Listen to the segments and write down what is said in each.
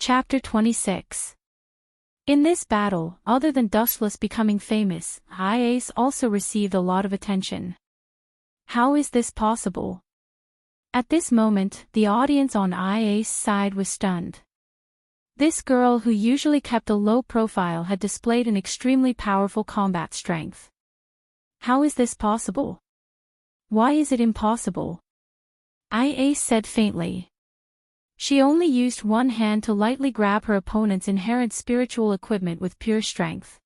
Chapter 26. In this battle, other than Dustless becoming famous, Ace also received a lot of attention. How is this possible? At this moment, the audience on Ace's side was stunned. This girl who usually kept a low profile had displayed an extremely powerful combat strength. How is this possible? Why is it impossible? Ace said faintly. She only used one hand to lightly grab her opponent's inherent spiritual equipment with pure strength.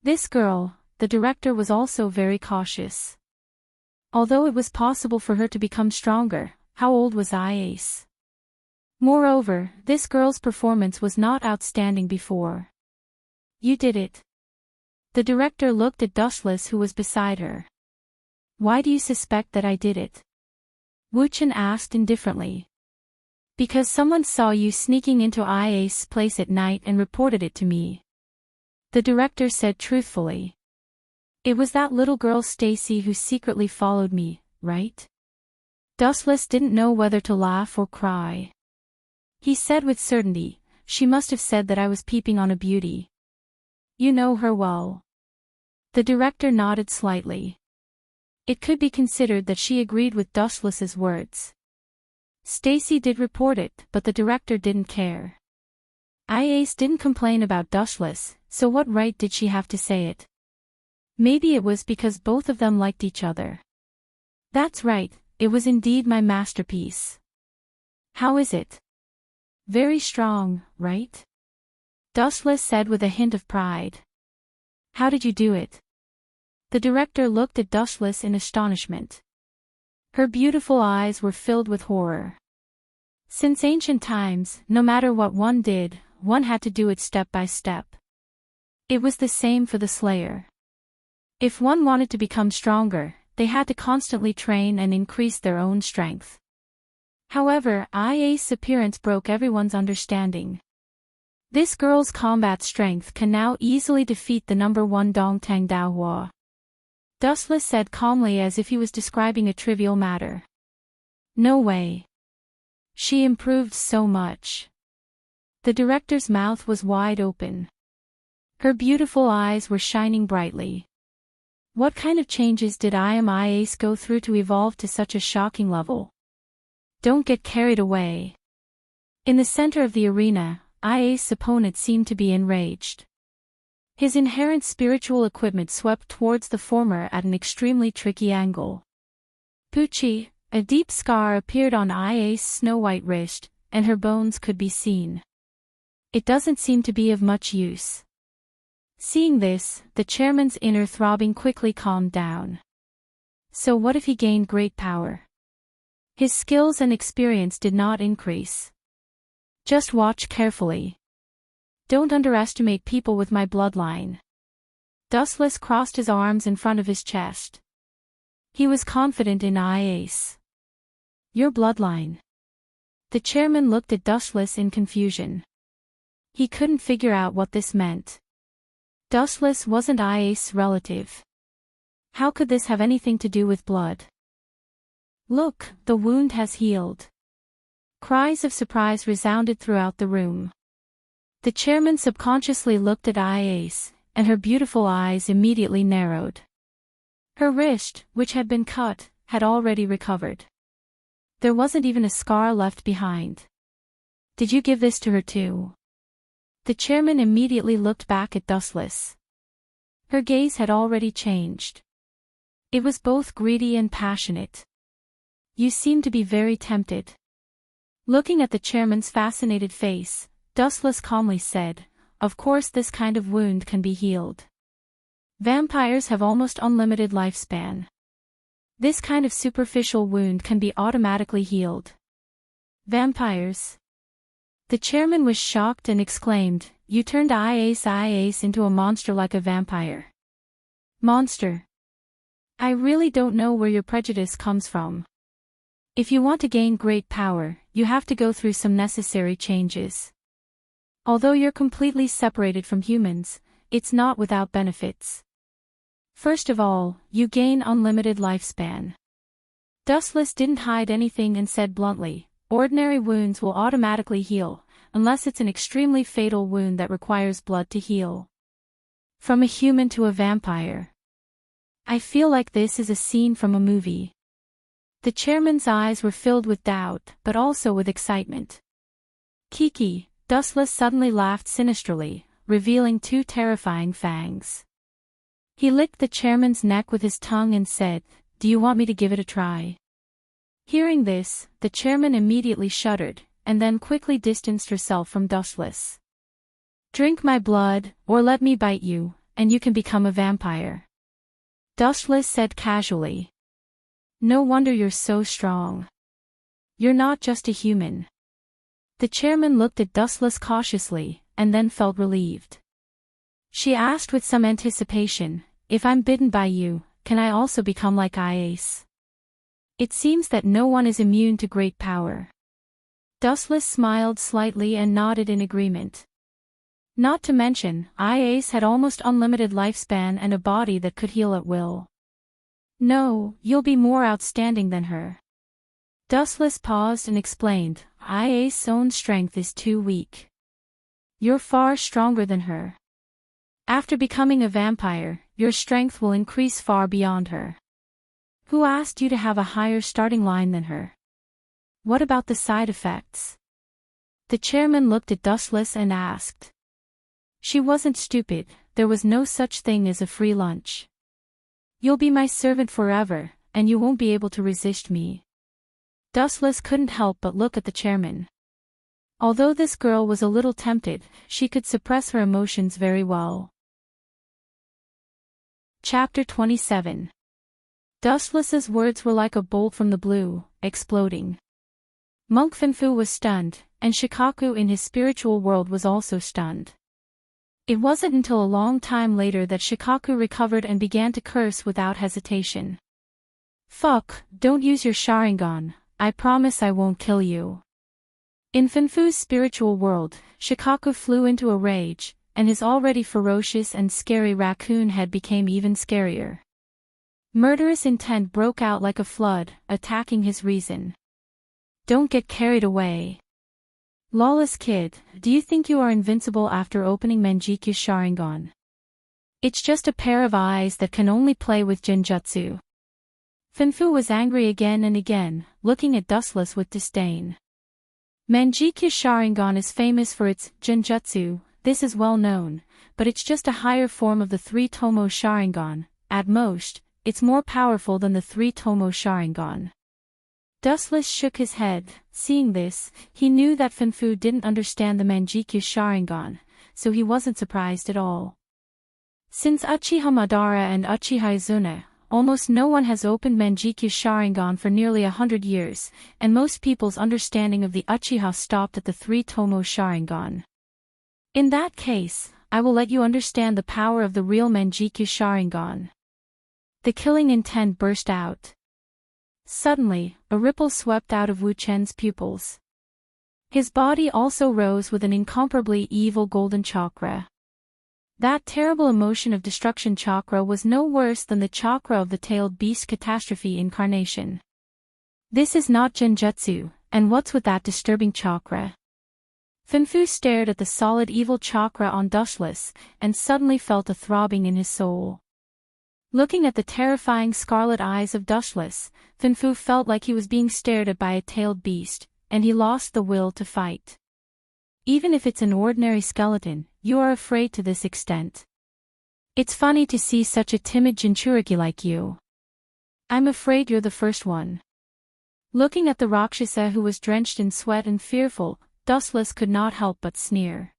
This girl, the director, was also very cautious. Although it was possible for her to become stronger, how old was Ace? Moreover, this girl's performance was not outstanding before. You did it. The director looked at Dustless, who was beside her. Why do you suspect that I did it? Wu-chan asked indifferently. Because someone saw you sneaking into Ace's place at night and reported it to me. The director said truthfully. It was that little girl Stacy who secretly followed me, right? Dustless didn't know whether to laugh or cry. He said with certainty, she must have said that I was peeping on a beauty. You know her well. The director nodded slightly. It could be considered that she agreed with Dustless's words. Stacy did report it, but the director didn't care. Ace didn't complain about Dustless, so what right did she have to say it? Maybe it was because both of them liked each other. That's right, it was indeed my masterpiece. How is it? Very strong, right? Dustless said with a hint of pride. How did you do it? The director looked at Dustless in astonishment. Her beautiful eyes were filled with horror. Since ancient times, no matter what one did, one had to do it step by step. It was the same for the Slayer. If one wanted to become stronger, they had to constantly train and increase their own strength. However, Ace's appearance broke everyone's understanding. This girl's combat strength can now easily defeat the number 1 Dongtang Daohua. Dustless said calmly, as if he was describing a trivial matter. No way. She improved so much. The director's mouth was wide open. Her beautiful eyes were shining brightly. What kind of changes did Ace go through to evolve to such a shocking level? Don't get carried away. In the center of the arena, Ace's opponent seemed to be enraged. His inherent spiritual equipment swept towards the former at an extremely tricky angle. Pucci, a deep scar appeared on Ace's snow-white wrist, and her bones could be seen. It doesn't seem to be of much use. Seeing this, the chairman's inner throbbing quickly calmed down. So what if he gained great power? His skills and experience did not increase. Just watch carefully. Don't underestimate people with my bloodline. Dustless crossed his arms in front of his chest. He was confident in Ace. Your bloodline. The chairman looked at Dustless in confusion. He couldn't figure out what this meant. Dustless wasn't Ace's relative. How could this have anything to do with blood? Look, the wound has healed. Cries of surprise resounded throughout the room. The chairman subconsciously looked at Ace, and her beautiful eyes immediately narrowed. Her wrist, which had been cut, had already recovered. There wasn't even a scar left behind. Did you give this to her too? The chairman immediately looked back at Dustless. Her gaze had already changed. It was both greedy and passionate. You seem to be very tempted. Looking at the chairman's fascinated face, Dustless calmly said, of course this kind of wound can be healed. Vampires have almost unlimited lifespan. This kind of superficial wound can be automatically healed. Vampires? The chairman was shocked and exclaimed, you turned Ace into a monster like a vampire. Monster? I really don't know where your prejudice comes from. If you want to gain great power, you have to go through some necessary changes. Although you're completely separated from humans, it's not without benefits. First of all, you gain unlimited lifespan. Dustless didn't hide anything and said bluntly, ordinary wounds will automatically heal, unless it's an extremely fatal wound that requires blood to heal. From a human to a vampire. I feel like this is a scene from a movie. The chairman's eyes were filled with doubt, but also with excitement. Kiki, Dustless suddenly laughed sinisterly, revealing 2 terrifying fangs. He licked the chairman's neck with his tongue and said, "Do you want me to give it a try?" Hearing this, the chairman immediately shuddered, and then quickly distanced herself from Dustless. "Drink my blood, or let me bite you, and you can become a vampire," Dustless said casually. "No wonder you're so strong. You're not just a human." The chairman looked at Dustless cautiously, and then felt relieved. She asked with some anticipation, "If I'm bitten by you, can I also become like Ice?" It seems that no one is immune to great power. Dustless smiled slightly and nodded in agreement. Not to mention, Ice had almost unlimited lifespan and a body that could heal at will. "No, you'll be more outstanding than her." Dustless paused and explained, "Ice's own strength is too weak. You're far stronger than her. After becoming a vampire, your strength will increase far beyond her." "Who asked you to have a higher starting line than her? What about the side effects?" The chairman looked at Dustless and asked. She wasn't stupid, there was no such thing as a free lunch. "You'll be my servant forever, and you won't be able to resist me." Dustless couldn't help but look at the chairman. Although this girl was a little tempted, she could suppress her emotions very well. Chapter 27. Dustless's words were like a bolt from the blue, exploding. Monk Finfu was stunned, and Shikaku in his spiritual world was also stunned. It wasn't until a long time later that Shikaku recovered and began to curse without hesitation. "Fuck, don't use your Sharingan, I promise I won't kill you." In Finfu's spiritual world, Shikaku flew into a rage, and his already ferocious and scary raccoon head became even scarier. Murderous intent broke out like a flood, attacking his reason. "Don't get carried away. Lawless kid, do you think you are invincible after opening Manjikyu's Sharingan? It's just a pair of eyes that can only play with Genjutsu." Finfu was angry again and again, looking at Dustless with disdain. Manjikyu's Sharingan is famous for its Genjutsu, this is well known, but it's just a higher form of the 3-Tomo Sharingan. At most, it's more powerful than the 3-Tomo Sharingan. Dustless shook his head. Seeing this, he knew that Finfu didn't understand the Manjikyu Sharingan, so he wasn't surprised at all. Since Uchiha Madara and Uchiha Izuna, almost no one has opened Manjikyu Sharingan for nearly 100 years, and most people's understanding of the Uchiha stopped at the 3-Tomo Sharingan. In that case, I will let you understand the power of the real Manjikyu Sharingan. The killing intent burst out. Suddenly, a ripple swept out of Wu Chen's pupils. His body also rose with an incomparably evil golden chakra. That terrible emotion of destruction chakra was no worse than the chakra of the tailed beast catastrophe incarnation. This is not Genjutsu, and what's with that disturbing chakra? Finfu stared at the solid evil chakra on Dustless, and suddenly felt a throbbing in his soul. Looking at the terrifying scarlet eyes of Dustless, Finfu felt like he was being stared at by a tailed beast, and he lost the will to fight. Even if it's an ordinary skeleton, you are afraid to this extent. It's funny to see such a timid Jinchuriki like you. I'm afraid you're the first one. Looking at the Rakshasa who was drenched in sweat and fearful, Dustless could not help but sneer.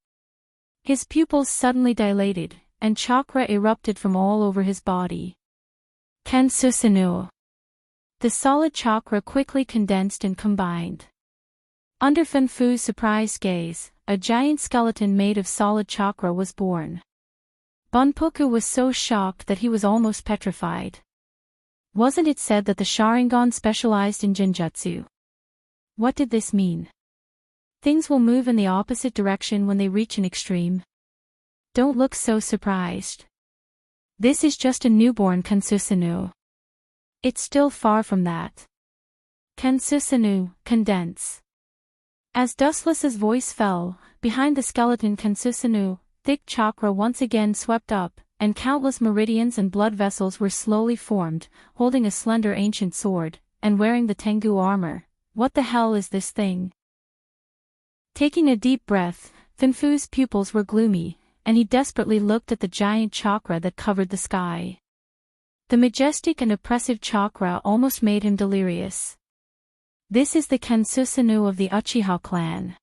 His pupils suddenly dilated, and chakra erupted from all over his body. Kensusanu. The solid chakra quickly condensed and combined. Under Finfu's surprised gaze, a giant skeleton made of solid chakra was born. Bunpoku was so shocked that he was almost petrified. Wasn't it said that the Sharingan specialized in Genjutsu? What did this mean? Things will move in the opposite direction when they reach an extreme. Don't look so surprised. This is just a newborn Kensusanu. It's still far from that. Kensusanu, condense. As Dustless's voice fell, behind the skeleton Kansusanu, thick chakra once again swept up, and countless meridians and blood vessels were slowly formed, holding a slender ancient sword, and wearing the Tengu armor. What the hell is this thing? Taking a deep breath, Finfu's pupils were gloomy, and he desperately looked at the giant chakra that covered the sky. The majestic and oppressive chakra almost made him delirious. This is the Kansusanu of the Uchiha clan.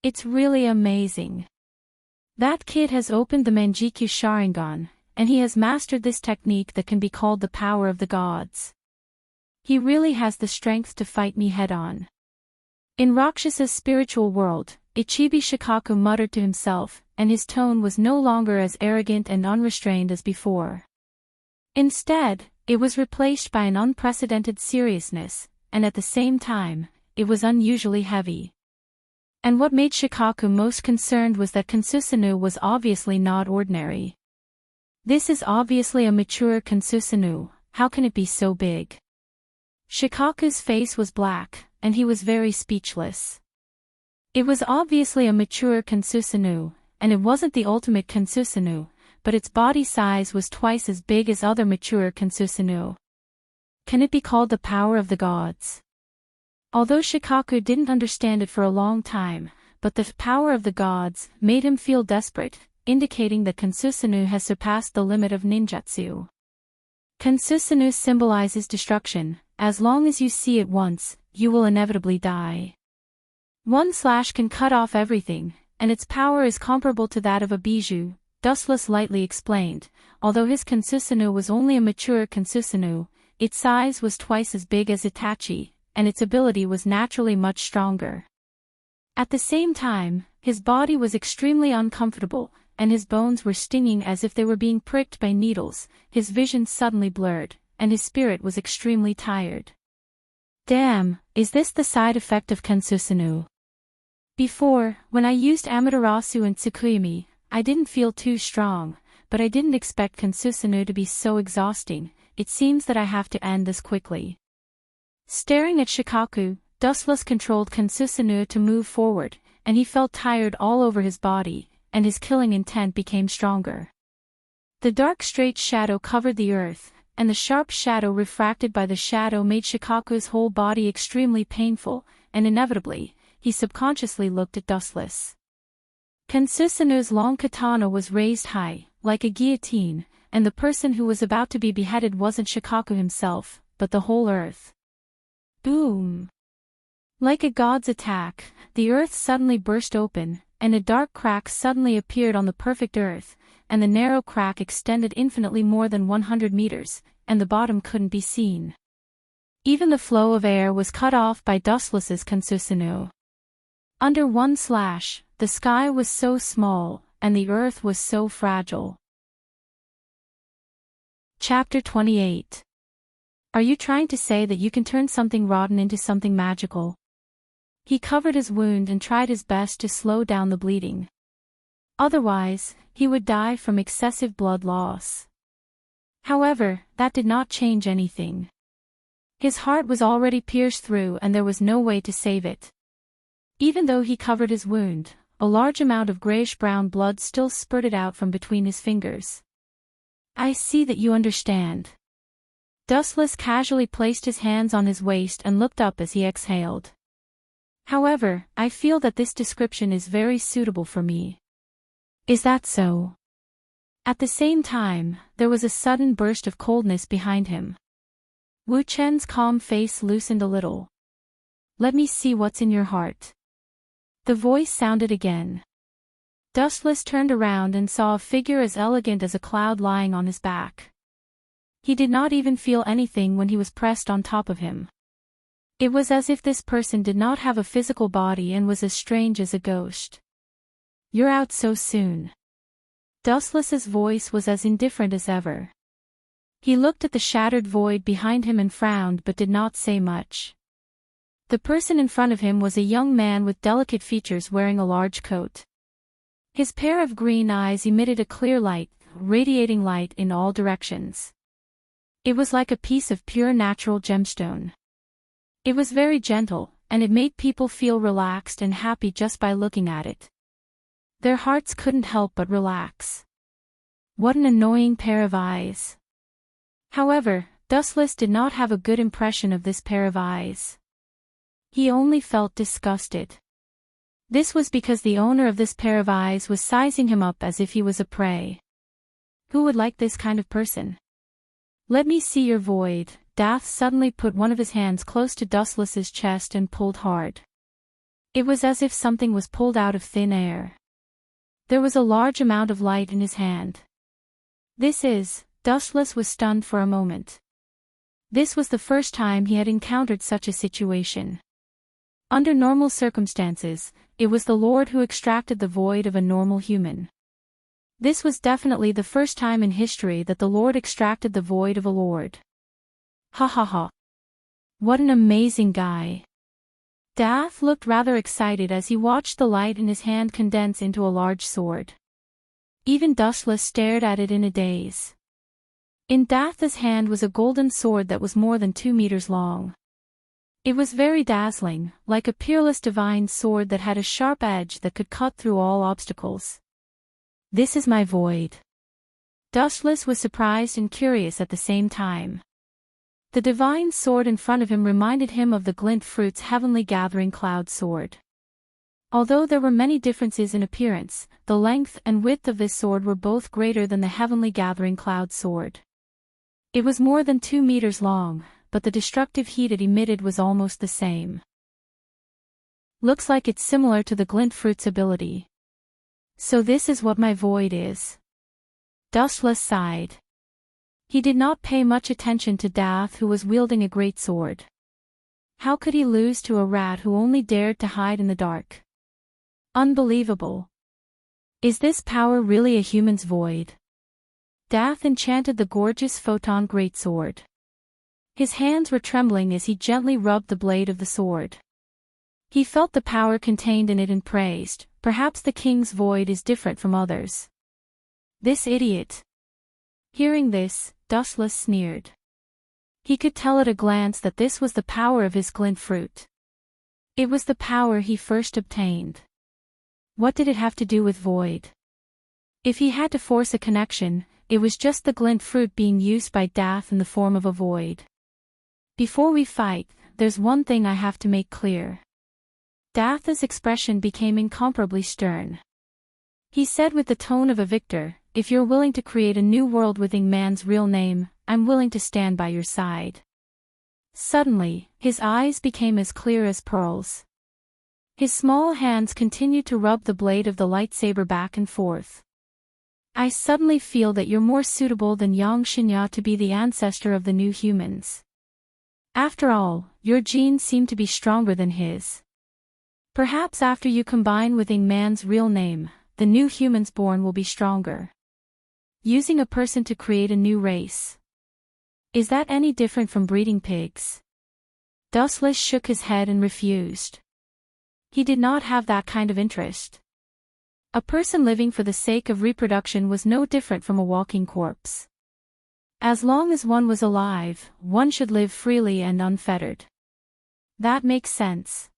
It's really amazing. That kid has opened the Manjikyu Sharingan, and he has mastered this technique that can be called the power of the gods. He really has the strength to fight me head-on. In Rakshasa's spiritual world, Ichibi Shikaku muttered to himself, and his tone was no longer as arrogant and unrestrained as before. Instead, it was replaced by an unprecedented seriousness, and at the same time, it was unusually heavy. And what made Shikaku most concerned was that Kansusanu was obviously not ordinary. This is obviously a mature Kansusanu, how can it be so big? Shikaku's face was black, and he was very speechless. It was obviously a mature Kansusanu, and it wasn't the ultimate Kansusanu, but its body size was twice as big as other mature Kansusanu. Can it be called the power of the gods? Although Shikaku didn't understand it for a long time, but the power of the gods made him feel desperate, indicating that Kansusanu has surpassed the limit of ninjutsu. Kansusanu symbolizes destruction. As long as you see it once, you will inevitably die. One slash can cut off everything, and its power is comparable to that of a bijou, Dustless lightly explained. Although his Kansusanu was only a mature Kansusanu, its size was twice as big as Itachi, and its ability was naturally much stronger. At the same time, his body was extremely uncomfortable, and his bones were stinging as if they were being pricked by needles. His vision suddenly blurred, and his spirit was extremely tired. Damn, is this the side effect of Kansusanu? Before, when I used Amaterasu and Tsukuyomi, I didn't feel too strong, but I didn't expect Kansusanu to be so exhausting. It seems that I have to end this quickly. Staring at Shikaku, Dustless controlled Kansusanu to move forward, and he felt tired all over his body, and his killing intent became stronger. The dark straight shadow covered the earth, and the sharp shadow refracted by the shadow made Shikaku's whole body extremely painful, and inevitably, he subconsciously looked at Dustless. Kansusanu's long katana was raised high, like a guillotine, and the person who was about to be beheaded wasn't Shikaku himself, but the whole earth. Boom! Like a god's attack, the earth suddenly burst open, and a dark crack suddenly appeared on the perfect earth, and the narrow crack extended infinitely more than 100 meters, and the bottom couldn't be seen. Even the flow of air was cut off by Dustless's Kansusanu. Under one slash, the sky was so small, and the earth was so fragile. Chapter 28. Are you trying to say that you can turn something rotten into something magical? He covered his wound and tried his best to slow down the bleeding. Otherwise, he would die from excessive blood loss. However, that did not change anything. His heart was already pierced through and there was no way to save it. Even though he covered his wound, a large amount of grayish-brown blood still spurted out from between his fingers. I see that you understand. Dustless casually placed his hands on his waist and looked up as he exhaled. However, I feel that this description is very suitable for me. Is that so? At the same time, there was a sudden burst of coldness behind him. Wu Chen's calm face loosened a little. Let me see what's in your heart. The voice sounded again. Dustless turned around and saw a figure as elegant as a cloud lying on his back. He did not even feel anything when he was pressed on top of him. It was as if this person did not have a physical body and was as strange as a ghost. You're out so soon. Dustless's voice was as indifferent as ever. He looked at the shattered void behind him and frowned but did not say much. The person in front of him was a young man with delicate features wearing a large coat. His pair of green eyes emitted a clear light, radiating light in all directions. It was like a piece of pure natural gemstone. It was very gentle, and it made people feel relaxed and happy just by looking at it. Their hearts couldn't help but relax. What an annoying pair of eyes. However, Dustless did not have a good impression of this pair of eyes. He only felt disgusted. This was because the owner of this pair of eyes was sizing him up as if he was a prey. Who would like this kind of person? Let me see your void. Dath suddenly put one of his hands close to Dustless's chest and pulled hard. It was as if something was pulled out of thin air. There was a large amount of light in his hand. Dustless was stunned for a moment. This was the first time he had encountered such a situation. Under normal circumstances, it was the Lord who extracted the void of a normal human. This was definitely the first time in history that the Lord extracted the void of a lord. Ha ha ha. What an amazing guy. Dath looked rather excited as he watched the light in his hand condense into a large sword. Even Dustless stared at it in a daze. In Dath's hand was a golden sword that was more than 2 meters long. It was very dazzling, like a peerless divine sword that had a sharp edge that could cut through all obstacles. This is my void. Dustless was surprised and curious at the same time. The divine sword in front of him reminded him of the Glint Fruit's heavenly gathering cloud sword. Although there were many differences in appearance, the length and width of this sword were both greater than the heavenly gathering cloud sword. It was more than 2 meters long, but the destructive heat it emitted was almost the same. Looks like it's similar to the Glint Fruit's ability. So this is what my void is. Dustless sighed. He did not pay much attention to Dath, who was wielding a great sword. How could he lose to a rat who only dared to hide in the dark? Unbelievable. Is this power really a human's void? Dath enchanted the gorgeous photon greatsword. His hands were trembling as he gently rubbed the blade of the sword. He felt the power contained in it and praised, perhaps the king's void is different from others. This idiot. Hearing this, Dustless sneered. He could tell at a glance that this was the power of his glint fruit. It was the power he first obtained. What did it have to do with void? If he had to force a connection, it was just the glint fruit being used by Dath in the form of a void. Before we fight, there's one thing I have to make clear. Dath's expression became incomparably stern. He said with the tone of a victor, if you're willing to create a new world within man's real name, I'm willing to stand by your side. Suddenly, his eyes became as clear as pearls. His small hands continued to rub the blade of the lightsaber back and forth. I suddenly feel that you're more suitable than Yang Shinya to be the ancestor of the new humans. After all, your genes seem to be stronger than his. Perhaps after you combine with man's real name, the new humans born will be stronger. Using a person to create a new race. Is that any different from breeding pigs? Dustless shook his head and refused. He did not have that kind of interest. A person living for the sake of reproduction was no different from a walking corpse. As long as one was alive, one should live freely and unfettered. That makes sense.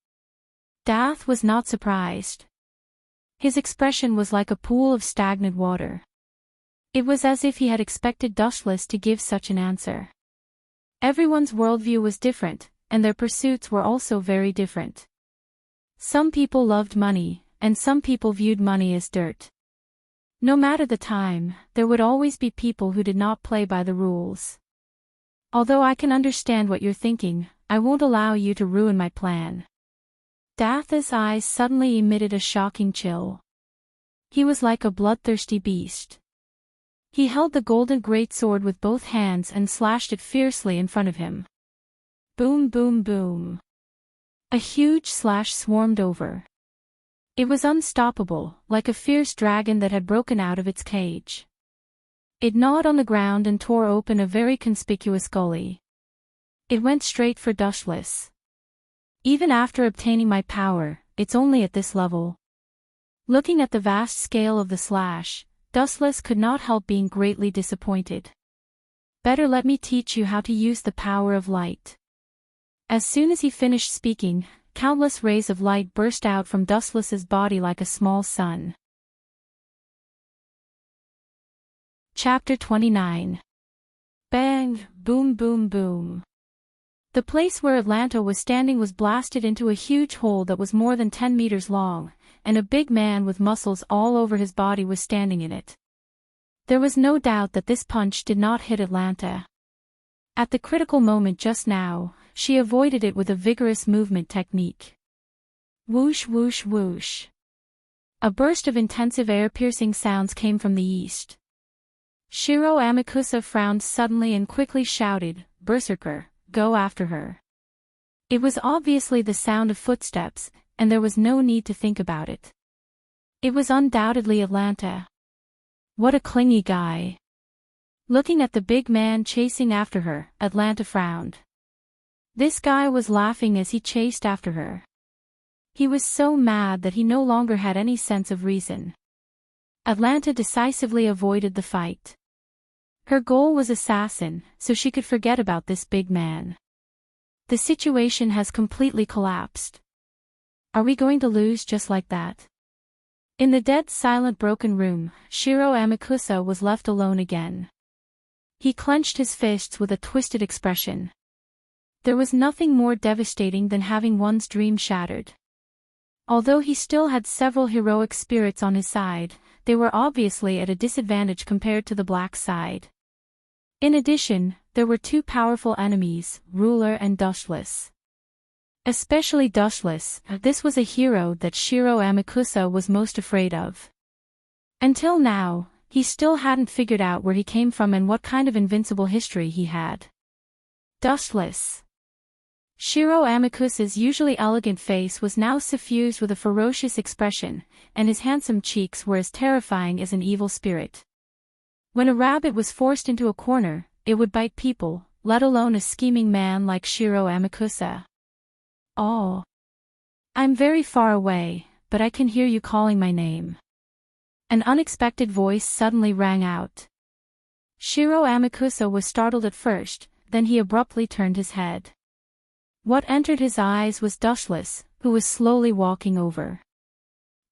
Dath was not surprised. His expression was like a pool of stagnant water. It was as if he had expected Dustless to give such an answer. Everyone's worldview was different, and their pursuits were also very different. Some people loved money, and some people viewed money as dirt. No matter the time, there would always be people who did not play by the rules. Although I can understand what you're thinking, I won't allow you to ruin my plan. Dath's eyes suddenly emitted a shocking chill. He was like a bloodthirsty beast. He held the golden greatsword with both hands and slashed it fiercely in front of him. Boom, boom, boom. A huge slash swarmed over. It was unstoppable, like a fierce dragon that had broken out of its cage. It gnawed on the ground and tore open a very conspicuous gully. It went straight for Dustless. Even after obtaining my power, it's only at this level. Looking at the vast scale of the slash, Dustless could not help being greatly disappointed. Better let me teach you how to use the power of light. As soon as he finished speaking, countless rays of light burst out from Dustless's body like a small sun. Chapter 29. Bang, boom boom boom. The place where Atlanta was standing was blasted into a huge hole that was more than 10 meters long, and a big man with muscles all over his body was standing in it. There was no doubt that this punch did not hit Atlanta. At the critical moment just now, she avoided it with a vigorous movement technique. Whoosh whoosh whoosh. A burst of intensive air-piercing sounds came from the east. Shiro Amakusa frowned suddenly and quickly shouted, "Berserker, go after her." It was obviously the sound of footsteps, and there was no need to think about it. It was undoubtedly Atlanta. What a clingy guy. Looking at the big man chasing after her, Atlanta frowned. This guy was laughing as he chased after her. He was so mad that he no longer had any sense of reason. Atlanta decisively avoided the fight. Her goal was assassin, so she could forget about this big man. The situation has completely collapsed. Are we going to lose just like that? In the dead silent broken room, Shiro Amakusa was left alone again. He clenched his fists with a twisted expression. There was nothing more devastating than having one's dream shattered. Although he still had several heroic spirits on his side, they were obviously at a disadvantage compared to the black side. In addition, there were two powerful enemies, Ruler and Dustless. Especially Dustless, this was a hero that Shiro Amakusa was most afraid of. Until now, he still hadn't figured out where he came from and what kind of invincible history he had. Dustless. Shiro Amakusa's usually elegant face was now suffused with a ferocious expression, and his handsome cheeks were as terrifying as an evil spirit. When a rabbit was forced into a corner, it would bite people, let alone a scheming man like Shiro Amakusa. Oh. I'm very far away, but I can hear you calling my name. An unexpected voice suddenly rang out. Shiro Amakusa was startled at first, then he abruptly turned his head. What entered his eyes was Dustless, who was slowly walking over.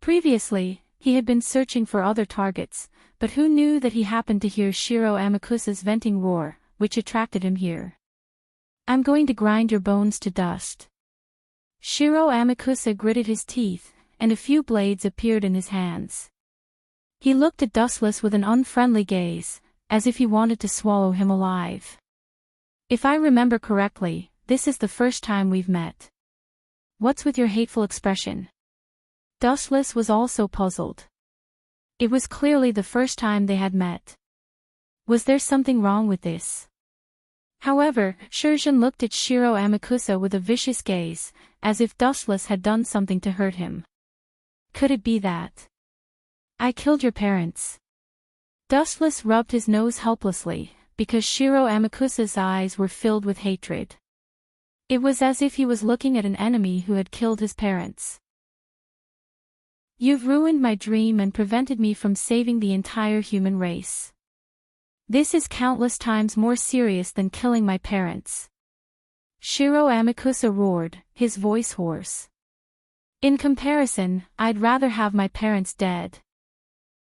Previously, he had been searching for other targets, but who knew that he happened to hear Shiro Amakusa's venting roar, which attracted him here. I'm going to grind your bones to dust. Shiro Amakusa gritted his teeth, and a few blades appeared in his hands. He looked at Dustless with an unfriendly gaze, as if he wanted to swallow him alive. If I remember correctly, this is the first time we've met. What's with your hateful expression? Dustless was also puzzled. It was clearly the first time they had met. Was there something wrong with this? However, Shurjin looked at Shiro Amakusa with a vicious gaze, as if Dustless had done something to hurt him. Could it be that I killed your parents? Dustless rubbed his nose helplessly, because Shiro Amakusa's eyes were filled with hatred. It was as if he was looking at an enemy who had killed his parents. You've ruined my dream and prevented me from saving the entire human race. This is countless times more serious than killing my parents. Shiro Amakusa roared, his voice hoarse. In comparison, I'd rather have my parents dead.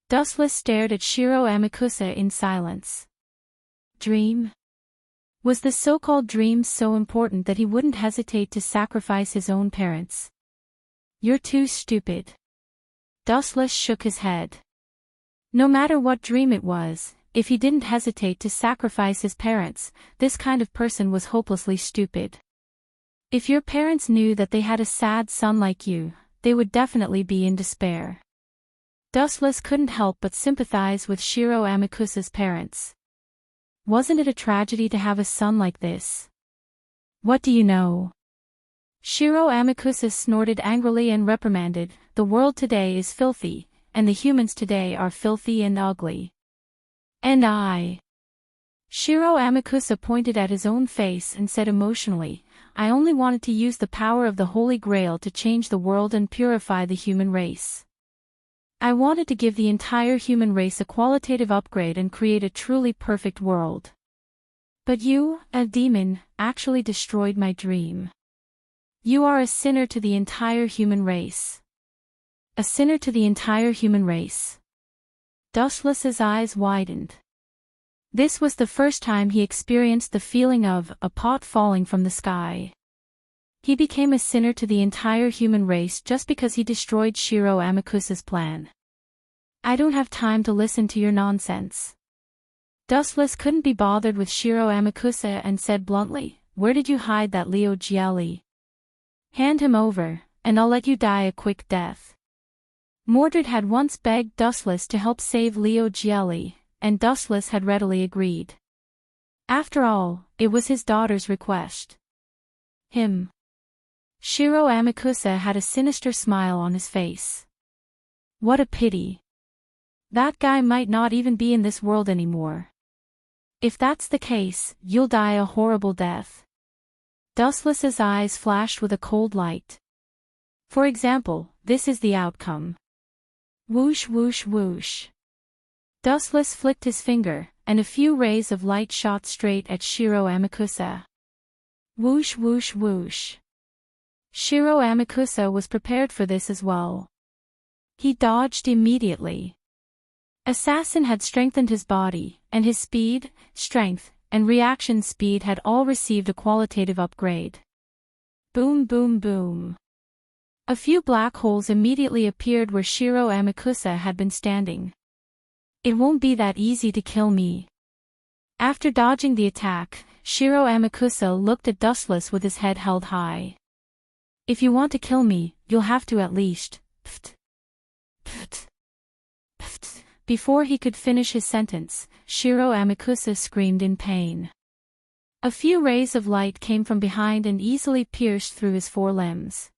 Dustless stared at Shiro Amakusa in silence. Dream? Was the so-called dream so important that he wouldn't hesitate to sacrifice his own parents? You're too stupid. Dustless shook his head. No matter what dream it was, if he didn't hesitate to sacrifice his parents, this kind of person was hopelessly stupid. If your parents knew that they had a sad son like you, they would definitely be in despair. Dustless couldn't help but sympathize with Shiro Amakusa's parents. Wasn't it a tragedy to have a son like this? What do you know? Shiro Amakusa snorted angrily and reprimanded, the world today is filthy, and the humans today are filthy and ugly. And I. Shiro Amakusa pointed at his own face and said emotionally, I only wanted to use the power of the Holy Grail to change the world and purify the human race. I wanted to give the entire human race a qualitative upgrade and create a truly perfect world. But you, a demon, actually destroyed my dream. You are a sinner to the entire human race. A sinner to the entire human race. Dustless's eyes widened. This was the first time he experienced the feeling of a pot falling from the sky. He became a sinner to the entire human race just because he destroyed Shiro Amakusa's plan. I don't have time to listen to your nonsense. Dustless couldn't be bothered with Shiro Amakusa and said bluntly, "Where did you hide that Leo Gielli? Hand him over, and I'll let you die a quick death." Mordred had once begged Dustless to help save Leo Gielli, and Dustless had readily agreed. After all, it was his daughter's request. Shiro Amakusa had a sinister smile on his face. What a pity. That guy might not even be in this world anymore. If that's the case, you'll die a horrible death. Dustless's eyes flashed with a cold light. For example, this is the outcome. Whoosh whoosh whoosh. Dustless flicked his finger, and a few rays of light shot straight at Shiro Amakusa. Whoosh whoosh whoosh. Shiro Amakusa was prepared for this as well. He dodged immediately. Assassin had strengthened his body, and his speed, strength, and reaction speed had all received a qualitative upgrade. Boom boom boom. A few black holes immediately appeared where Shiro Amakusa had been standing. It won't be that easy to kill me. After dodging the attack, Shiro Amakusa looked at Dustless with his head held high. If you want to kill me, you'll have to at least. Before he could finish his sentence, Shiro Amakusa screamed in pain. A few rays of light came from behind and easily pierced through his forelimbs.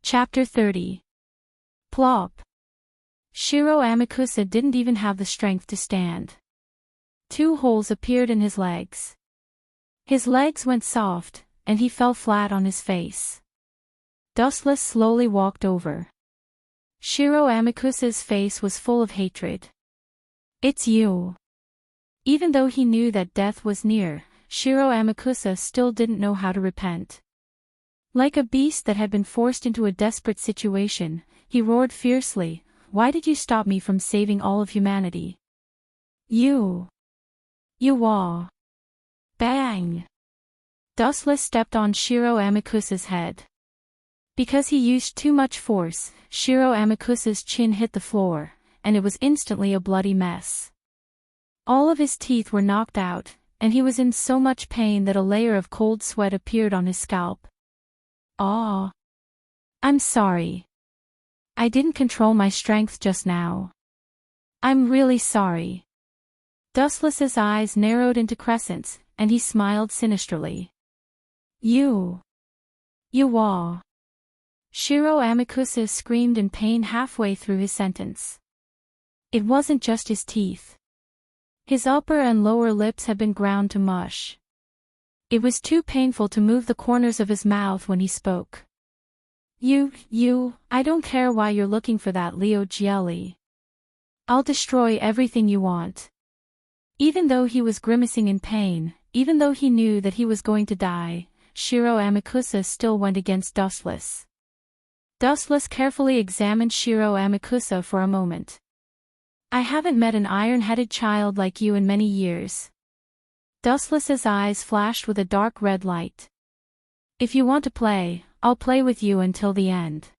Chapter 30. Plop. Shiro Amakusa didn't even have the strength to stand. 2 holes appeared in his legs. His legs went soft, and he fell flat on his face. Dustless slowly walked over. Shiro Amakusa's face was full of hatred. It's you. Even though he knew that death was near, Shiro Amakusa still didn't know how to repent. Like a beast that had been forced into a desperate situation, he roared fiercely, "Why did you stop me from saving all of humanity? You wah." Bang! Dustless stepped on Shiro Amakusa's head. Because he used too much force, Shiro Amakusa's chin hit the floor, and it was instantly a bloody mess. All of his teeth were knocked out, and he was in so much pain that a layer of cold sweat appeared on his scalp. "Aw. I'm sorry. I didn't control my strength just now. I'm really sorry." Dustless's eyes narrowed into crescents, and he smiled sinisterly. You wah. Shiro Amakusa screamed in pain halfway through his sentence. It wasn't just his teeth. His upper and lower lips had been ground to mush. It was too painful to move the corners of his mouth when he spoke. I don't care why you're looking for that Leo Gielli. I'll destroy everything you want." Even though he was grimacing in pain, even though he knew that he was going to die, Shiro Amakusa still went against Dustless. Dustless carefully examined Shiro Amakusa for a moment. "I haven't met an iron-headed child like you in many years." Dustless's eyes flashed with a dark red light. "If you want to play, I'll play with you until the end."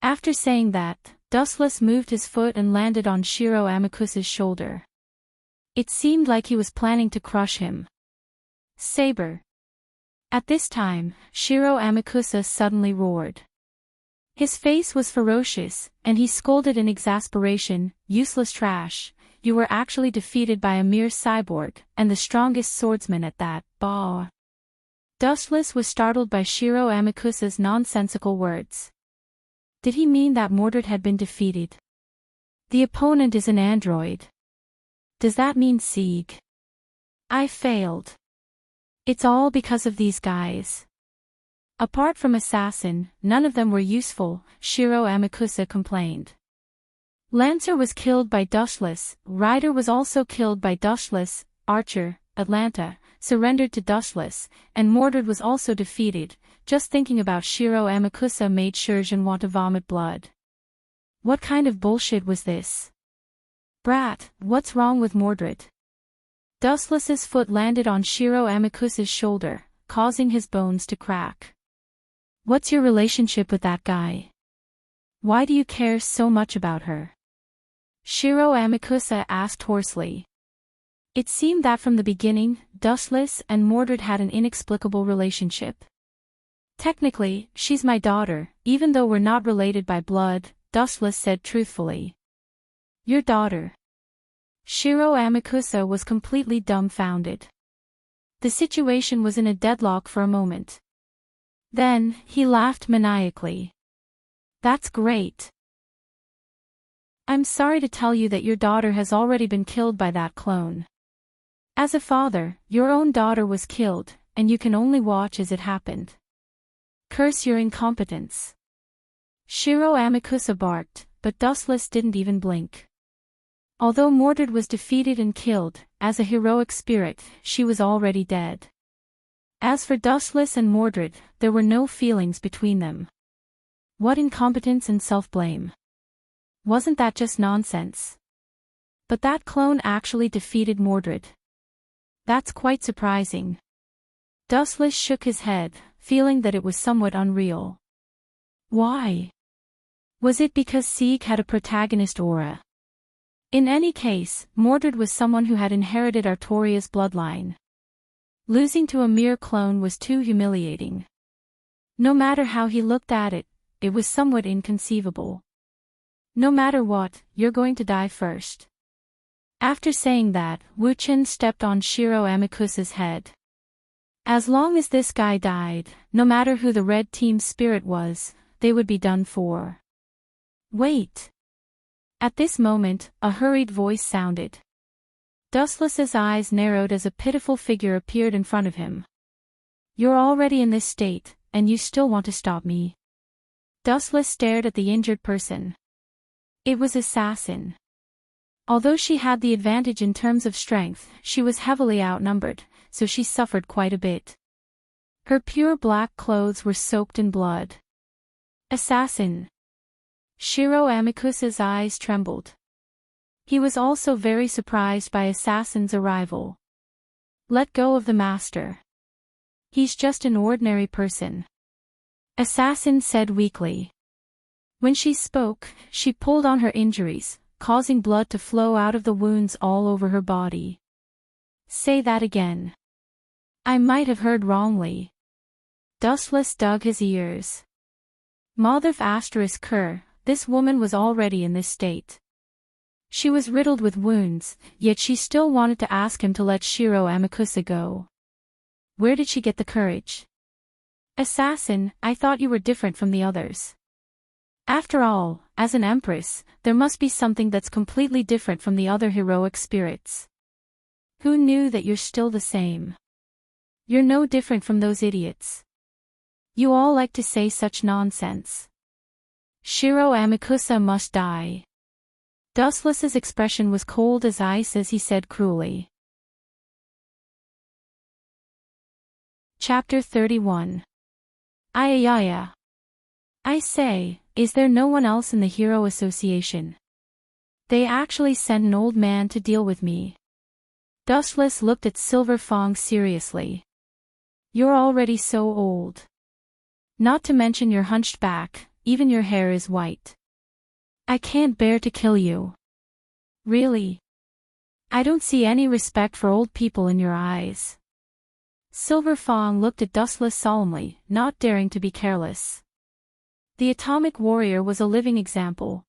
After saying that, Dustless moved his foot and landed on Shiro Amakusa's shoulder. It seemed like he was planning to crush him. Saber. At this time, Shiro Amakusa suddenly roared. His face was ferocious, and he scolded in exasperation, "Useless trash, you were actually defeated by a mere cyborg, and the strongest swordsman at that, bah." Dustless was startled by Shiro Amakusa's nonsensical words. Did he mean that Mordred had been defeated? The opponent is an android. Does that mean Sieg? I failed. It's all because of these guys. Apart from Assassin, none of them were useful, Shiro Amakusa complained. Lancer was killed by Dustless, Ryder was also killed by Dustless, Archer, Atlanta, surrendered to Dustless, and Mordred was also defeated. Just thinking about Shiro Amakusa made Shurjan want to vomit blood. What kind of bullshit was this? Brat, what's wrong with Mordred? Dustless's foot landed on Shiro Amakusa's shoulder, causing his bones to crack. What's your relationship with that guy? Why do you care so much about her? Shiro Amakusa asked hoarsely. It seemed that from the beginning, Dustless and Mordred had an inexplicable relationship. Technically, she's my daughter, even though we're not related by blood, Dustless said truthfully. Your daughter? Shiro Amakusa was completely dumbfounded. The situation was in a deadlock for a moment. Then, he laughed maniacally. That's great. I'm sorry to tell you that your daughter has already been killed by that clone. As a father, your own daughter was killed, and you can only watch as it happened. Curse your incompetence. Shiro Amakusa barked, but Dustless didn't even blink. Although Mordred was defeated and killed, as a heroic spirit, she was already dead. As for Dustless and Mordred, there were no feelings between them. What incompetence and self-blame. Wasn't that just nonsense? But that clone actually defeated Mordred. That's quite surprising. Dustless shook his head, feeling that it was somewhat unreal. Why? Was it because Sieg had a protagonist aura? In any case, Mordred was someone who had inherited Artoria's bloodline. Losing to a mere clone was too humiliating. No matter how he looked at it, it was somewhat inconceivable. No matter what, you're going to die first. After saying that, Wu-chin stepped on Shiro Amakusa's head. As long as this guy died, no matter who the red team's spirit was, they would be done for. Wait. At this moment, a hurried voice sounded. Dustless's eyes narrowed as a pitiful figure appeared in front of him. You're already in this state, and you still want to stop me? Dustless stared at the injured person. It was Assassin. Although she had the advantage in terms of strength, she was heavily outnumbered, so she suffered quite a bit. Her pure black clothes were soaked in blood. Assassin. Shiro Amakusa's eyes trembled. He was also very surprised by Assassin's arrival. Let go of the master. He's just an ordinary person. Assassin said weakly. When she spoke, she pulled on her injuries, causing blood to flow out of the wounds all over her body. Say that again. I might have heard wrongly. Dustless dug his ears. Motherf asterisk cur, this woman was already in this state. She was riddled with wounds, yet she still wanted to ask him to let Shiro Amakusa go. Where did she get the courage? Assassin, I thought you were different from the others. After all, as an empress, there must be something that's completely different from the other heroic spirits. Who knew that you're still the same? You're no different from those idiots. You all like to say such nonsense. Shiro Amakusa must die. Dustless's expression was cold as ice as he said cruelly. Chapter 31. Ayayaya. I say, is there no one else in the Hero Association? They actually sent an old man to deal with me. Dustless looked at Silver Fong seriously. You're already so old. Not to mention you're hunched back, even your hair is white. I can't bear to kill you. Really? I don't see any respect for old people in your eyes. Silver Fong looked at Dustless solemnly, not daring to be careless. The Atomic Warrior was a living example.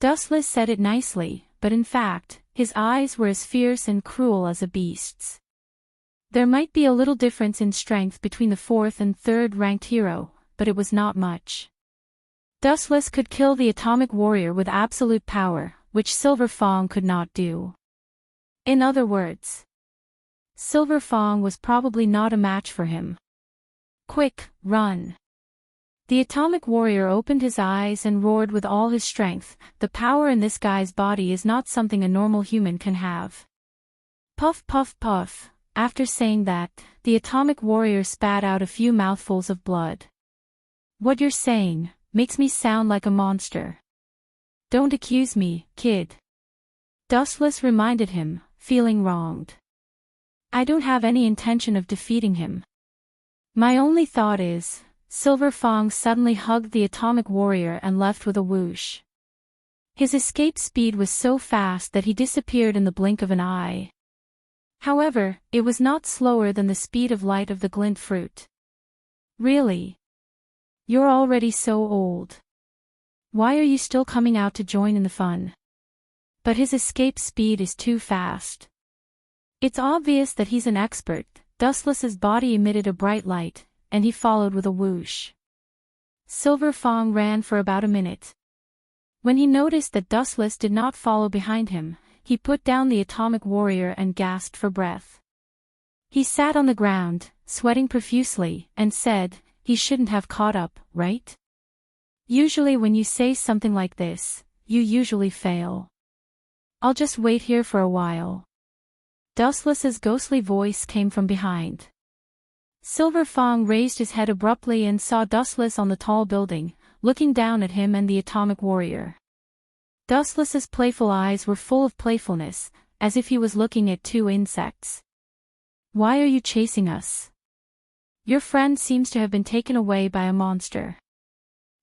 Dustless said it nicely, but in fact, his eyes were as fierce and cruel as a beast's. There might be a little difference in strength between the 4th and 3rd ranked hero, but it was not much. Dustless could kill the Atomic Warrior with absolute power, which Silver Fong could not do. In other words, Silver Fong was probably not a match for him. Quick, run. The Atomic Warrior opened his eyes and roared with all his strength. The power in this guy's body is not something a normal human can have. Puff puff puff, After saying that, the atomic warrior spat out a few mouthfuls of blood. What you're saying makes me sound like a monster. Don't accuse me, kid. Dustless reminded him, feeling wronged. I don't have any intention of defeating him. My only thought is, Silver Fang suddenly hugged the atomic warrior and left with a whoosh. His escape speed was so fast that he disappeared in the blink of an eye. However, it was not slower than the speed of light of the glint fruit. Really? You're already so old. Why are you still coming out to join in the fun? But his escape speed is too fast. It's obvious that he's an expert. Dustless's body emitted a bright light, and he followed with a whoosh. Silver Fang ran for about a minute. When he noticed that Dustless did not follow behind him, he put down the atomic warrior and gasped for breath. He sat on the ground, sweating profusely, and said, he shouldn't have caught up, right? Usually when you say something like this, you usually fail. I'll just wait here for a while. Dustless's ghostly voice came from behind. Silver Fang raised his head abruptly and saw Dustless on the tall building, looking down at him and the atomic warrior. Dustless's playful eyes were full of playfulness, as if he was looking at two insects. Why are you chasing us? Your friend seems to have been taken away by a monster.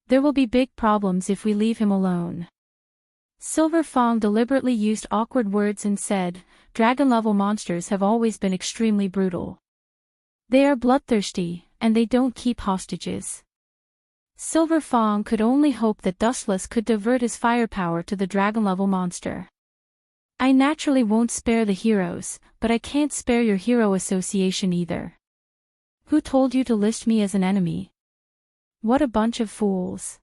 There will be big problems if we leave him alone. Silver Fang deliberately used awkward words and said, dragon-level monsters have always been extremely brutal. They are bloodthirsty, and they don't keep hostages. Silver Fang could only hope that Dustless could divert his firepower to the dragon-level monster. I naturally won't spare the heroes, but I can't spare your hero association either. Who told you to list me as an enemy? What a bunch of fools.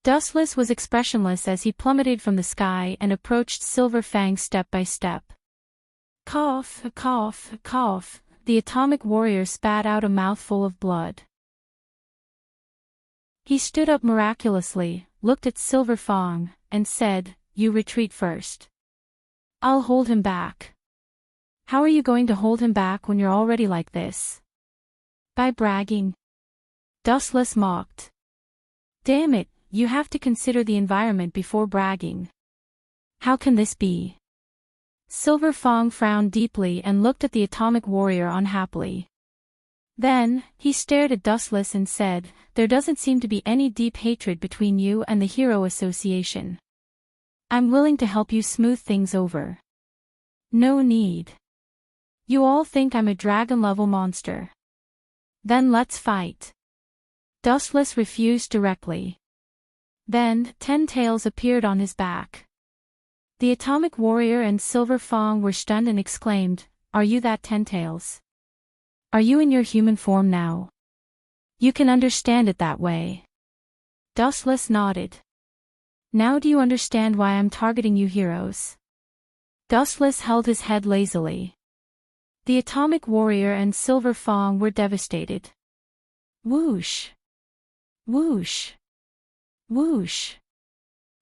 Dustless was expressionless as he plummeted from the sky and approached Silver Fang step by step. Cough, cough, cough, the atomic warrior spat out a mouthful of blood. He stood up miraculously, looked at Silver Fang, and said, you retreat first. I'll hold him back. How are you going to hold him back when you're already like this? By bragging. Dustless mocked. Damn it, you have to consider the environment before bragging. How can this be? Silver Fang frowned deeply and looked at the atomic warrior unhappily. Then, he stared at Dustless and said, there doesn't seem to be any deep hatred between you and the Hero Association. I'm willing to help you smooth things over. No need. You all think I'm a dragon-level monster. Then let's fight. Dustless refused directly. Then, 10 tails appeared on his back. The atomic warrior and Silver Fang were stunned and exclaimed, are you that 10 tails? Are you in your human form now? You can understand it that way. Dustless nodded. Now do you understand why I'm targeting you heroes? Dustless held his head lazily. The atomic warrior and Silver Fang were devastated. Whoosh! Whoosh! Whoosh!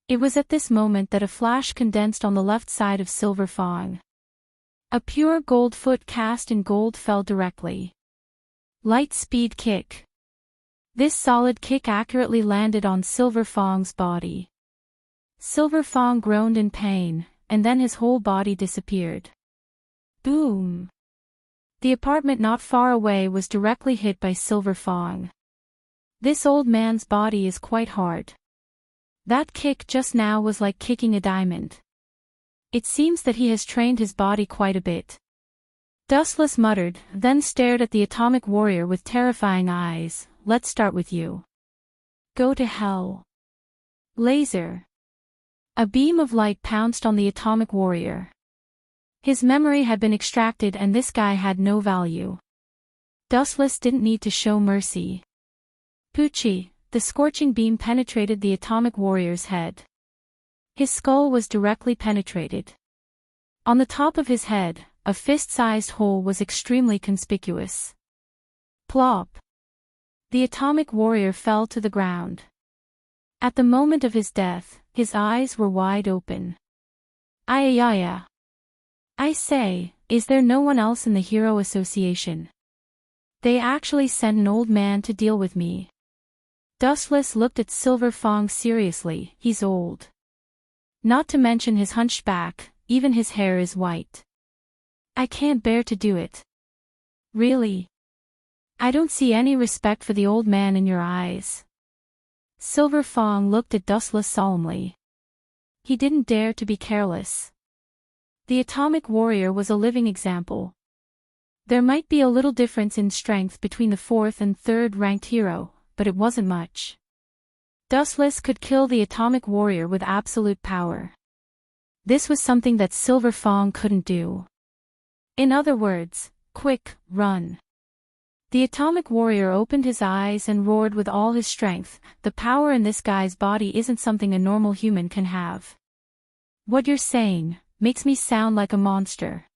It was at this moment that a flash condensed on the left side of Silver Fang. A pure gold foot cast in gold fell directly. Light speed kick. This solid kick accurately landed on Silver Fang's body. Silver Fang groaned in pain, and then his whole body disappeared. Boom! The apartment not far away was directly hit by Silver Fang. This old man's body is quite hard. That kick just now was like kicking a diamond. It seems that he has trained his body quite a bit. Dustless muttered, then stared at the atomic warrior with terrifying eyes. Let's start with you. Go to hell. Laser. A beam of light pounced on the atomic warrior. His memory had been extracted and this guy had no value. Dustless didn't need to show mercy. Poochie, the scorching beam penetrated the atomic warrior's head. His skull was directly penetrated. On the top of his head, a fist-sized hole was extremely conspicuous. Plop! The atomic warrior fell to the ground. At the moment of his death, his eyes were wide open. Ayayaya! I say, Is there no one else in the Hero Association? They actually sent an old man to deal with me. Dustless looked at Silver Fong seriously. He's old. Not to mention his hunched back, even his hair is white. I can't bear to do it. Really? I don't see any respect for the old man in your eyes. Silver Fong looked at Dustless solemnly. He didn't dare to be careless. The Atomic Warrior was a living example. There might be a little difference in strength between the 4th and 3rd ranked hero, but it wasn't much. Dustless could kill the Atomic Warrior with absolute power. This was something that Silver Fong couldn't do. In other words, quick, run. The Atomic Warrior opened his eyes and roared with all his strength. The power in this guy's body isn't something a normal human can have. What you're saying makes me sound like a monster.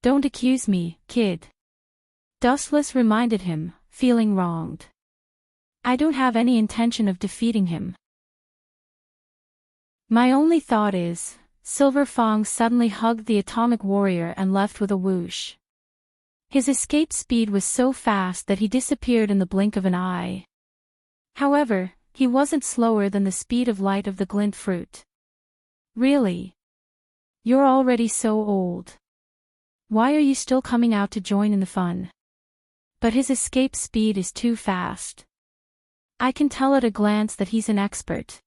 Don't accuse me, kid. Dustless reminded him, feeling wronged. I don't have any intention of defeating him. My only thought is, Silver Fong suddenly hugged the Atomic Warrior and left with a whoosh. His escape speed was so fast that he disappeared in the blink of an eye. However, he wasn't slower than the speed of light of the glint fruit. Really? You're already so old. Why are you still coming out to join in the fun? But his escape speed is too fast. I can tell at a glance that he's an expert.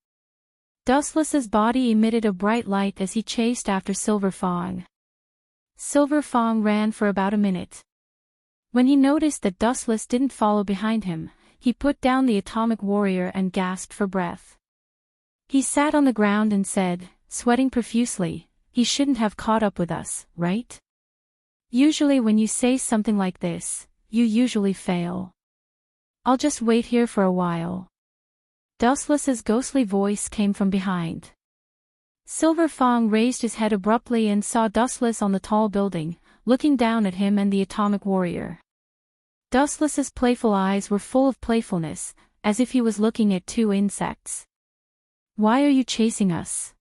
Dustless's body emitted a bright light as he chased after Silver Fong. Silver Fong ran for about a minute. When he noticed that Dustless didn't follow behind him, he put down the Atomic Warrior and gasped for breath. He sat on the ground and said, sweating profusely, he shouldn't have caught up with us, right? Usually when you say something like this, you usually fail. I'll just wait here for a while. Dustless's ghostly voice came from behind. Silver Fong raised his head abruptly and saw Dustless on the tall building, looking down at him and the Atomic Warrior. Dustless's playful eyes were full of playfulness, as if he was looking at two insects. Why are you chasing us?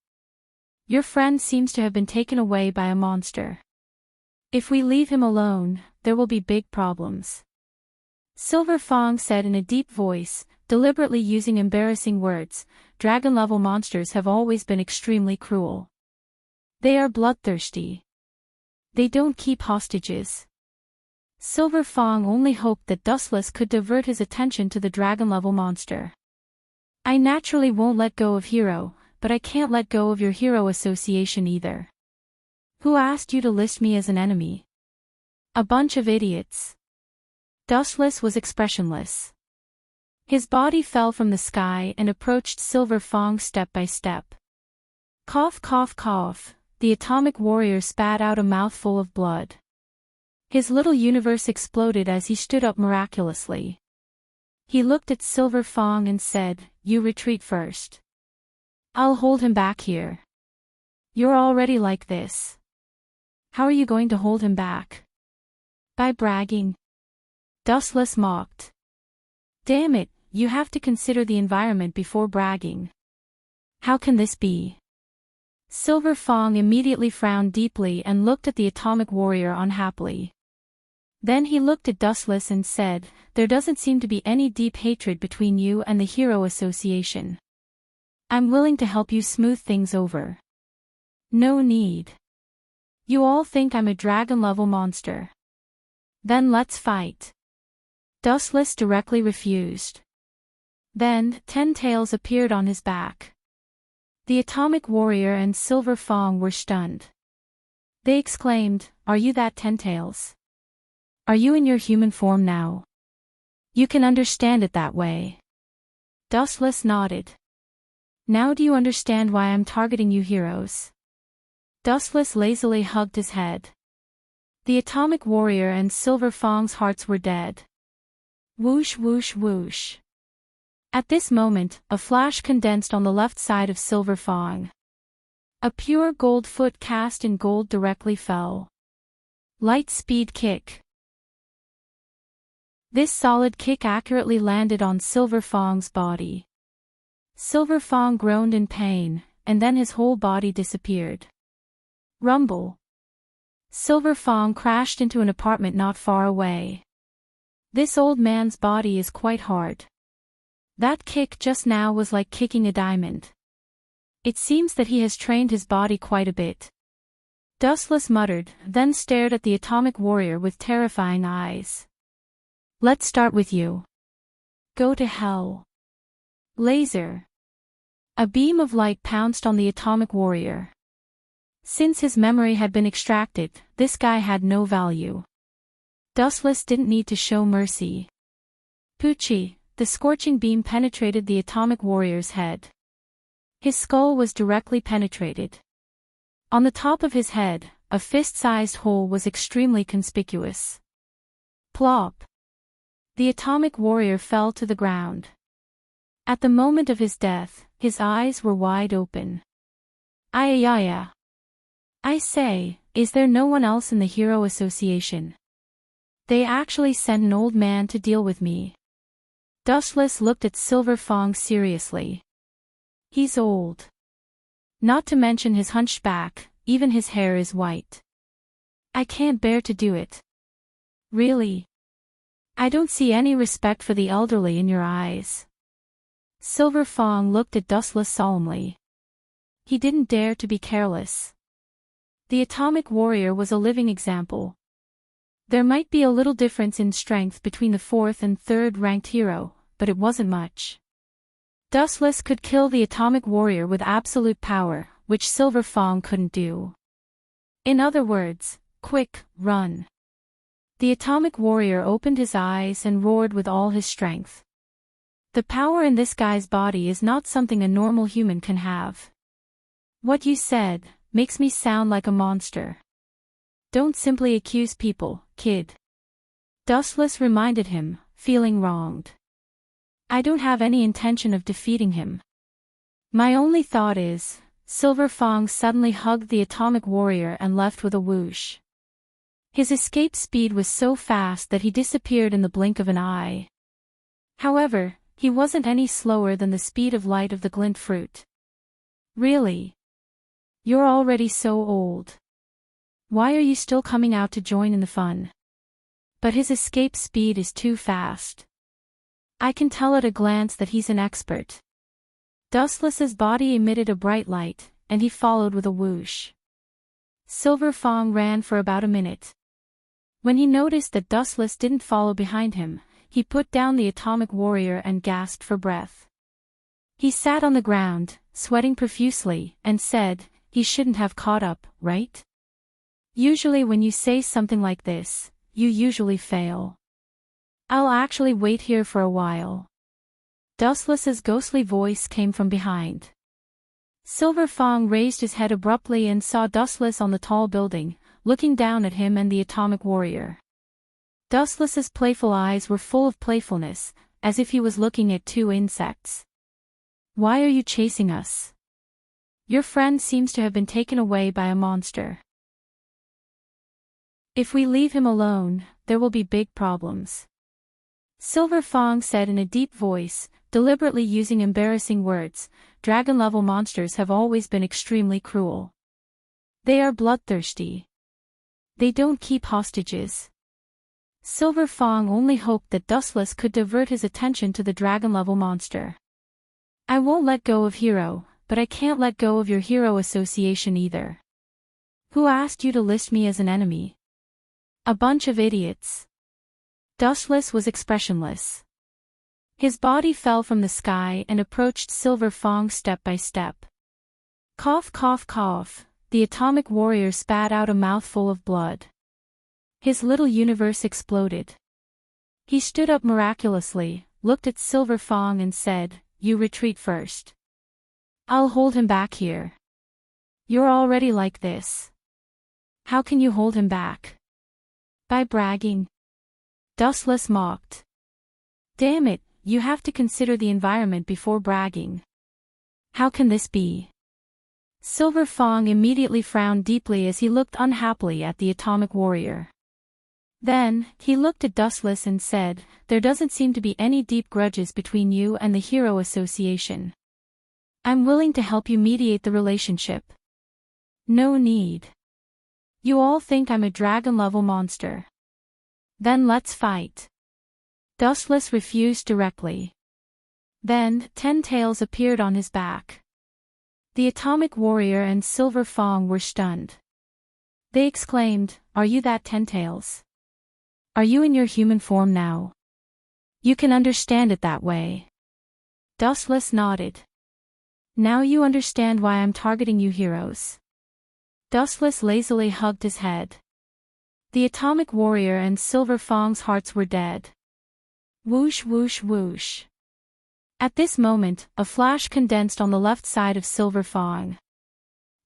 Your friend seems to have been taken away by a monster. If we leave him alone, there will be big problems. Silver Fong said in a deep voice, deliberately using embarrassing words, dragon-level monsters have always been extremely cruel. They are bloodthirsty. They don't keep hostages. Silver Fong only hoped that Dustless could divert his attention to the dragon-level monster. I naturally won't let go of Hero, but I can't let go of your Hero Association either. Who asked you to list me as an enemy? A bunch of idiots. Dustless was expressionless. His body fell from the sky and approached Silver Fong step by step. Cough, cough, cough, the Atomic Warrior spat out a mouthful of blood. His little universe exploded as he stood up miraculously. He looked at Silver Fong and said, you retreat first. I'll hold him back here. You're already like this. How are you going to hold him back? By bragging. Dustless mocked. Damn it, you have to consider the environment before bragging. How can this be? Silver Fong immediately frowned deeply and looked at the Atomic Warrior unhappily. Then he looked at Dustless and said, there doesn't seem to be any deep hatred between you and the Hero Association. I'm willing to help you smooth things over. No need. You all think I'm a dragon-level monster. Then let's fight. Dustless directly refused. Then, 10 tails appeared on his back. The Atomic Warrior and Silver Fong were stunned. They exclaimed, are you that 10 tails? Are you in your human form now? You can understand it that way. Dustless nodded. Now do you understand why I'm targeting you heroes? Dustless lazily hugged his head. The Atomic Warrior and Silver Fong's hearts were dead. Whoosh whoosh whoosh. At this moment, a flash condensed on the left side of Silver Fong. A pure gold foot cast in gold directly fell. Light speed kick. This solid kick accurately landed on Silver Fong's body. Silver Fong groaned in pain, and then his whole body disappeared. Rumble. Silver Fang crashed into an apartment not far away. This old man's body is quite hard. That kick just now was like kicking a diamond. It seems that he has trained his body quite a bit. Dustless muttered, then stared at the atomic warrior with terrifying eyes. Let's start with you. Go to hell. Laser. A beam of light pounced on the atomic warrior. Since his memory had been extracted, this guy had no value. Dustless didn't need to show mercy. Poochie, the scorching beam penetrated the atomic warrior's head. His skull was directly penetrated. On the top of his head, a fist-sized hole was extremely conspicuous. Plop. The atomic warrior fell to the ground. At the moment of his death, his eyes were wide open. Ayayaya. I say, is there no one else in the Hero Association? They actually sent an old man to deal with me. Dustless looked at Silver Fang seriously. He's old. Not to mention his hunched back, even his hair is white. I can't bear to do it. Really? I don't see any respect for the elderly in your eyes. Silver Fang looked at Dustless solemnly. He didn't dare to be careless. The atomic warrior was a living example. There might be a little difference in strength between the 4th and 3rd ranked hero, but it wasn't much. Dustless could kill the atomic warrior with absolute power, which Silver Fang couldn't do. In other words, quick, run. The atomic warrior opened his eyes and roared with all his strength. The power in this guy's body is not something a normal human can have. What you said makes me sound like a monster. Don't simply accuse people, kid. Dustless reminded him, feeling wronged. I don't have any intention of defeating him. My only thought is, Silver Fang suddenly hugged the atomic warrior and left with a whoosh. His escape speed was so fast that he disappeared in the blink of an eye. However, he wasn't any slower than the speed of light of the glint fruit. Really? You're already so old. Why are you still coming out to join in the fun? But his escape speed is too fast. I can tell at a glance that he's an expert. Dustless's body emitted a bright light, and he followed with a whoosh. Silver Fang ran for about a minute. When he noticed that Dustless didn't follow behind him, he put down the atomic warrior and gasped for breath. He sat on the ground, sweating profusely, and said, he shouldn't have caught up, right? Usually when you say something like this, you usually fail. I'll actually wait here for a while. Dustless's ghostly voice came from behind. Silver Fang raised his head abruptly and saw Dustless on the tall building, looking down at him and the atomic warrior. Dustless's playful eyes were full of playfulness, as if he was looking at two insects. Why are you chasing us? Your friend seems to have been taken away by a monster. If we leave him alone, there will be big problems. Silver Fang said in a deep voice, deliberately using embarrassing words. Dragon-level monsters have always been extremely cruel. They are bloodthirsty. They don't keep hostages. Silver Fang only hoped that Dustless could divert his attention to the dragon-level monster. I won't let go of Hero, but I can't let go of your Hero Association either. Who asked you to list me as an enemy? A bunch of idiots. Dustless was expressionless. His body fell from the sky and approached Silver Fang step by step. Cough, cough, cough, the atomic warrior spat out a mouthful of blood. His little universe exploded. He stood up miraculously, looked at Silver Fang and said, you retreat first. I'll hold him back here. You're already like this. How can you hold him back? By bragging. Dustless mocked. Damn it, you have to consider the environment before bragging. How can this be? Silver Fang immediately frowned deeply as he looked unhappily at the atomic warrior. Then, he looked at Dustless and said, there doesn't seem to be any deep grudges between you and the Hero Association. I'm willing to help you mediate the relationship. No need. You all think I'm a dragon-level monster. Then let's fight. Dustless refused directly. Then, 10 tails appeared on his back. The Atomic Warrior and Silver Fong were stunned. They exclaimed, "Are you that 10 tails? Are you in your human form now? You can understand it that way." Dustless nodded. "Now you understand why I'm targeting you heroes." Dustless lazily hugged his head. The Atomic Warrior and Silver Fong's hearts were dead. Whoosh whoosh whoosh. At this moment, a flash condensed on the left side of Silver Fong.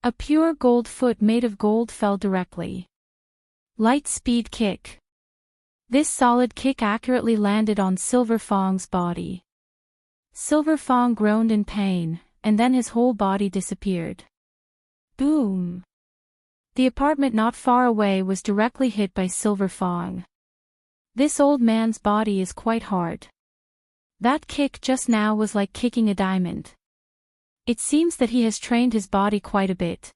A pure gold foot made of gold fell directly. Light speed kick. This solid kick accurately landed on Silver Fong's body. Silver Fong groaned in pain, and then his whole body disappeared. Boom! The apartment not far away was directly hit by Silver Fong. This old man's body is quite hard. That kick just now was like kicking a diamond. It seems that he has trained his body quite a bit.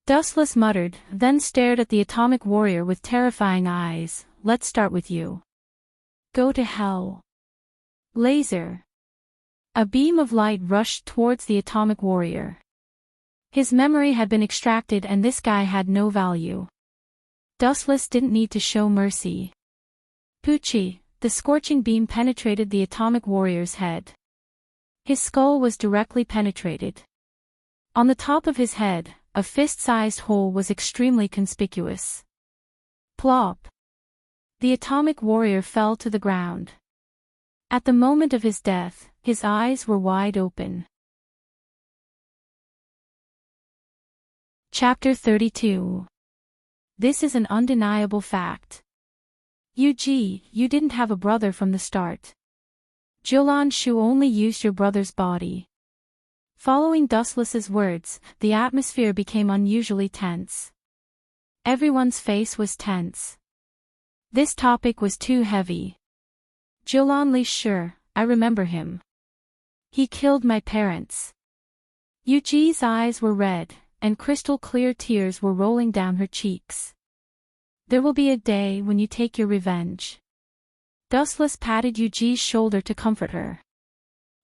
Dustless muttered, then stared at the Atomic Warrior with terrifying eyes. "Let's start with you. Go to hell." Laser. A beam of light rushed towards the Atomic Warrior. His memory had been extracted and this guy had no value. Dustless didn't need to show mercy. Poochie, the scorching beam penetrated the Atomic Warrior's head. His skull was directly penetrated. On the top of his head, a fist-sized hole was extremely conspicuous. Plop. The Atomic Warrior fell to the ground. At the moment of his death, his eyes were wide open. Chapter 32. This is an undeniable fact. Yuji, you didn't have a brother from the start. Jolan Shu only used your brother's body. Following Dustless's words, the atmosphere became unusually tense. Everyone's face was tense. This topic was too heavy. Jolan Li, sure, I remember him. He killed my parents. Yuji's eyes were red, and crystal-clear tears were rolling down her cheeks. There will be a day when you take your revenge. Dustless patted Yuji's shoulder to comfort her.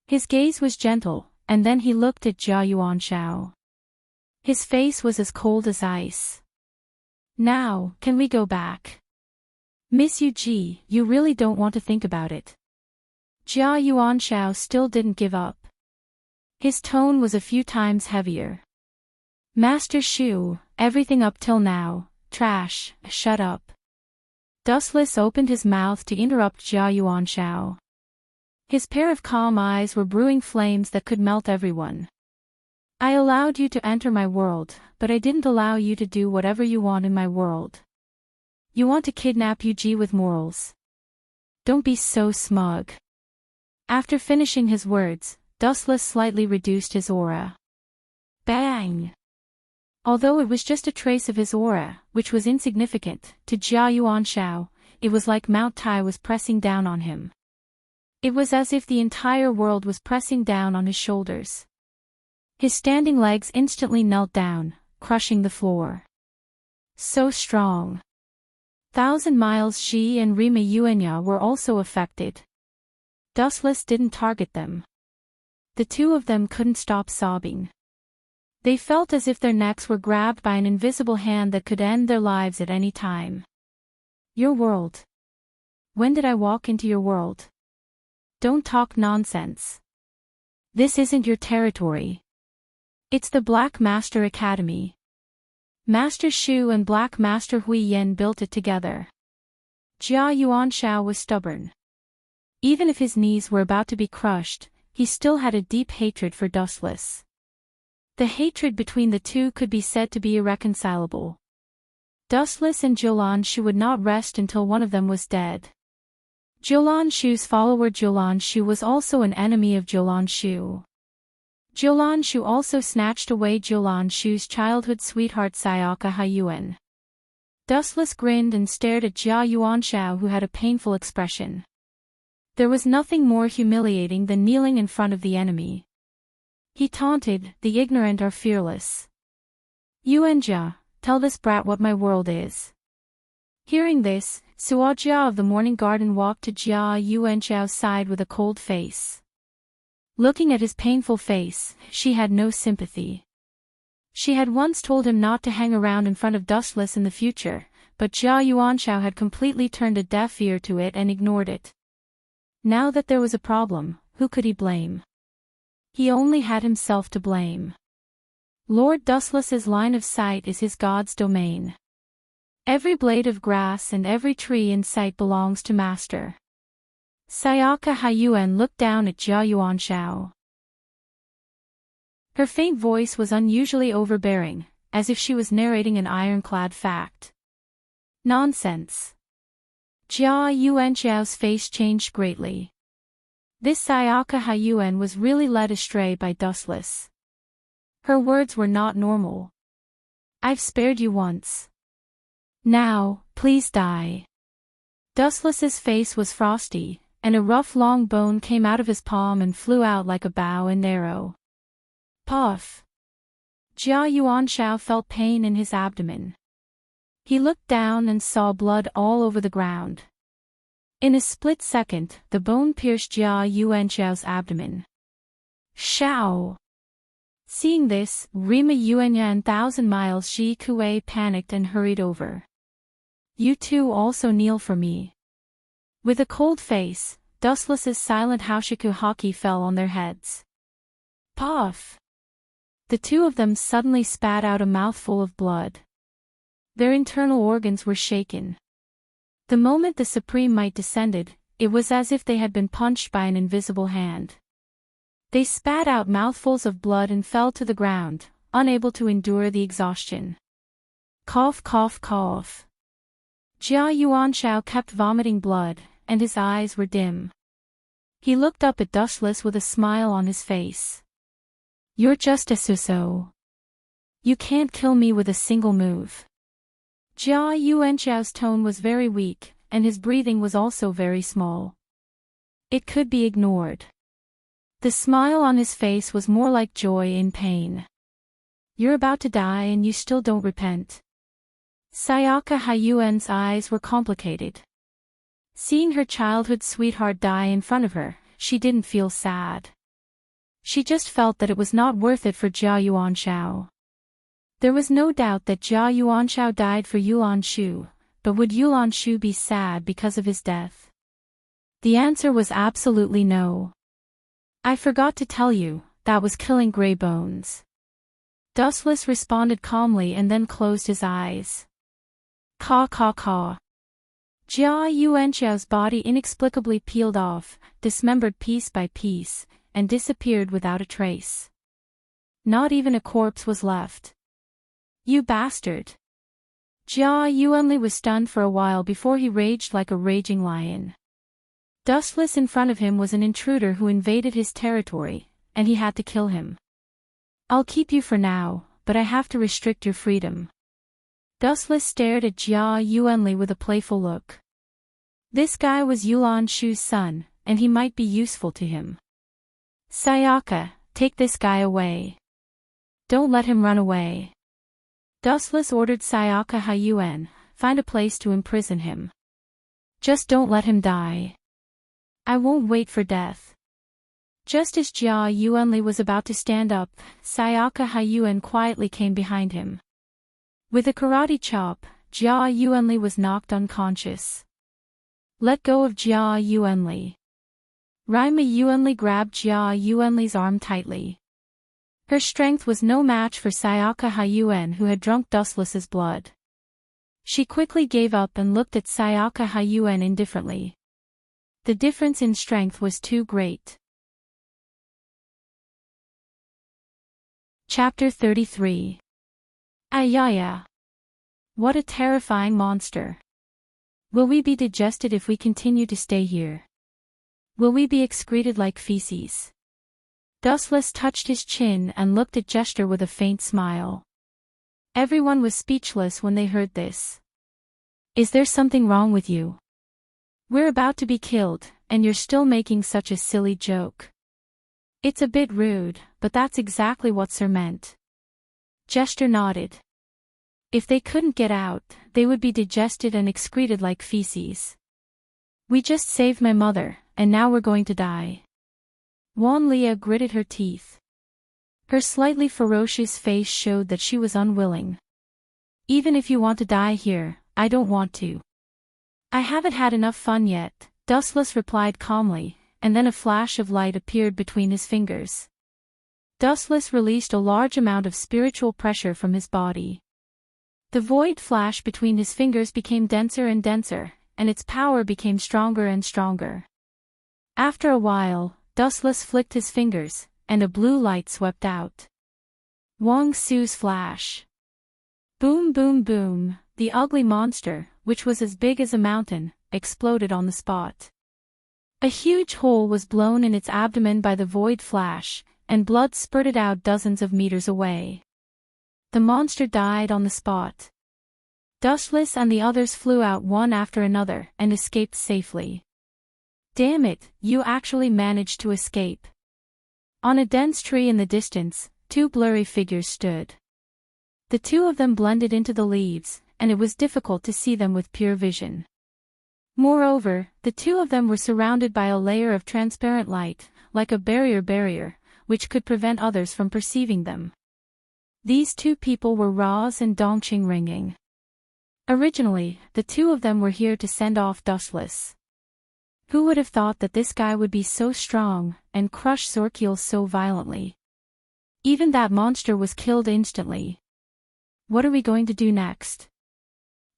His gaze was gentle, and then he looked at Jia Yuanshao. His face was as cold as ice. Now, can we go back? Miss Yuji, you really don't want to think about it. Jia Yuanshao still didn't give up. His tone was a few times heavier. Master Shu, everything up till now, trash, shut up. Dustless opened his mouth to interrupt Jia Yuanshao. His pair of calm eyes were brewing flames that could melt everyone. I allowed you to enter my world, but I didn't allow you to do whatever you want in my world. You want to kidnap Yuji with morals. Don't be so smug. After finishing his words, Dustless slightly reduced his aura. Bang! Although it was just a trace of his aura, which was insignificant, to Jia Yuanshao, it was like Mount Tai was pressing down on him. It was as if the entire world was pressing down on his shoulders. His standing legs instantly knelt down, crushing the floor. So strong. 1,000 Miles Shi and Rima Yuanya were also affected. Dustless didn't target them. The two of them couldn't stop sobbing. They felt as if their necks were grabbed by an invisible hand that could end their lives at any time. Your world. When did I walk into your world? Don't talk nonsense. This isn't your territory. It's the Black Master Academy. Master Shu and Black Master Hui Yen built it together. Jia Yuanshao was stubborn. Even if his knees were about to be crushed, he still had a deep hatred for Dustless. The hatred between the two could be said to be irreconcilable. Dustless and Jolan Shu would not rest until one of them was dead. Jolan Shu's follower Jolan Shu was also an enemy of Jolan Shu. Jolan Shu also snatched away Jolan Shu's childhood sweetheart Sayaka Haiyuan. Dustless grinned and stared at Jia Yuanshao, who had a painful expression. There was nothing more humiliating than kneeling in front of the enemy. He taunted, the ignorant are fearless. Yuanjia, tell this brat what my world is." Hearing this, Suojia of the Morning Garden walked to Jia Yuanxiao's side with a cold face. Looking at his painful face, she had no sympathy. She had once told him not to hang around in front of Dustless in the future, but Jia Yuanxiao had completely turned a deaf ear to it and ignored it. Now that there was a problem, who could he blame? He only had himself to blame. Lord Dustless's line of sight is his god's domain. Every blade of grass and every tree in sight belongs to Master. Sayaka Haiyuan looked down at Jia Yuanxiao. Her faint voice was unusually overbearing, as if she was narrating an ironclad fact. Nonsense. Jia Yuanxiao's face changed greatly. This Sayaka Haiyuan was really led astray by Dustless. Her words were not normal. "I've spared you once. Now, please die." Dustless's face was frosty, and a rough long bone came out of his palm and flew out like a bow and arrow. Puff. Jia Yuanxiao felt pain in his abdomen. He looked down and saw blood all over the ground. In a split second, the bone pierced Jia Yuanxiao's abdomen. Shao! Seeing this, Rima Yuanyan 1,000 miles Shi Kuei panicked and hurried over. "You two also kneel for me." With a cold face, Dustless's silent Haoshiku haki fell on their heads. Puff! The two of them suddenly spat out a mouthful of blood. Their internal organs were shaken. The moment the Supreme Might descended, it was as if they had been punched by an invisible hand. They spat out mouthfuls of blood and fell to the ground, unable to endure the exhaustion. Cough, cough, cough. Jia Yuanxiao kept vomiting blood, and his eyes were dim. He looked up at Dustless with a smile on his face. "You're just a so-so. You can't kill me with a single move." Jia Yuanxiao's tone was very weak, and his breathing was also very small. It could be ignored. The smile on his face was more like joy in pain. "You're about to die and you still don't repent." Sayaka Haiyuan's eyes were complicated. Seeing her childhood sweetheart die in front of her, she didn't feel sad. She just felt that it was not worth it for Jia Yuanxiao. There was no doubt that Jia Yuanxiao died for Yulan Shu, but would Yulan Shu be sad because of his death? The answer was absolutely no. "I forgot to tell you, that was killing Grey Bones." Dustless responded calmly and then closed his eyes. Caw caw caw. Jia Yuanxiao's body inexplicably peeled off, dismembered piece by piece, and disappeared without a trace. Not even a corpse was left. "You bastard!" Jia Yuanli was stunned for a while before he raged like a raging lion. Dustless in front of him was an intruder who invaded his territory, and he had to kill him. "I'll keep you for now, but I have to restrict your freedom." Dustless stared at Jia Yuanli with a playful look. This guy was Yulan Shu's son, and he might be useful to him. "Sayaka, take this guy away. Don't let him run away." Dustless ordered Sayaka Haiyuan, "Find a place to imprison him. Just don't let him die. I won't wait for death." Just as Jia Yuanli was about to stand up, Sayaka Haiyuan quietly came behind him. With a karate chop, Jia Yuanli was knocked unconscious. "Let go of Jia Yuanli." Rima Yuanli grabbed Jia Yuanli's arm tightly. Her strength was no match for Sayaka Haiyuan, who had drunk Dustless's blood. She quickly gave up and looked at Sayaka Haiyuan indifferently. The difference in strength was too great. Chapter 33. Ayaya. What a terrifying monster. Will we be digested if we continue to stay here? Will we be excreted like feces? Dustless touched his chin and looked at Gesture with a faint smile. Everyone was speechless when they heard this. "Is there something wrong with you? We're about to be killed, and you're still making such a silly joke." "It's a bit rude, but that's exactly what Sir meant." Gesture nodded. If they couldn't get out, they would be digested and excreted like feces. We just saved my mother, and now we're going to die. Wan Leah gritted her teeth. Her slightly ferocious face showed that she was unwilling. Even if you want to die here, I don't want to. I haven't had enough fun yet, Dustless replied calmly, and then a flash of light appeared between his fingers. Dustless released a large amount of spiritual pressure from his body. The void flash between his fingers became denser and denser, and its power became stronger and stronger. After a while, Dustless flicked his fingers, and a blue light swept out. Wang Su's flash. Boom boom boom, the ugly monster, which was as big as a mountain, exploded on the spot. A huge hole was blown in its abdomen by the void flash, and blood spurted out dozens of meters away. The monster died on the spot. Dustless and the others flew out one after another and escaped safely. Damn it, you actually managed to escape. On a dense tree in the distance, two blurry figures stood. The two of them blended into the leaves, and it was difficult to see them with pure vision. Moreover, the two of them were surrounded by a layer of transparent light, like a barrier, which could prevent others from perceiving them. These two people were Roz and Dongqing Ringing. Originally, the two of them were here to send off Dustless. Who would have thought that this guy would be so strong, and crush Zorkiel so violently? Even that monster was killed instantly. What are we going to do next?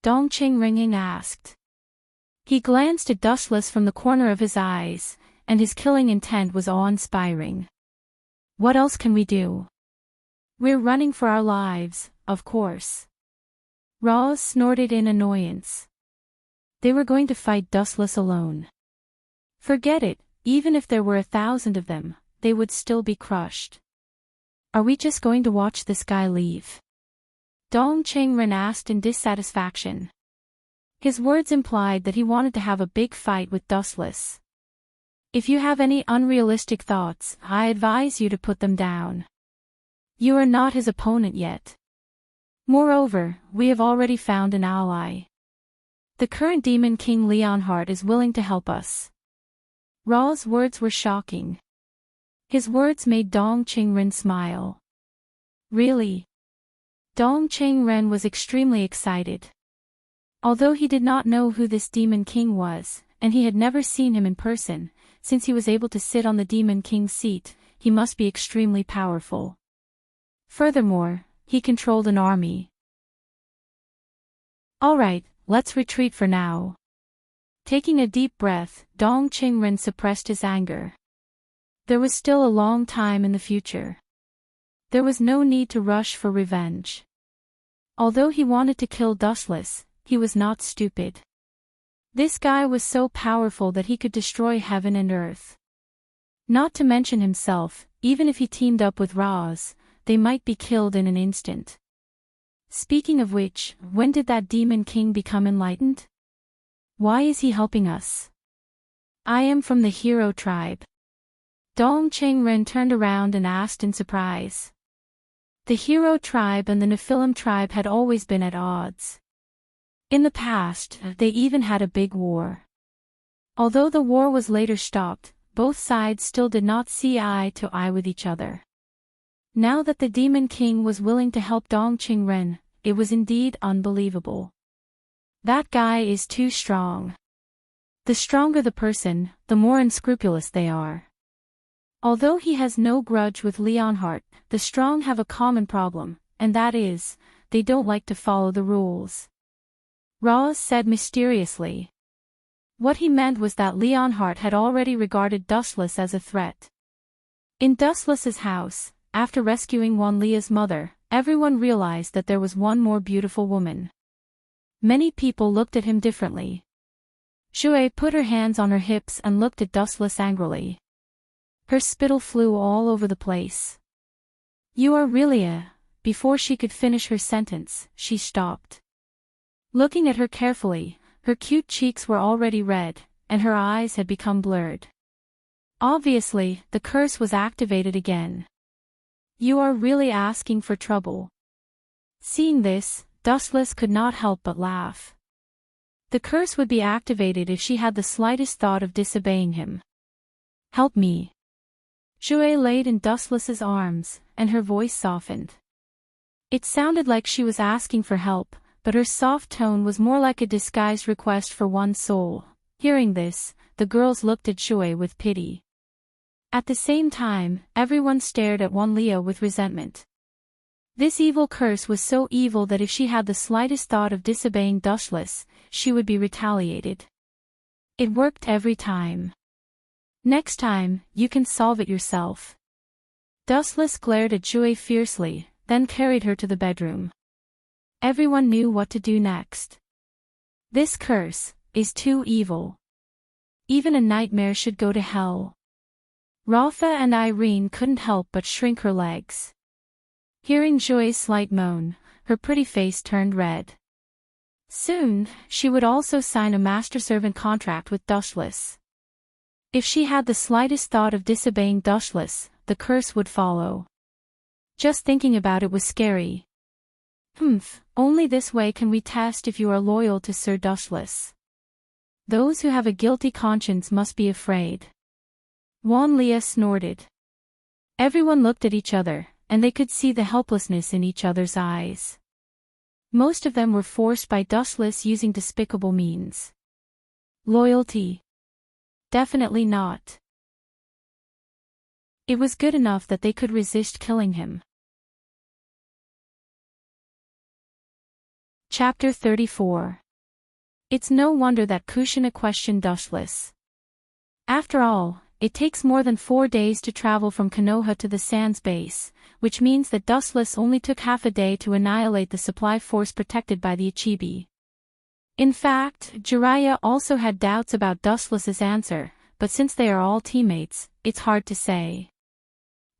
Dongqing Ringing asked. He glanced at Dustless from the corner of his eyes, and his killing intent was awe-inspiring. What else can we do? We're running for our lives, of course. Roz snorted in annoyance. They were going to fight Dustless alone. Forget it, even if there were 1,000 of them, they would still be crushed. Are we just going to watch this guy leave? Dongqing Ren asked in dissatisfaction. His words implied that he wanted to have a big fight with Dustless. If you have any unrealistic thoughts, I advise you to put them down. You are not his opponent yet. Moreover, we have already found an ally. The current Demon King Leonhardt is willing to help us. Ra's words were shocking. His words made Dongqing Ren smile. Really? Dongqing Ren was extremely excited. Although he did not know who this Demon King was, and he had never seen him in person, since he was able to sit on the Demon King's seat, he must be extremely powerful. Furthermore, he controlled an army. Alright, let's retreat for now. Taking a deep breath, Dongqing Ren suppressed his anger. There was still a long time in the future. There was no need to rush for revenge. Although he wanted to kill Dustless, he was not stupid. This guy was so powerful that he could destroy heaven and earth. Not to mention himself, even if he teamed up with Roz, they might be killed in an instant. Speaking of which, when did that Demon King become enlightened? Why is he helping us? I am from the Hero tribe. Dongqing Ren turned around and asked in surprise. The Hero tribe and the Nephilim tribe had always been at odds. In the past, they even had a big war. Although the war was later stopped, both sides still did not see eye to eye with each other. Now that the Demon King was willing to help Dongqing Ren, it was indeed unbelievable. That guy is too strong. The stronger the person, the more unscrupulous they are. Although he has no grudge with Leonhardt, the strong have a common problem, and that is, they don't like to follow the rules. Roz said mysteriously. What he meant was that Leonhardt had already regarded Dustless as a threat. In Dustless's house, after rescuing Wan Leah's mother, everyone realized that there was one more beautiful woman. Many people looked at him differently. Shui put her hands on her hips and looked at Dustless angrily. Her spittle flew all over the place. You are really a... Before she could finish her sentence, she stopped. Looking at her carefully, her cute cheeks were already red, and her eyes had become blurred. Obviously, the curse was activated again. You are really asking for trouble. Seeing this, Dustless could not help but laugh. The curse would be activated if she had the slightest thought of disobeying him. Help me. Joy laid in Dustless's arms, and her voice softened. It sounded like she was asking for help, but her soft tone was more like a disguised request for one's soul. Hearing this, the girls looked at Joy with pity. At the same time, everyone stared at Wanlia with resentment. This evil curse was so evil that if she had the slightest thought of disobeying Dustless, she would be retaliated. It worked every time. Next time, you can solve it yourself. Dustless glared at Joy fiercely, then carried her to the bedroom. Everyone knew what to do next. This curse is too evil. Even a nightmare should go to hell. Rotha and Irene couldn't help but shrink her legs. Hearing Joy's slight moan, her pretty face turned red. Soon, she would also sign a master-servant contract with Dustless. If she had the slightest thought of disobeying Dustless, the curse would follow. Just thinking about it was scary. Only this way can we test if you are loyal to Sir Dustless. Those who have a guilty conscience must be afraid. Wanlia snorted. Everyone looked at each other, and they could see the helplessness in each other's eyes. Most of them were forced by Dustless using despicable means. Loyalty? Definitely not. It was good enough that they could resist killing him. Chapter 34. It's no wonder that Kushina questioned Dustless. After all, it takes more than 4 days to travel from Konoha to the Sands base, which means that Dustless only took half a day to annihilate the supply force protected by the Ichibi. In fact, Jiraiya also had doubts about Dustless's answer, but since they are all teammates, it's hard to say.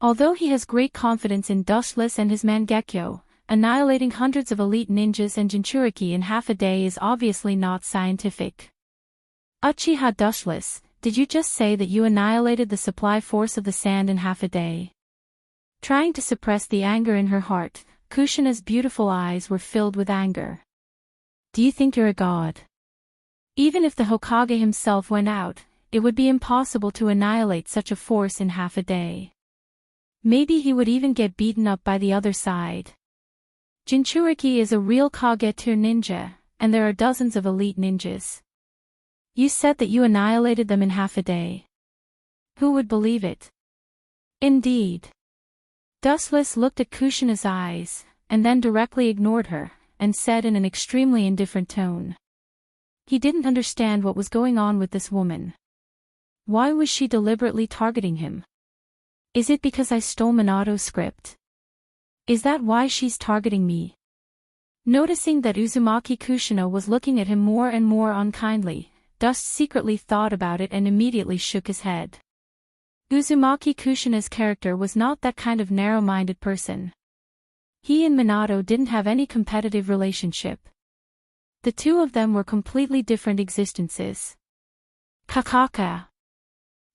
Although he has great confidence in Dustless and his Mangekyo, annihilating hundreds of elite ninjas and Jinchuriki in half a day is obviously not scientific. Uchiha Dustless, did you just say that you annihilated the supply force of the sand in half a day? Trying to suppress the anger in her heart, Kushina's beautiful eyes were filled with anger. Do you think you're a god? Even if the Hokage himself went out, it would be impossible to annihilate such a force in half a day. Maybe he would even get beaten up by the other side. Jinchuriki is a real Kage-tier ninja, and there are dozens of elite ninjas. You said that you annihilated them in half a day. Who would believe it? Indeed. Dustless looked at Kushina's eyes, and then directly ignored her, and said in an extremely indifferent tone. He didn't understand what was going on with this woman. Why was she deliberately targeting him? Is it because I stole Minato's script? Is that why she's targeting me? Noticing that Uzumaki Kushina was looking at him more and more unkindly, Dust secretly thought about it and immediately shook his head. Uzumaki Kushina's character was not that kind of narrow-minded person. He and Minato didn't have any competitive relationship. The two of them were completely different existences. Kakaka.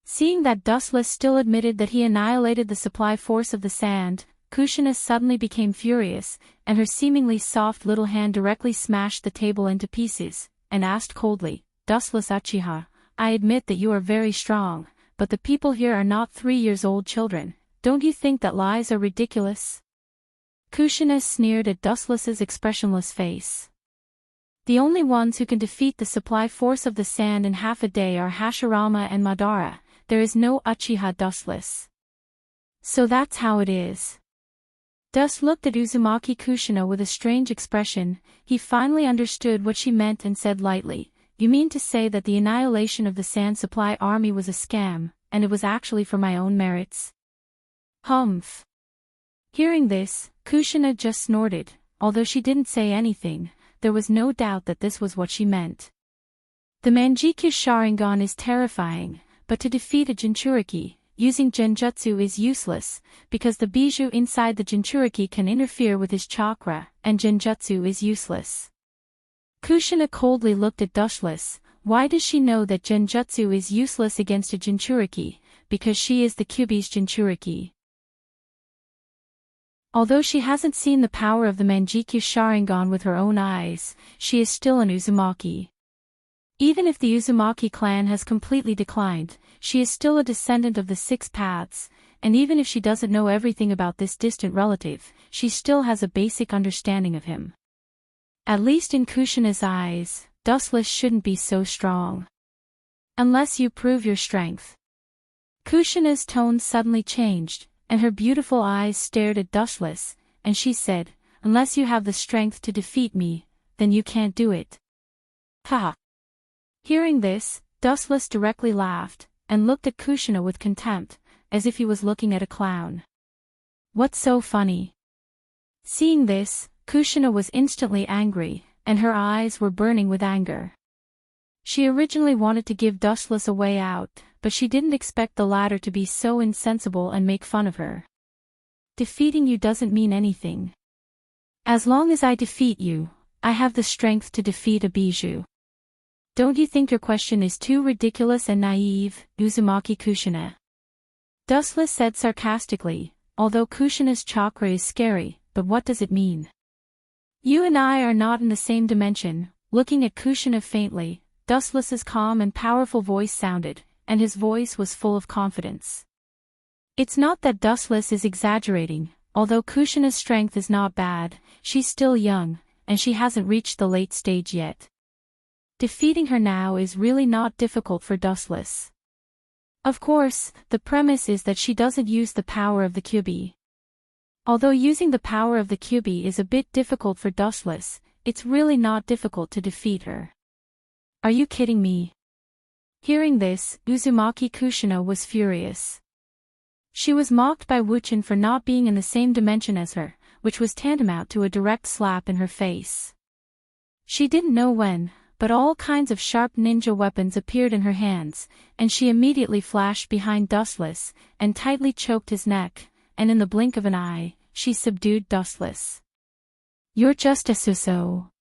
Seeing that Dustless still admitted that he annihilated the supply force of the sand, Kushina suddenly became furious, and her seemingly soft little hand directly smashed the table into pieces, and asked coldly, Dustless Uchiha, I admit that you are very strong, but the people here are not 3-year-old children. Don't you think that lies are ridiculous? Kushina sneered at Dustless's expressionless face. The only ones who can defeat the supply force of the sand in half a day are Hashirama and Madara. There is no Uchiha Dustless. So that's how it is. Dust looked at Uzumaki Kushina with a strange expression. He finally understood what she meant and said lightly, You mean to say that the annihilation of the sand supply army was a scam, and it was actually for my own merits? Humph. Hearing this, Kushina just snorted. Although she didn't say anything, there was no doubt that this was what she meant. The Manjikyu Sharingan is terrifying, but to defeat a Jinchuriki, using Genjutsu is useless, because the Bijou inside the Jinchuriki can interfere with his chakra, and Genjutsu is useless. Kushina coldly looked at Dustless. Why does she know that Genjutsu is useless against a Jinchuriki? Because she is the Kyuubi's Jinchuriki. Although she hasn't seen the power of the Manjikyu Sharingan with her own eyes, she is still an Uzumaki. Even if the Uzumaki clan has completely declined, she is still a descendant of the Six Paths, and even if she doesn't know everything about this distant relative, she still has a basic understanding of him. At least in Kushina's eyes, Dustless shouldn't be so strong. Unless you prove your strength. Kushina's tone suddenly changed, and her beautiful eyes stared at Dustless, and she said, "Unless you have the strength to defeat me, then you can't do it." Haha. Hearing this, Dustless directly laughed, and looked at Kushina with contempt, as if he was looking at a clown. What's so funny? Seeing this, Kushina was instantly angry, and her eyes were burning with anger. She originally wanted to give Dustless a way out, but she didn't expect the latter to be so insensible and make fun of her. Defeating you doesn't mean anything. As long as I defeat you, I have the strength to defeat a Bijou. Don't you think your question is too ridiculous and naive, Uzumaki Kushina? Dustless said sarcastically, although Kushina's chakra is scary, but what does it mean? You and I are not in the same dimension. Looking at Kushina faintly, Dustless's calm and powerful voice sounded, and his voice was full of confidence. It's not that Dustless is exaggerating, although Kushina's strength is not bad, she's still young, and she hasn't reached the late stage yet. Defeating her now is really not difficult for Dustless. Of course, the premise is that she doesn't use the power of the Kyubi. Although using the power of the Kyubi is a bit difficult for Dustless, it's really not difficult to defeat her. Are you kidding me? Hearing this, Uzumaki Kushina was furious. She was mocked by Wuchen for not being in the same dimension as her, which was tantamount to a direct slap in her face. She didn't know when, but all kinds of sharp ninja weapons appeared in her hands, and she immediately flashed behind Dustless, and tightly choked his neck, and in the blink of an eye, she subdued Dustless. You're just a Suso.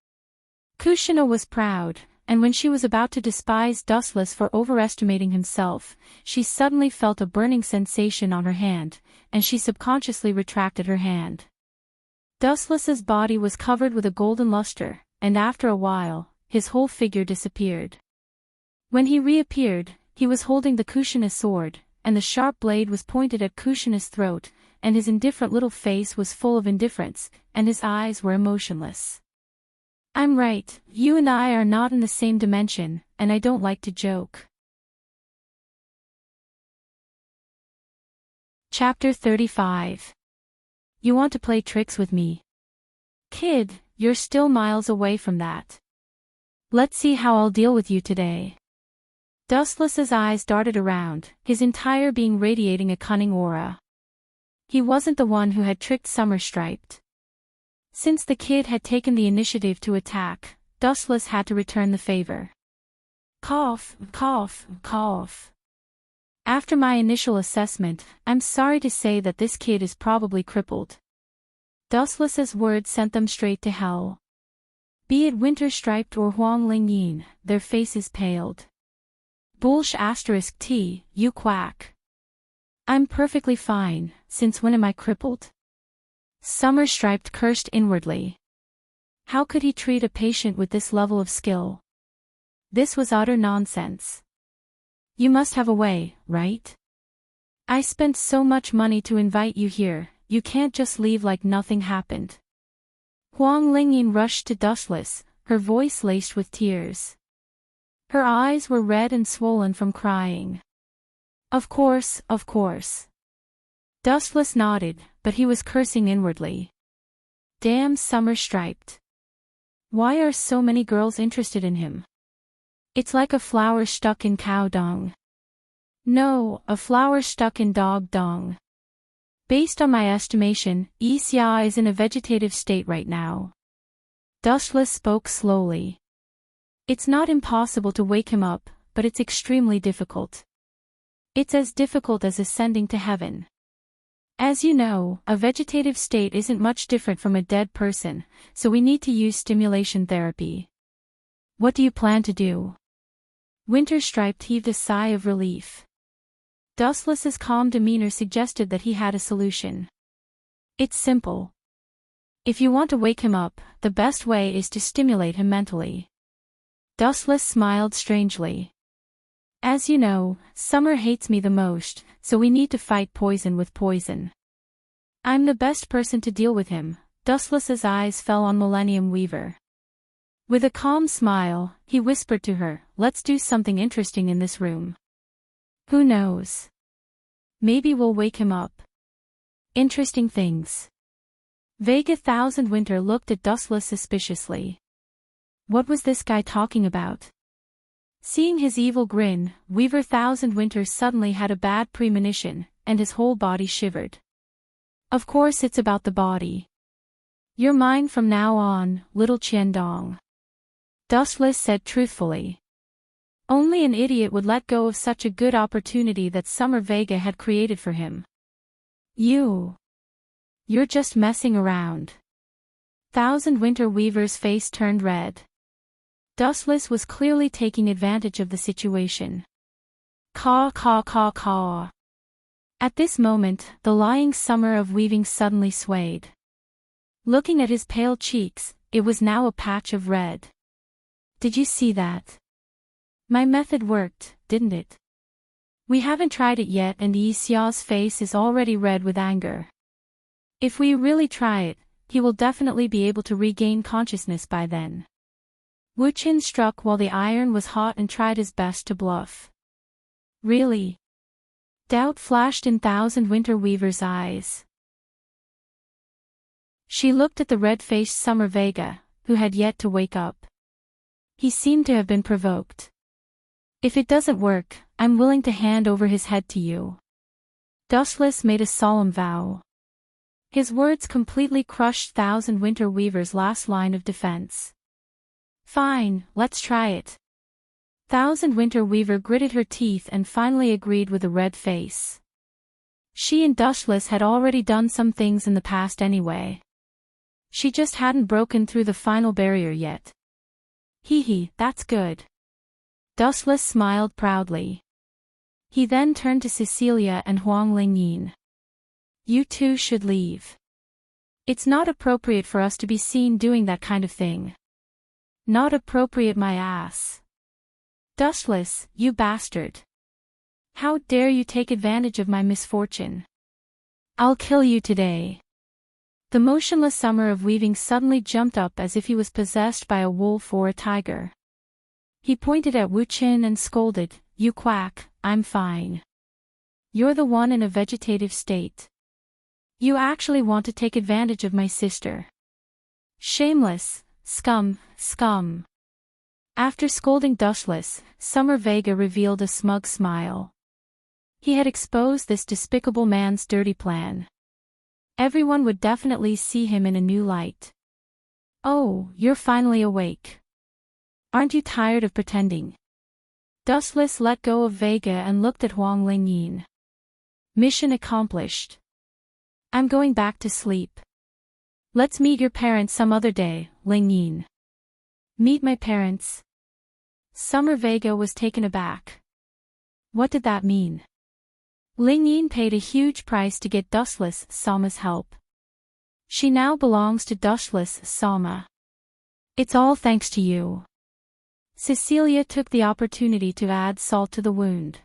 Kushina was proud, and when she was about to despise Dustless for overestimating himself, she suddenly felt a burning sensation on her hand, and she subconsciously retracted her hand. Dustless's body was covered with a golden luster, and after a while, his whole figure disappeared. When he reappeared, he was holding the Kushina sword, and the sharp blade was pointed at Kushina's throat, and his indifferent little face was full of indifference, and his eyes were emotionless. I'm right, you and I are not in the same dimension, and I don't like to joke. Chapter 35. You want to play tricks with me? Kid, you're still miles away from that. Let's see how I'll deal with you today. Dustless's eyes darted around, his entire being radiating a cunning aura. He wasn't the one who had tricked Summer Striped. Since the kid had taken the initiative to attack, Dustless had to return the favor. Cough, cough, cough. After my initial assessment, I'm sorry to say that this kid is probably crippled. Dustless's words sent them straight to hell. Be it Winter Striped or Huang Lingyin, their faces paled. Bullsh *T, you quack. I'm perfectly fine, since when am I crippled? Summer Striped cursed inwardly. How could he treat a patient with this level of skill? This was utter nonsense. You must have a way, right? I spent so much money to invite you here, you can't just leave like nothing happened. Huang Lingyin rushed to Dustless, her voice laced with tears. Her eyes were red and swollen from crying. Of course, of course. Dustless nodded, but he was cursing inwardly. Damn Summer Striped. Why are so many girls interested in him? It's like a flower stuck in cow dung. No, a flower stuck in dog dung. Based on my estimation, Xia is in a vegetative state right now. Dustless spoke slowly. It's not impossible to wake him up, but it's extremely difficult. It's as difficult as ascending to heaven. As you know, a vegetative state isn't much different from a dead person, so we need to use stimulation therapy. What do you plan to do? Winter Striped heaved a sigh of relief. Dustless's calm demeanor suggested that he had a solution. It's simple. If you want to wake him up, the best way is to stimulate him mentally. Dustless smiled strangely. As you know, Summer hates me the most, so we need to fight poison with poison. I'm the best person to deal with him. Dustless's eyes fell on Millennium Weaver. With a calm smile, he whispered to her, "Let's do something interesting in this room. Who knows? Maybe we'll wake him up." Interesting things. Vega Thousandwinter looked at Dustless suspiciously. What was this guy talking about? Seeing his evil grin, Weaver Thousandwinter suddenly had a bad premonition, and his whole body shivered. Of course it's about the body. You're mine from now on, little Qiandong. Dustless said truthfully. Only an idiot would let go of such a good opportunity that Summer Vega had created for him. You're just messing around. Thousandwinter Weaver's face turned red. Dustless was clearly taking advantage of the situation. Caw caw caw caw. At this moment, the lying Summer of Weaving suddenly swayed. Looking at his pale cheeks, it was now a patch of red. Did you see that? My method worked, didn't it? We haven't tried it yet and Yi Xiao's face is already red with anger. If we really try it, he will definitely be able to regain consciousness by then. Wu Qin struck while the iron was hot and tried his best to bluff. Really? Doubt flashed in Thousandwinter Weaver's eyes. She looked at the red-faced Summer Vega, who had yet to wake up. He seemed to have been provoked. If it doesn't work, I'm willing to hand over his head to you. Dustless made a solemn vow. His words completely crushed Thousandwinter Weaver's last line of defense. Fine, let's try it. Thousandwinter Weaver gritted her teeth and finally agreed with a red face. She and Dustless had already done some things in the past anyway. She just hadn't broken through the final barrier yet. Hee, that's good. Dustless smiled proudly. He then turned to Cecilia and Huang Lingyin. You two should leave. It's not appropriate for us to be seen doing that kind of thing. Not appropriate my ass. Dustless, you bastard. How dare you take advantage of my misfortune? I'll kill you today. The motionless Summer of Weaving suddenly jumped up as if he was possessed by a wolf or a tiger. He pointed at Wu Qin and scolded, You quack, I'm fine. You're the one in a vegetative state. You actually want to take advantage of my sister. Shameless, scum. After scolding Dustless, Summer Vega revealed a smug smile. He had exposed this despicable man's dirty plan. Everyone would definitely see him in a new light. Oh, you're finally awake. Aren't you tired of pretending? Dustless let go of Vega and looked at Huang Lingyin. Mission accomplished. I'm going back to sleep. Let's meet your parents some other day, Lingyin. Meet my parents? Summer Vega was taken aback. What did that mean? Lingyin paid a huge price to get Dustless Sama's help. She now belongs to Dustless Sama. It's all thanks to you. Cecilia took the opportunity to add salt to the wound.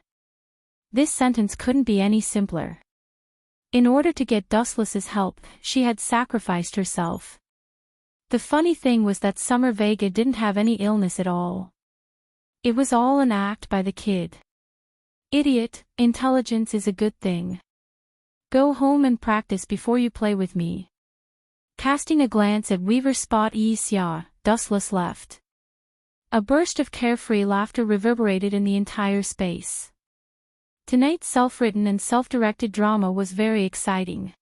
This sentence couldn't be any simpler. In order to get Dustless's help, she had sacrificed herself. The funny thing was that Summer Vega didn't have any illness at all. It was all an act by the kid. Idiot, intelligence is a good thing. Go home and practice before you play with me. Casting a glance at Weaver Spot Yi Xia, Dustless left. A burst of carefree laughter reverberated in the entire space. Tonight's self-written and self-directed drama was very exciting.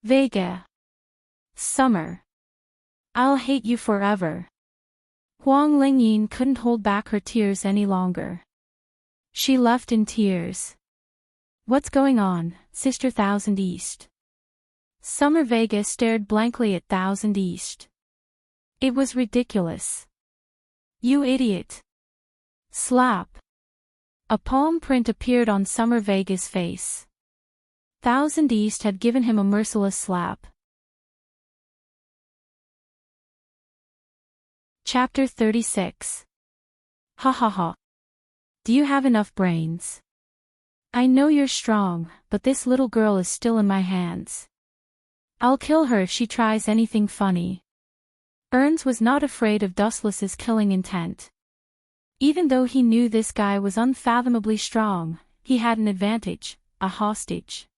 Vega. Summer. I'll hate you forever. Huang Lingyin couldn't hold back her tears any longer. She left in tears. What's going on, Sister Thousand East? Summer Vega stared blankly at Thousand East. It was ridiculous. You idiot. Slap. A palm print appeared on Summer Vega's face. Thousand East had given him a merciless slap. Chapter 36. Ha ha ha. Do you have enough brains? I know you're strong, but this little girl is still in my hands. I'll kill her if she tries anything funny. Ernst was not afraid of Dustless's killing intent. Even though he knew this guy was unfathomably strong, he had an advantage, a hostage.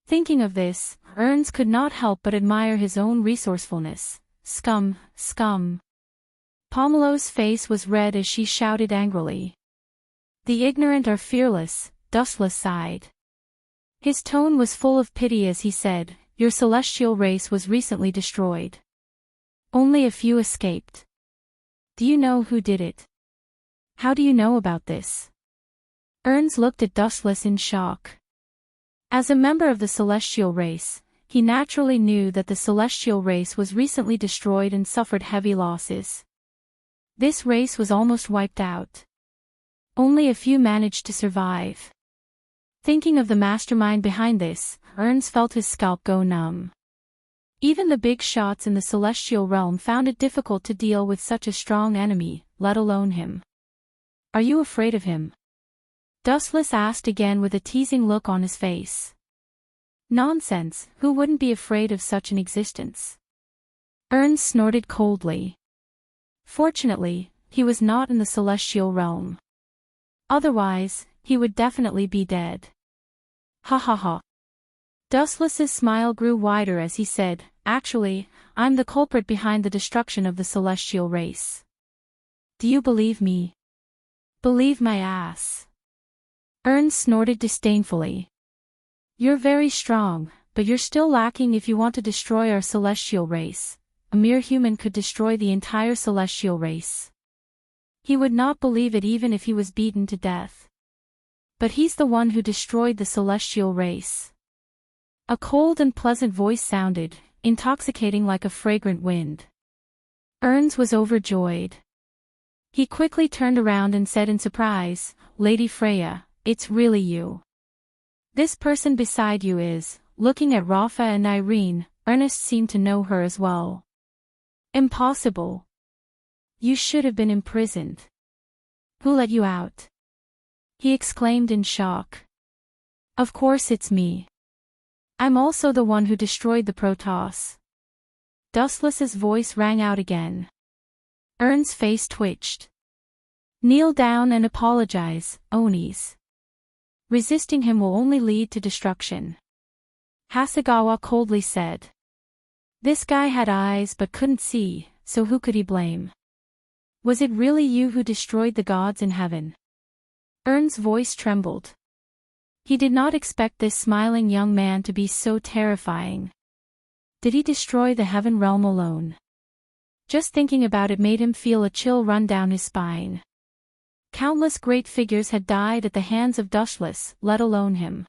Thinking of this, Ernst could not help but admire his own resourcefulness. Scum, scum. Pomelo's face was red as she shouted angrily. The ignorant are fearless, Dustless sighed. His tone was full of pity as he said, your celestial race was recently destroyed. Only a few escaped. Do you know who did it? How do you know about this? Ernst looked at Dustless in shock. As a member of the celestial race, he naturally knew that the celestial race was recently destroyed and suffered heavy losses. This race was almost wiped out. Only a few managed to survive. Thinking of the mastermind behind this, Ernst felt his scalp go numb. Even the big shots in the celestial realm found it difficult to deal with such a strong enemy, let alone him. Are you afraid of him? Dustless asked again with a teasing look on his face. Nonsense, who wouldn't be afraid of such an existence? Ernst snorted coldly. Fortunately, he was not in the celestial realm. Otherwise, he would definitely be dead. Ha ha ha. Dustless's smile grew wider as he said, actually, I'm the culprit behind the destruction of the celestial race. Do you believe me? Believe my ass. Ernst snorted disdainfully. You're very strong, but you're still lacking if you want to destroy our celestial race. A mere human could destroy the entire celestial race. He would not believe it even if he was beaten to death. But he's the one who destroyed the celestial race. A cold and pleasant voice sounded, intoxicating like a fragrant wind. Ernst was overjoyed. He quickly turned around and said in surprise, Lady Freya, it's really you. This person beside you is, looking at Rafa and Irene, Ernest seemed to know her as well. Impossible. You should have been imprisoned. Who let you out? He exclaimed in shock. Of course it's me. I'm also the one who destroyed the Protoss. Dustless's voice rang out again. Ernst's face twitched. Kneel down and apologize, Onis. Resisting him will only lead to destruction. Hasegawa coldly said. This guy had eyes but couldn't see, so who could he blame? Was it really you who destroyed the gods in heaven? Ernst's voice trembled. He did not expect this smiling young man to be so terrifying. Did he destroy the heaven realm alone? Just thinking about it made him feel a chill run down his spine. Countless great figures had died at the hands of Dustless, let alone him.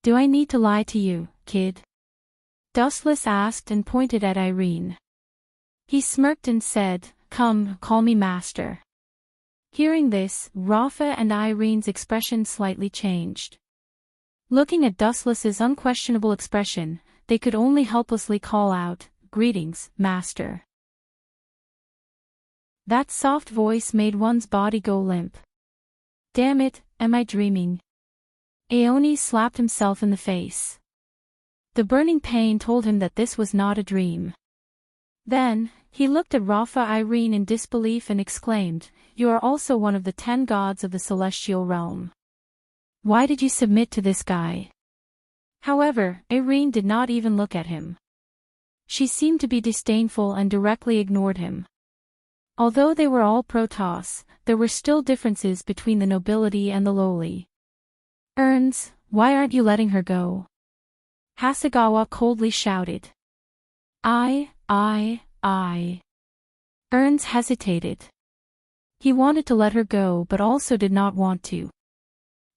Do I need to lie to you, kid? Dustless asked and pointed at Irene. He smirked and said, Come, call me master. Hearing this, Rafa and Irene's expression slightly changed. Looking at Dustless's unquestionable expression, they could only helplessly call out, Greetings, master. That soft voice made one's body go limp. Damn it, am I dreaming? Aeoni slapped himself in the face. The burning pain told him that this was not a dream. Then, he looked at Rafa Irene in disbelief and exclaimed, You are also one of the 10 gods of the celestial realm. Why did you submit to this guy? However, Irene did not even look at him. She seemed to be disdainful and directly ignored him. Although they were all Protoss, there were still differences between the nobility and the lowly. Ernst, why aren't you letting her go? Hasegawa coldly shouted. I. Ernst hesitated. He wanted to let her go but also did not want to.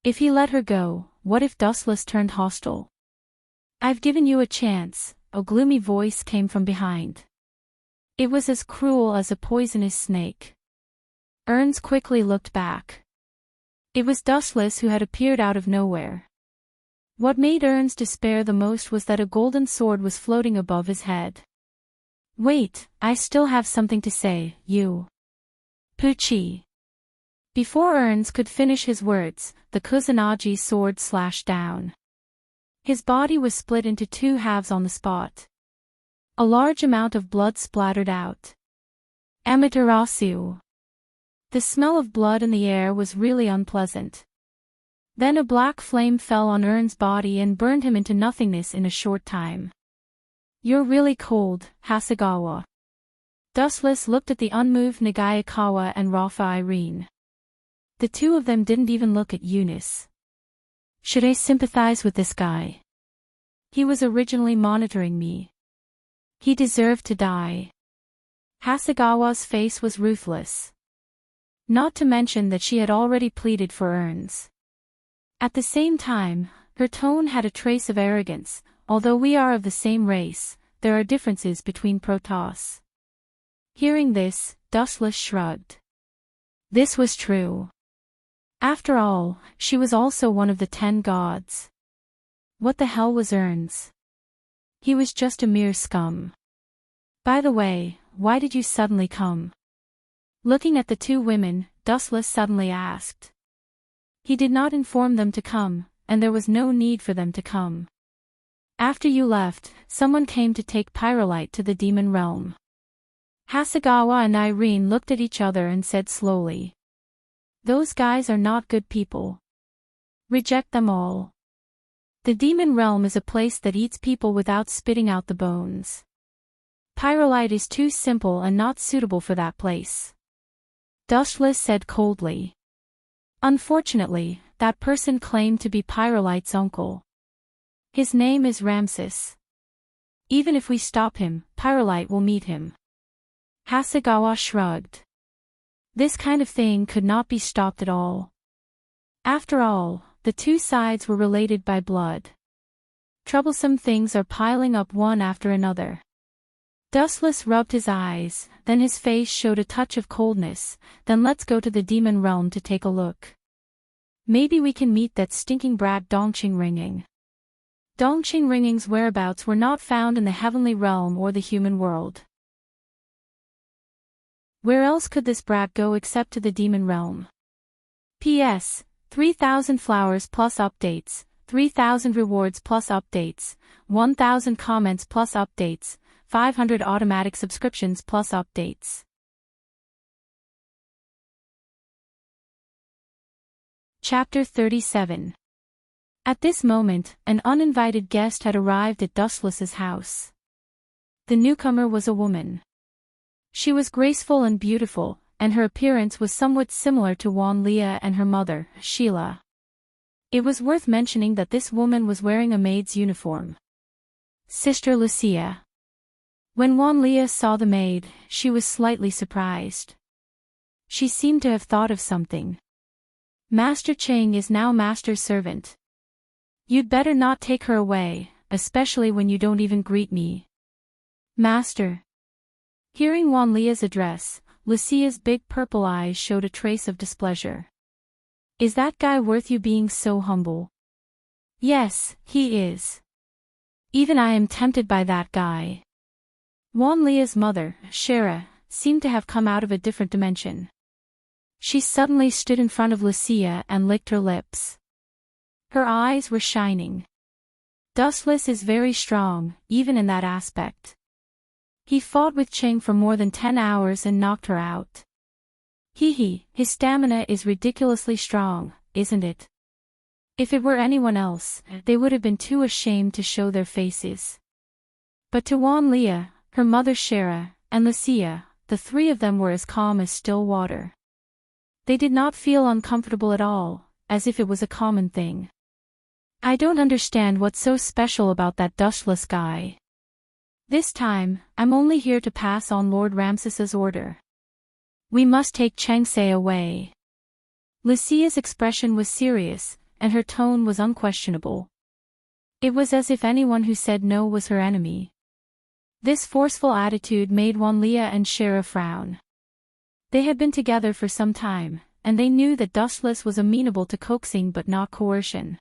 If he let her go, what if Dustless turned hostile? I've given you a chance, a gloomy voice came from behind. It was as cruel as a poisonous snake. Ernst quickly looked back. It was Dustless who had appeared out of nowhere. What made Ernst despair the most was that a golden sword was floating above his head. Wait, I still have something to say, you. Pucci. Before Ernst could finish his words, the Kusanagi sword slashed down. His body was split into two halves on the spot. A large amount of blood splattered out. Amaterasu. The smell of blood in the air was really unpleasant. Then a black flame fell on Ernst's body and burned him into nothingness in a short time. You're really cold, Hasegawa. Dustless looked at the unmoved Nagayakawa and Rafa Irene. The two of them didn't even look at Eunice. Should I sympathize with this guy? He was originally monitoring me. He deserved to die. Hasegawa's face was ruthless. Not to mention that she had already pleaded for Ernst. At the same time, her tone had a trace of arrogance. Although we are of the same race, there are differences between Protoss. Hearing this, Dustless shrugged. This was true. After all, she was also one of the 10 gods. What the hell was Ernst? He was just a mere scum. By the way, why did you suddenly come? Looking at the two women, Dustless suddenly asked. He did not inform them to come, and there was no need for them to come. After you left, someone came to take Pyrolite to the demon realm. Hasegawa and Irene looked at each other and said slowly. Those guys are not good people. Reject them all. The demon realm is a place that eats people without spitting out the bones. Pyrolite is too simple and not suitable for that place. Dustless said coldly. Unfortunately, that person claimed to be Pyrolite's uncle. His name is Ramses. Even if we stop him, Pyrolite will meet him. Hasegawa shrugged. This kind of thing could not be stopped at all. After all, the two sides were related by blood. Troublesome things are piling up one after another. Dustless rubbed his eyes, then his face showed a touch of coldness. Then let's go to the demon realm to take a look. Maybe we can meet that stinking brat Dongqing Ringing. Dongqing Ringing's whereabouts were not found in the heavenly realm or the human world. Where else could this brat go except to the demon realm? P.S. 3,000 flowers plus updates, 3,000 rewards plus updates, 1,000 comments plus updates, 500 automatic subscriptions plus updates. Chapter 37. At this moment, an uninvited guest had arrived at Dustless's house. The newcomer was a woman. She was graceful and beautiful, and her appearance was somewhat similar to Wan Leah and her mother, Sheila. It was worth mentioning that this woman was wearing a maid's uniform. Sister Lucia. When Wan Leah saw the maid, she was slightly surprised. She seemed to have thought of something. Master Cheng is now Master's servant. You'd better not take her away, especially when you don't even greet me. Master. Hearing Wan Leah's address, Lucia's big purple eyes showed a trace of displeasure. Is that guy worth you being so humble? Yes, he is. Even I am tempted by that guy. Wan Leah's mother, Shara, seemed to have come out of a different dimension. She suddenly stood in front of Lucia and licked her lips. Her eyes were shining. Dustless is very strong, even in that aspect. He fought with Cheng for more than 10 hours and knocked her out. His stamina is ridiculously strong, isn't it? If it were anyone else, they would have been too ashamed to show their faces. But to Wan Leah, her mother Shara, and Lucia, the three of them were as calm as still water. They did not feel uncomfortable at all, as if it was a common thing. I don't understand what's so special about that Dustless guy. This time, I'm only here to pass on Lord Ramses's order. We must take Chengsei away. Lucia's expression was serious, and her tone was unquestionable. It was as if anyone who said no was her enemy. This forceful attitude made Wan Leah and Shara frown. They had been together for some time, and they knew that Dustless was amenable to coaxing but not coercion.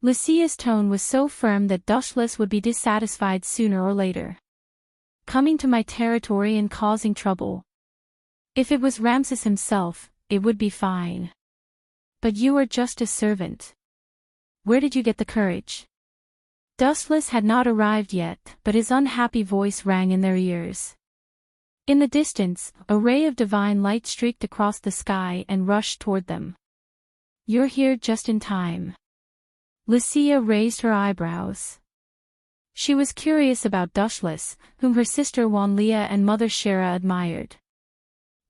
Lucia's tone was so firm that Dustless would be dissatisfied sooner or later. Coming to my territory and causing trouble. If it was Ramses himself, it would be fine. But you are just a servant. Where did you get the courage? Dustless had not arrived yet, but his unhappy voice rang in their ears. In the distance, a ray of divine light streaked across the sky and rushed toward them. You're here just in time. Lucia raised her eyebrows. She was curious about Dustless, whom her sister Wanlia and mother Shara admired.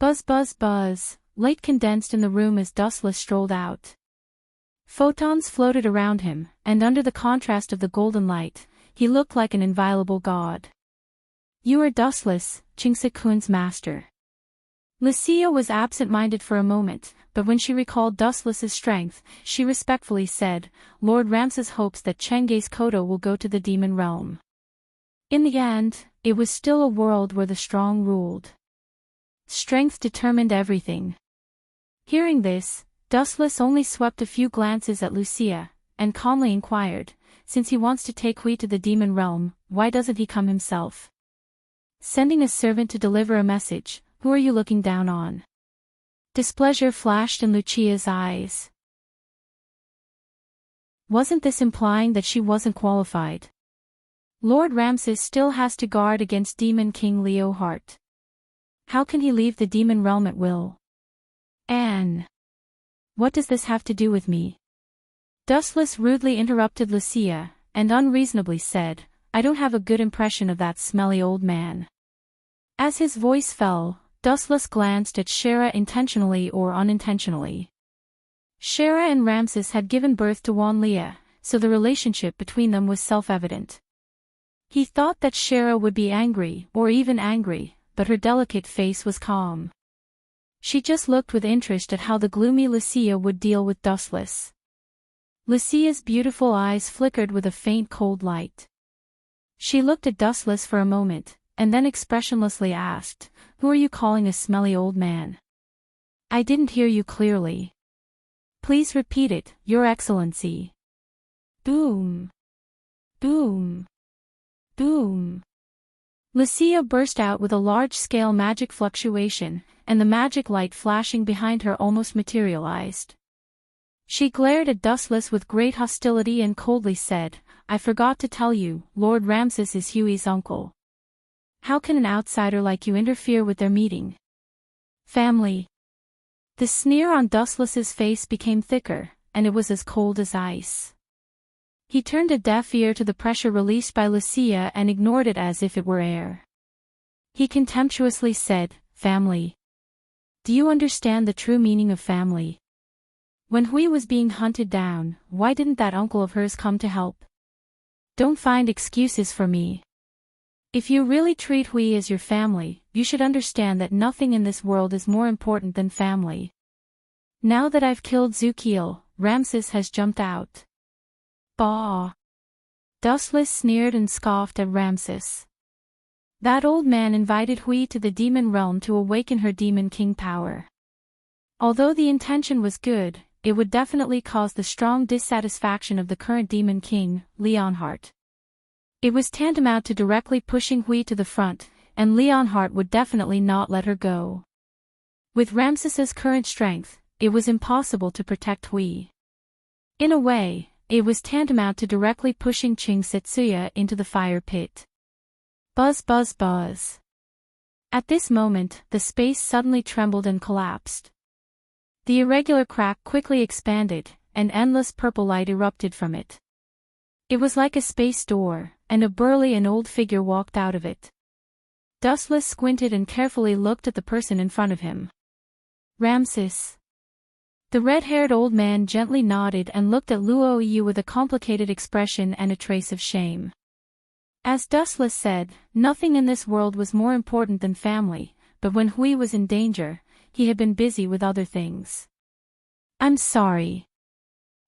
Buzz buzz buzz, light condensed in the room as Dustless strolled out. Photons floated around him, and under the contrast of the golden light, he looked like an inviolable god. You are Dustless, Chingsekun's master. Lucia was absent-minded for a moment, but when she recalled Dustless's strength, she respectfully said, Lord Ramses hopes that Chenge's Kodo will go to the demon realm. In the end, it was still a world where the strong ruled. Strength determined everything. Hearing this, Dustless only swept a few glances at Lucia, and calmly inquired, since he wants to take Hui to the demon realm, why doesn't he come himself? Sending a servant to deliver a message, who are you looking down on? Displeasure flashed in Lucia's eyes. Wasn't this implying that she wasn't qualified? Lord Ramses still has to guard against Demon King Leohart. How can he leave the demon realm at will? Anne. What does this have to do with me? Dustless rudely interrupted Lucia, and unreasonably said, I don't have a good impression of that smelly old man. As his voice fell, Dustless glanced at Shara intentionally or unintentionally. Shara and Ramses had given birth to Wanlia, so the relationship between them was self-evident. He thought that Shara would be angry, or even angry, but her delicate face was calm. She just looked with interest at how the gloomy Lucia would deal with Dustless. Lucia's beautiful eyes flickered with a faint cold light. She looked at Dustless for a moment, and then expressionlessly asked, Who are you calling a smelly old man? I didn't hear you clearly. Please repeat it, Your Excellency. Boom. Boom. Boom. Lucia burst out with a large-scale magic fluctuation, and the magic light flashing behind her almost materialized. She glared at Dustless with great hostility and coldly said, I forgot to tell you, Lord Ramses is Huey's uncle. How can an outsider like you interfere with their meeting? Family. The sneer on Dustless's face became thicker, and it was as cold as ice. He turned a deaf ear to the pressure released by Lucia and ignored it as if it were air. He contemptuously said, Family. Do you understand the true meaning of family? When Hui was being hunted down, why didn't that uncle of hers come to help? Don't find excuses for me. If you really treat Hui as your family, you should understand that nothing in this world is more important than family. Now that I've killed Zukiel, Ramses has jumped out. Bah! Dustless sneered and scoffed at Ramses. That old man invited Hui to the demon realm to awaken her demon king power. Although the intention was good, it would definitely cause the strong dissatisfaction of the current demon king, Leonhart. It was tantamount to directly pushing Hui to the front, and Leonhart would definitely not let her go. With Ramses's current strength, it was impossible to protect Hui. In a way, it was tantamount to directly pushing Ching Setsuya into the fire pit. Buzz buzz buzz. At this moment, the space suddenly trembled and collapsed. The irregular crack quickly expanded, and endless purple light erupted from it. It was like a space door, and a burly and old figure walked out of it. Dustless squinted and carefully looked at the person in front of him. Ramses. The red-haired old man gently nodded and looked at Luo Yu with a complicated expression and a trace of shame. As Dustless said, nothing in this world was more important than family, but when Hui was in danger, he had been busy with other things. I'm sorry.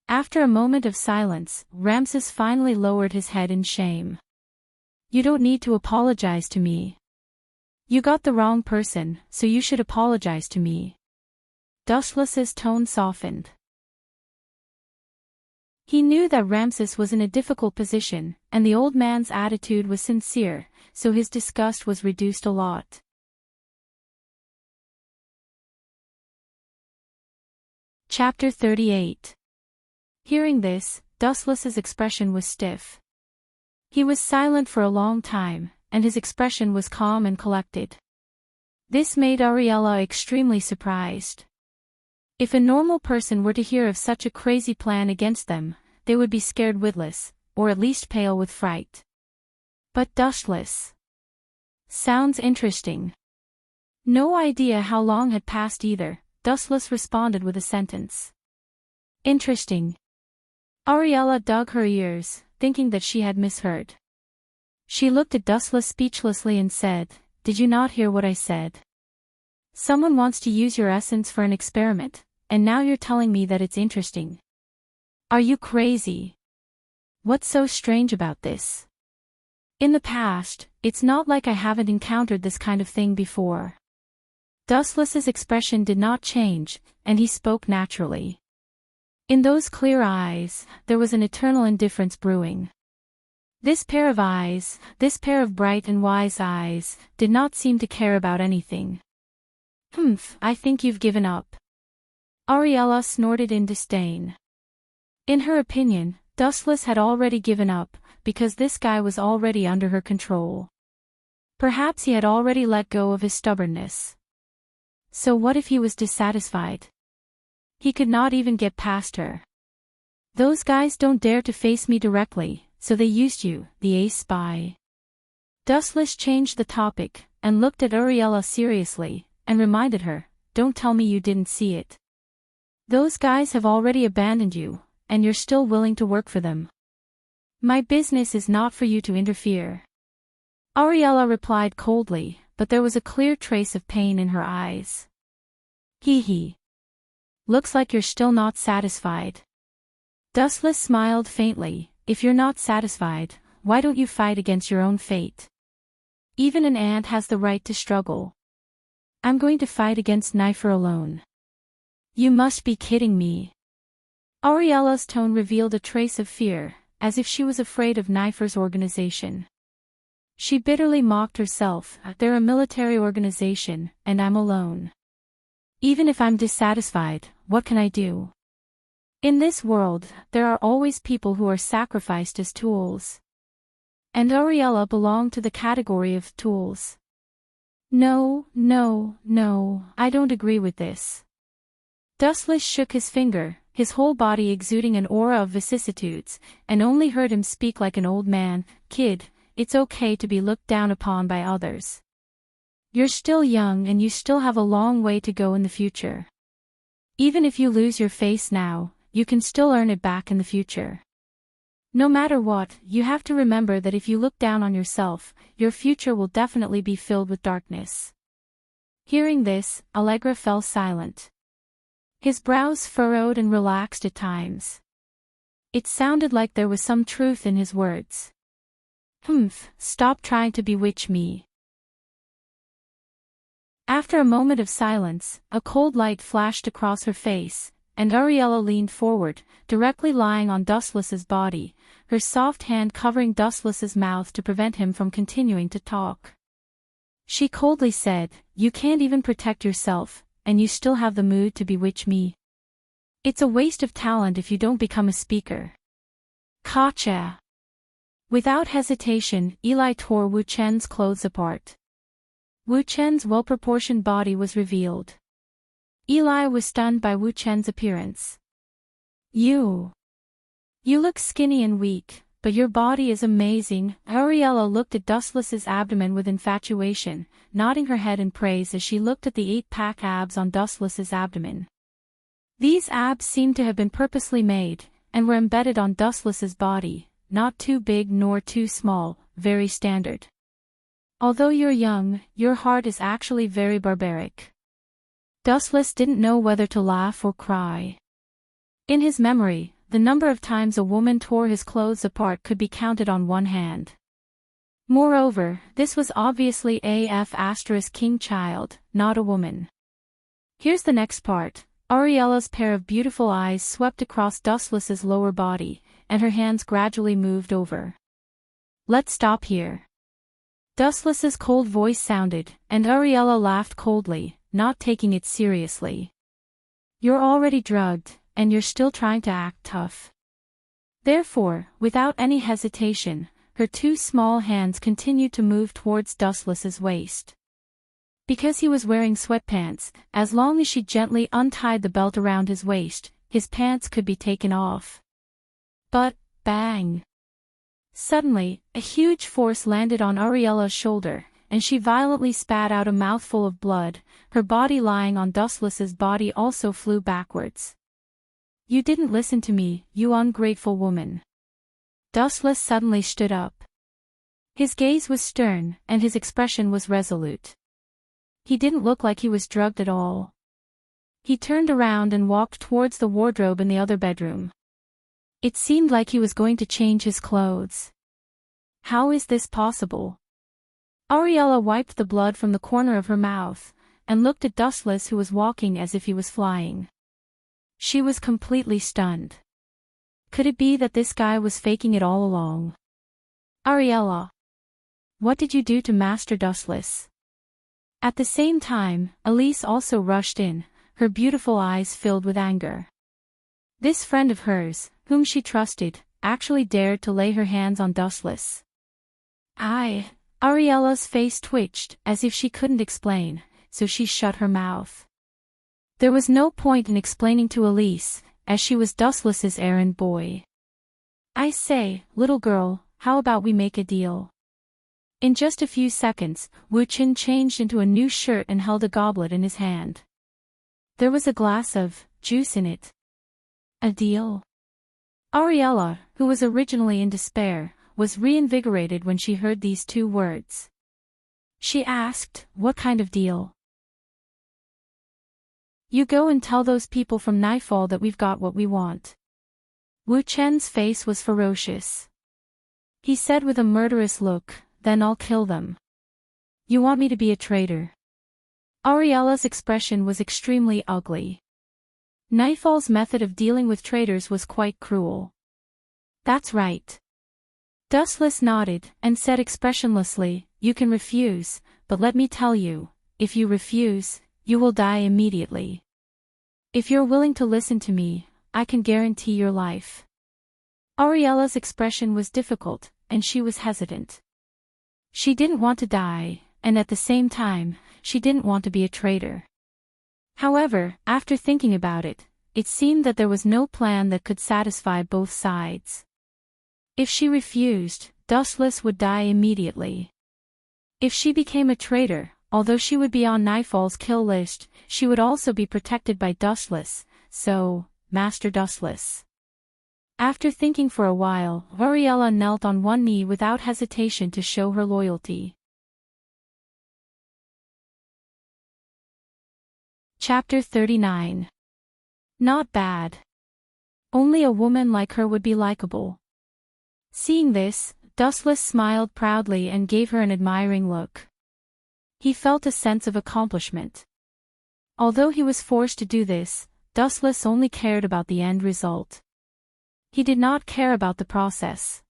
After a moment of silence, Ramses finally lowered his head in shame. You don't need to apologize to me. You got the wrong person, so you should apologize to me. Dustless's tone softened. He knew that Ramses was in a difficult position, and the old man's attitude was sincere, so his disgust was reduced a lot. Chapter 38. Hearing this, Dustless's expression was stiff. He was silent for a long time, and his expression was calm and collected. This made Ariella extremely surprised. If a normal person were to hear of such a crazy plan against them, they would be scared witless, or at least pale with fright. But Dustless. Sounds interesting. No idea how long had passed either, Dustless responded with a sentence. Interesting. Ariella dug her ears, thinking that she had misheard. She looked at Dustless speechlessly and said, "Did you not hear what I said? Someone wants to use your essence for an experiment, and now you're telling me that it's interesting. Are you crazy? What's so strange about this? In the past, it's not like I haven't encountered this kind of thing before." Dustless's expression did not change, and he spoke naturally. In those clear eyes, there was an eternal indifference brewing. This pair of eyes, this pair of bright and wise eyes, did not seem to care about anything. I think you've given up." Ariella snorted in disdain. In her opinion, Dustless had already given up, because this guy was already under her control. Perhaps he had already let go of his stubbornness. So what if he was dissatisfied? He could not even get past her. "Those guys don't dare to face me directly, so they used you, the ace spy." Dustless changed the topic, and looked at Ariella seriously, and reminded her, "Don't tell me you didn't see it. Those guys have already abandoned you, and you're still willing to work for them. My business is not for you to interfere." Ariella replied coldly, but there was a clear trace of pain in her eyes. Hee. Looks like you're still not satisfied." Dustless smiled faintly. "If you're not satisfied, why don't you fight against your own fate? Even an ant has the right to struggle. I'm going to fight against Nyfer alone." "You must be kidding me." Ariella's tone revealed a trace of fear, as if she was afraid of Nyfer's organization. She bitterly mocked herself. "They're a military organization, and I'm alone. Even if I'm dissatisfied, what can I do? In this world, there are always people who are sacrificed as tools." And Ariella belonged to the category of tools. No, I don't agree with this." Dustless shook his finger, his whole body exuding an aura of vicissitudes, and only heard him speak like an old man. "Kid, it's okay to be looked down upon by others. You're still young and you still have a long way to go in the future. Even if you lose your face now, you can still earn it back in the future. No matter what, you have to remember that if you look down on yourself, your future will definitely be filled with darkness." Hearing this, Allegra fell silent. His brows furrowed and relaxed at times. It sounded like there was some truth in his words. Stop trying to bewitch me." After a moment of silence, a cold light flashed across her face, and Ariella leaned forward, directly lying on Dustless's body, her soft hand covering Dustless's mouth to prevent him from continuing to talk. She coldly said, "You can't even protect yourself, and you still have the mood to bewitch me. It's a waste of talent if you don't become a speaker." "Gotcha." Without hesitation, Eli tore Wu Chen's clothes apart. Wu Chen's well-proportioned body was revealed. Eli was stunned by Wu Chen's appearance. You look skinny and weak, but your body is amazing." Ariella looked at Dustless's abdomen with infatuation, nodding her head in praise as she looked at the 8-pack abs on Dustless's abdomen. These abs seemed to have been purposely made, and were embedded on Dustless's body, not too big nor too small, very standard. "Although you're young, your heart is actually very barbaric." Dustless didn't know whether to laugh or cry. In his memory, the number of times a woman tore his clothes apart could be counted on one hand. Moreover, this was obviously a King child, not a woman. Here's the next part. Ariella's pair of beautiful eyes swept across Dustless's lower body, and her hands gradually moved over. Let's stop here. Dustless's cold voice sounded, and Ariella laughed coldly, not taking it seriously. You're already drugged, and you're still trying to act tough. Therefore, without any hesitation, her two small hands continued to move towards Dustless's waist. Because he was wearing sweatpants, as long as she gently untied the belt around his waist, his pants could be taken off. But, bang! Suddenly, a huge force landed on Ariella's shoulder, and she violently spat out a mouthful of blood. Her body lying on Dustless's body also flew backwards. You didn't listen to me, you ungrateful woman. Dustless suddenly stood up. His gaze was stern, and his expression was resolute. He didn't look like he was drugged at all. He turned around and walked towards the wardrobe in the other bedroom. It seemed like he was going to change his clothes. How is this possible? Ariella wiped the blood from the corner of her mouth, and looked at Dustless, who was walking as if he was flying. She was completely stunned. Could it be that this guy was faking it all along? Ariella, what did you do to Master Dustless? At the same time, Elise also rushed in, her beautiful eyes filled with anger. This friend of hers, whom she trusted, actually dared to lay her hands on Dustless. Ariella's face twitched, as if she couldn't explain, so she shut her mouth. There was no point in explaining to Elise, as she was Dustless's errand boy. I say, little girl, how about we make a deal? In just a few seconds, Wu Qin changed into a new shirt and held a goblet in his hand. There was a glass of juice in it. A deal? Ariella, who was originally in despair, was reinvigorated when she heard these two words. She asked, what kind of deal? You go and tell those people from Nightfall that we've got what we want. Wu Chen's face was ferocious. He said with a murderous look, then I'll kill them. You want me to be a traitor? Ariella's expression was extremely ugly. Nightfall's method of dealing with traitors was quite cruel. That's right. Dustless nodded, and said expressionlessly, you can refuse, but let me tell you, if you refuse, you will die immediately. If you're willing to listen to me, I can guarantee your life. Ariella's expression was difficult, and she was hesitant. She didn't want to die, and at the same time, she didn't want to be a traitor. However, after thinking about it, it seemed that there was no plan that could satisfy both sides. If she refused, Dustless would die immediately. If she became a traitor, although she would be on Nightfall's kill list, she would also be protected by Dustless, so, Master Dustless. After thinking for a while, Ariella knelt on one knee without hesitation to show her loyalty. Chapter 39. Not bad. Only a woman like her would be likable. Seeing this, Dustless smiled proudly and gave her an admiring look. He felt a sense of accomplishment. Although he was forced to do this, Dustless only cared about the end result. He did not care about the process.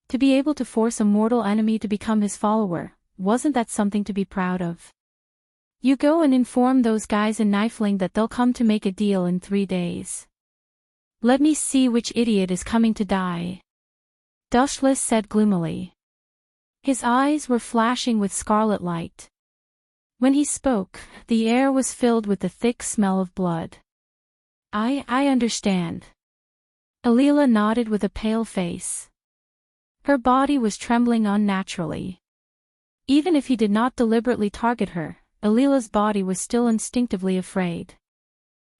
To be able to force a mortal enemy to become his follower, wasn't that something to be proud of? You go and inform those guys in Knifling that they'll come to make a deal in 3 days. Let me see which idiot is coming to die. Dustless said gloomily. His eyes were flashing with scarlet light. When he spoke, the air was filled with the thick smell of blood. I understand. Alila nodded with a pale face. Her body was trembling unnaturally. Even if he did not deliberately target her, Alila's body was still instinctively afraid.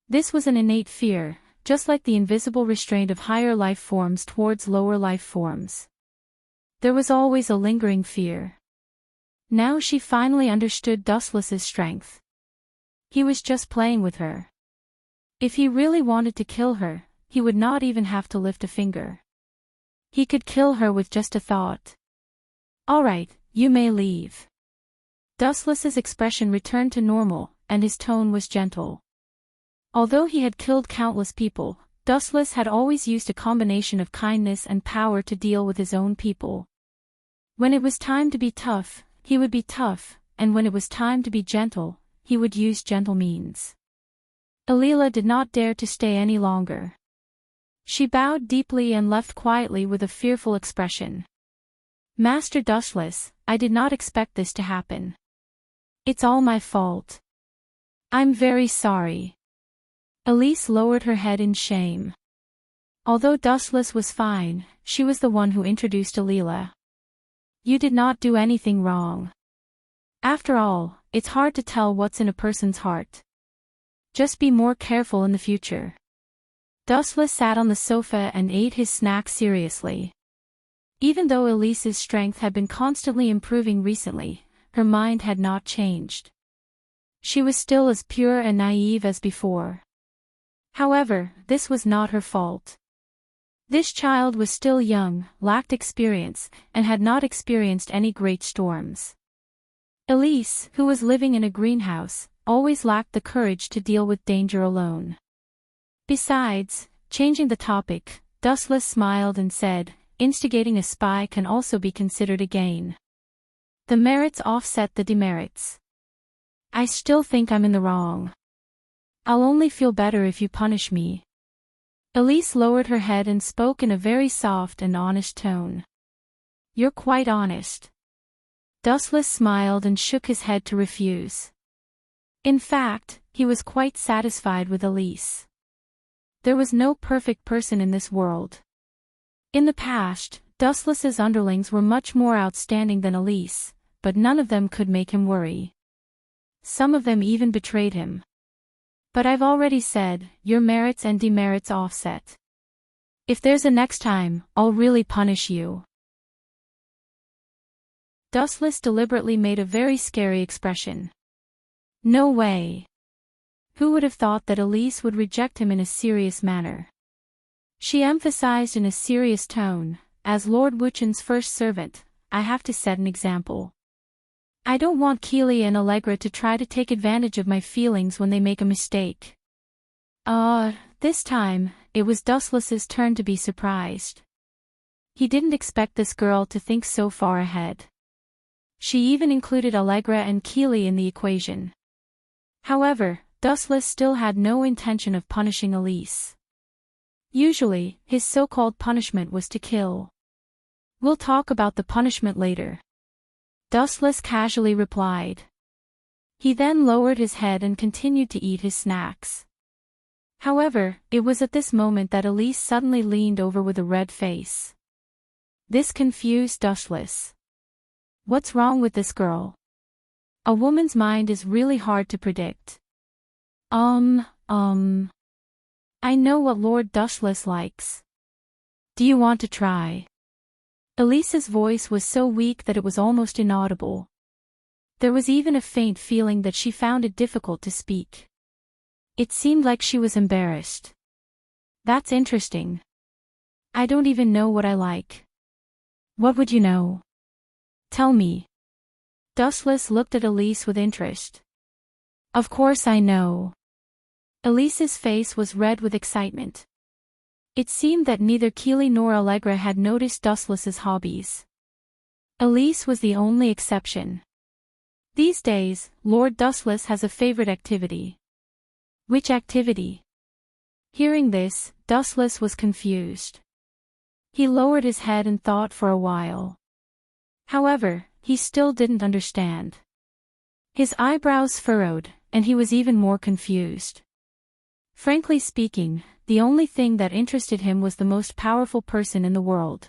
This was an innate fear, just like the invisible restraint of higher life forms towards lower life forms. There was always a lingering fear. Now she finally understood Dustless's strength. He was just playing with her. If he really wanted to kill her, he would not even have to lift a finger. He could kill her with just a thought. All right, you may leave. Dustless's expression returned to normal, and his tone was gentle. Although he had killed countless people, Dustless had always used a combination of kindness and power to deal with his own people. When it was time to be tough, he would be tough, and when it was time to be gentle, he would use gentle means. Alila did not dare to stay any longer. She bowed deeply and left quietly with a fearful expression. Master Dustless, I did not expect this to happen. It's all my fault. I'm very sorry. Elise lowered her head in shame. Although Dustless was fine, she was the one who introduced Alila. You did not do anything wrong. After all, it's hard to tell what's in a person's heart. Just be more careful in the future. Dustless sat on the sofa and ate his snack seriously. Even though Elise's strength had been constantly improving recently, her mind had not changed. She was still as pure and naive as before. However, this was not her fault. This child was still young, lacked experience, and had not experienced any great storms. Elise, who was living in a greenhouse, always lacked the courage to deal with danger alone. Besides, changing the topic, Dustless smiled and said, instigating a spy can also be considered a gain. The merits offset the demerits. I still think I'm in the wrong. I'll only feel better if you punish me. Elise lowered her head and spoke in a very soft and honest tone. You're quite honest. Dustless smiled and shook his head to refuse. In fact, he was quite satisfied with Elise. There was no perfect person in this world. In the past, Dustless's underlings were much more outstanding than Elise, but none of them could make him worry. Some of them even betrayed him. But I've already said, your merits and demerits offset. If there's a next time, I'll really punish you. Dustless deliberately made a very scary expression. No way. Who would have thought that Elise would reject him in a serious manner? She emphasized in a serious tone, as Lord Wuchen's first servant, I have to set an example. I don't want Keely and Allegra to try to take advantage of my feelings when they make a mistake. This time, it was Dustless's turn to be surprised. He didn't expect this girl to think so far ahead. She even included Allegra and Keely in the equation. However, Dustless still had no intention of punishing Elise. Usually, his so-called punishment was to kill. We'll talk about the punishment later. Dustless casually replied. He then lowered his head and continued to eat his snacks. However, it was at this moment that Elise suddenly leaned over with a red face. This confused Dustless. What's wrong with this girl? A woman's mind is really hard to predict. I know what Lord Dustless likes. Do you want to try? Elise's voice was so weak that it was almost inaudible. There was even a faint feeling that she found it difficult to speak. It seemed like she was embarrassed. That's interesting. I don't even know what I like. What would you know? Tell me. Dustless looked at Elise with interest. Of course I know. Elise's face was red with excitement. It seemed that neither Keely nor Allegra had noticed Dustless's hobbies. Elise was the only exception. These days, Lord Dustless has a favorite activity. Which activity? Hearing this, Dustless was confused. He lowered his head and thought for a while. However, he still didn't understand. His eyebrows furrowed, and he was even more confused. Frankly speaking, the only thing that interested him was the most powerful person in the world.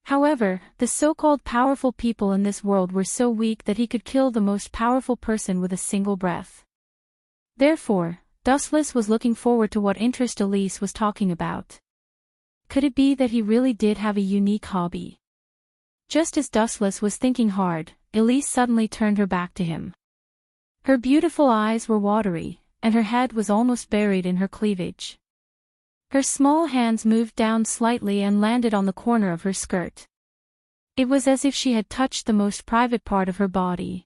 However, the so-called powerful people in this world were so weak that he could kill the most powerful person with a single breath. Therefore, Dustless was looking forward to what interest Elise was talking about. Could it be that he really did have a unique hobby? Just as Dustless was thinking hard, Elise suddenly turned her back to him. Her beautiful eyes were watery, and her head was almost buried in her cleavage. Her small hands moved down slightly and landed on the corner of her skirt. It was as if she had touched the most private part of her body.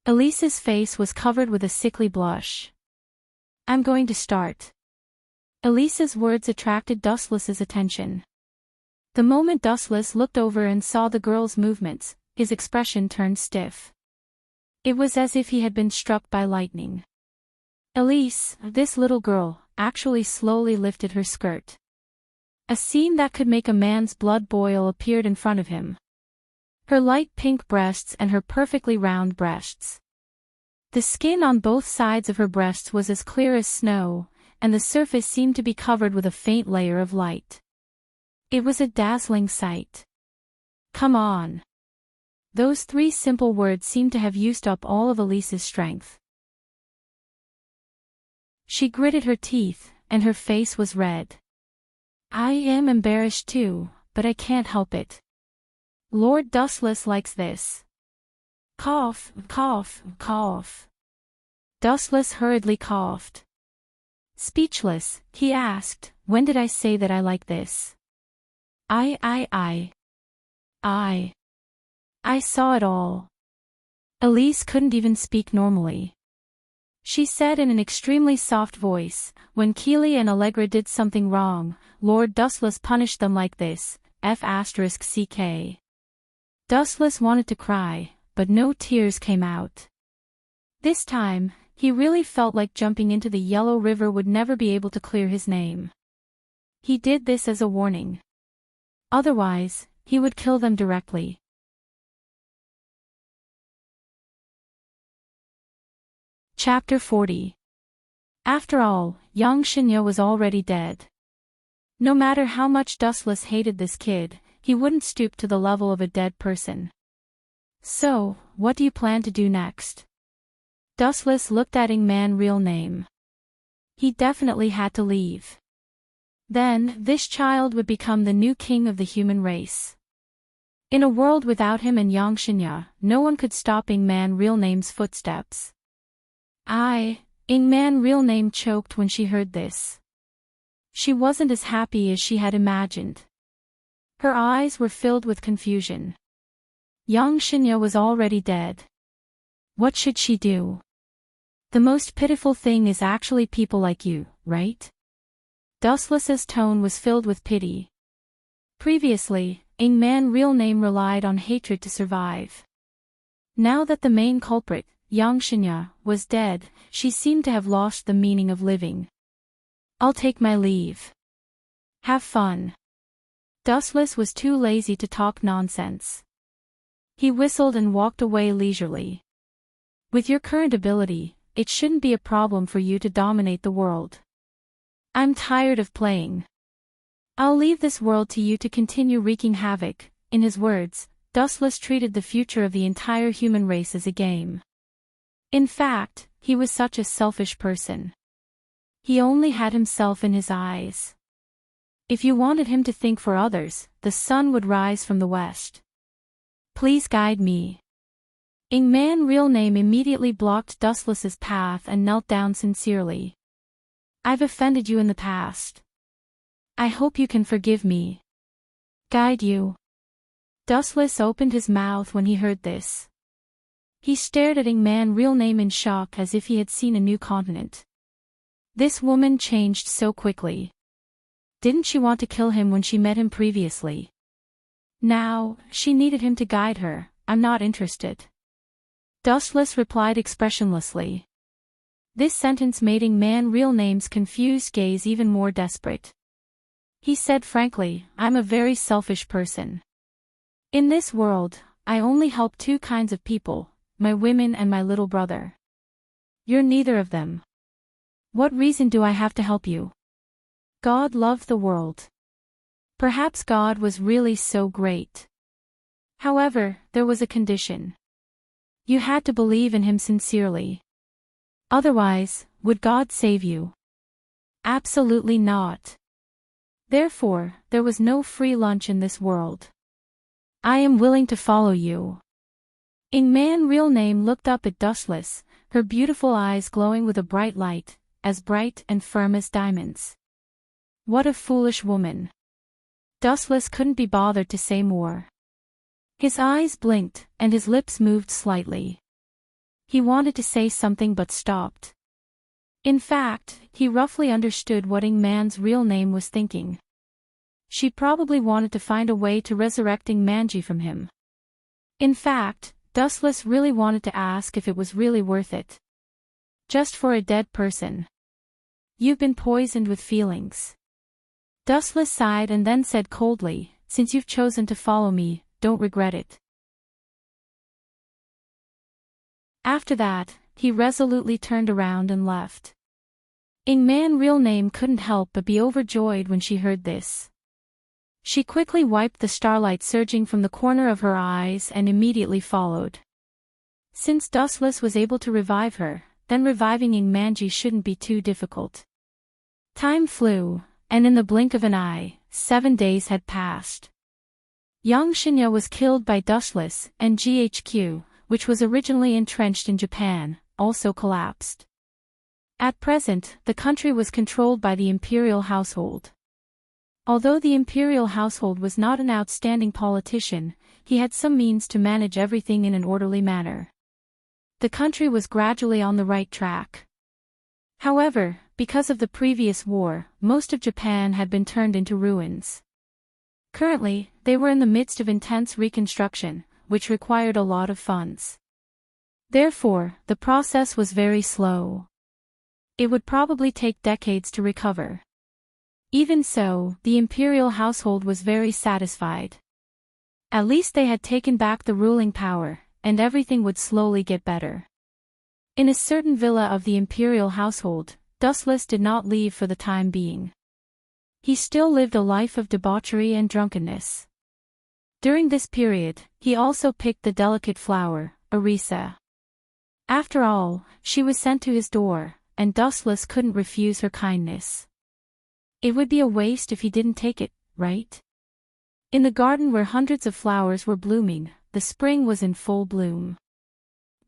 Elise's face was covered with a sickly blush. I'm going to start. Elise's words attracted Dustless's attention. The moment Dustless looked over and saw the girl's movements, his expression turned stiff. It was as if he had been struck by lightning. Elise, this little girl, actually slowly lifted her skirt. A scene that could make a man's blood boil appeared in front of him. Her light pink breasts and her perfectly round breasts. The skin on both sides of her breasts was as clear as snow, and the surface seemed to be covered with a faint layer of light. It was a dazzling sight. Come on. Those three simple words seemed to have used up all of Elise's strength. She gritted her teeth, and her face was red. I am embarrassed too, but I can't help it. Lord Dustless likes this. Cough, cough, cough. Dustless hurriedly coughed. Speechless, he asked, when did I say that I like this? I saw it all. Elise couldn't even speak normally. She said in an extremely soft voice, when Keely and Allegra did something wrong, Lord Dustless punished them like this, F***ck. Dustless wanted to cry, but no tears came out. This time, he really felt like jumping into the Yellow River would never be able to clear his name. He did this as a warning. Otherwise, he would kill them directly. Chapter 40. After all, young Shinya was already dead. No matter how much Dustless hated this kid, he wouldn't stoop to the level of a dead person. So, what do you plan to do next? Dustless looked at Ingman real name. He definitely had to leave. Then, this child would become the new king of the human race. In a world without him and Yang Shinya, no one could stop Ingman real name's footsteps. Ingman real name choked when she heard this. She wasn't as happy as she had imagined. Her eyes were filled with confusion. Yang Shinya was already dead. What should she do? The most pitiful thing is actually people like you, right? Dustless's tone was filled with pity. Previously, Ingman real name relied on hatred to survive. Now that the main culprit, Yang Shinya, was dead, she seemed to have lost the meaning of living. I'll take my leave. Have fun. Dustless was too lazy to talk nonsense. He whistled and walked away leisurely. With your current ability, it shouldn't be a problem for you to dominate the world. I'm tired of playing. I'll leave this world to you to continue wreaking havoc. In his words, Dustless treated the future of the entire human race as a game. In fact, he was such a selfish person. He only had himself in his eyes. If you wanted him to think for others, the sun would rise from the west. Please guide me. Ingman real name immediately blocked Dustless's path and knelt down sincerely. I've offended you in the past. I hope you can forgive me. Guide you. Dustless opened his mouth when he heard this. He stared at Ingman real name in shock as if he had seen a new continent. This woman changed so quickly. Didn't she want to kill him when she met him previously? Now, she needed him to guide her. I'm not interested. Dustless replied expressionlessly. This sentence made Ingman real name's confused gaze even more desperate. He said frankly, I'm a very selfish person. In this world, I only help two kinds of people, my women and my little brother. You're neither of them. What reason do I have to help you? God loved the world. Perhaps God was really so great. However, there was a condition. You had to believe in him sincerely. Otherwise, would God save you? Absolutely not. Therefore, there was no free lunch in this world. I am willing to follow you. Ingman real name looked up at Dustless, her beautiful eyes glowing with a bright light, as bright and firm as diamonds. What a foolish woman. Dustless couldn't be bothered to say more. His eyes blinked, and his lips moved slightly. He wanted to say something but stopped. In fact, he roughly understood what Ing Man's real name was thinking. She probably wanted to find a way to resurrect Ing Manji from him. In fact, Dustless really wanted to ask if it was really worth it. Just for a dead person. You've been poisoned with feelings. Dustless sighed and then said coldly, since you've chosen to follow me, don't regret it. After that, he resolutely turned around and left. Ing Man's real name couldn't help but be overjoyed when she heard this. She quickly wiped the starlight surging from the corner of her eyes and immediately followed. Since Dustless was able to revive her, then reviving Ing Manji shouldn't be too difficult. Time flew, and in the blink of an eye, 7 days had passed. Yang Shinya was killed by Dustless, and GHQ, which was originally entrenched in Japan, also collapsed. At present, the country was controlled by the imperial household. Although the imperial household was not an outstanding politician, he had some means to manage everything in an orderly manner. The country was gradually on the right track. However, because of the previous war, most of Japan had been turned into ruins. Currently, they were in the midst of intense reconstruction, which required a lot of funds. Therefore, the process was very slow. It would probably take decades to recover. Even so, the imperial household was very satisfied. At least they had taken back the ruling power, and everything would slowly get better. In a certain villa of the imperial household, Dustless did not leave for the time being. He still lived a life of debauchery and drunkenness. During this period, he also picked the delicate flower, Arisa. After all, she was sent to his door, and Dustless couldn't refuse her kindness. It would be a waste if he didn't take it, right? In the garden where hundreds of flowers were blooming, the spring was in full bloom.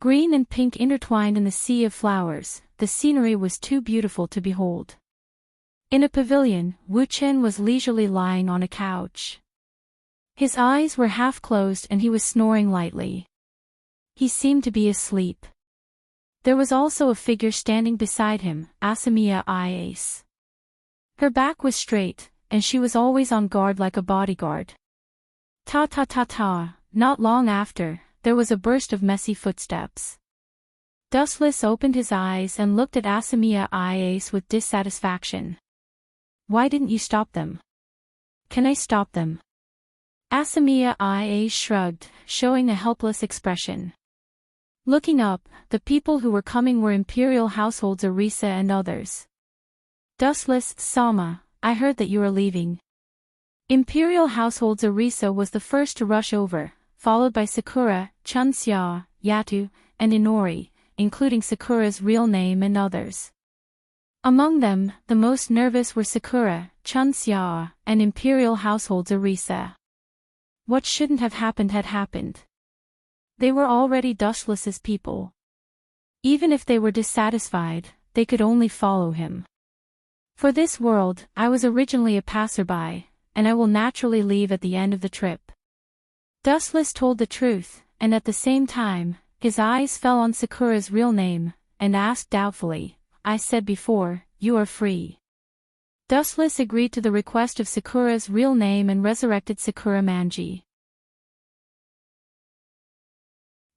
Green and pink intertwined in the sea of flowers, the scenery was too beautiful to behold. In a pavilion, Wu Chen was leisurely lying on a couch. His eyes were half closed and he was snoring lightly. He seemed to be asleep. There was also a figure standing beside him, Asamiya Iase. Her back was straight, and she was always on guard like a bodyguard. Ta. Not long after, there was a burst of messy footsteps. Dustless opened his eyes and looked at Asamiya Iase with dissatisfaction. Why didn't you stop them? Can I stop them? Asamiya Iase shrugged, showing a helpless expression. Looking up, the people who were coming were imperial households Arisa and others. Dustless, Sama, I heard that you are leaving. Imperial households Arisa was the first to rush over, followed by Sakura, Chunxia, Yatu, and Inori, including Sakura's real name and others. Among them, the most nervous were Sakura, Chunxia, and Imperial households Arisa. What shouldn't have happened had happened. They were already Dustless's people. Even if they were dissatisfied, they could only follow him. For this world, I was originally a passerby, and I will naturally leave at the end of the trip. Dustless told the truth, and at the same time, his eyes fell on Sakura's real name, and asked doubtfully, I said before, you are free. Dustless agreed to the request of Sakura's real name and resurrected Sakura Manji.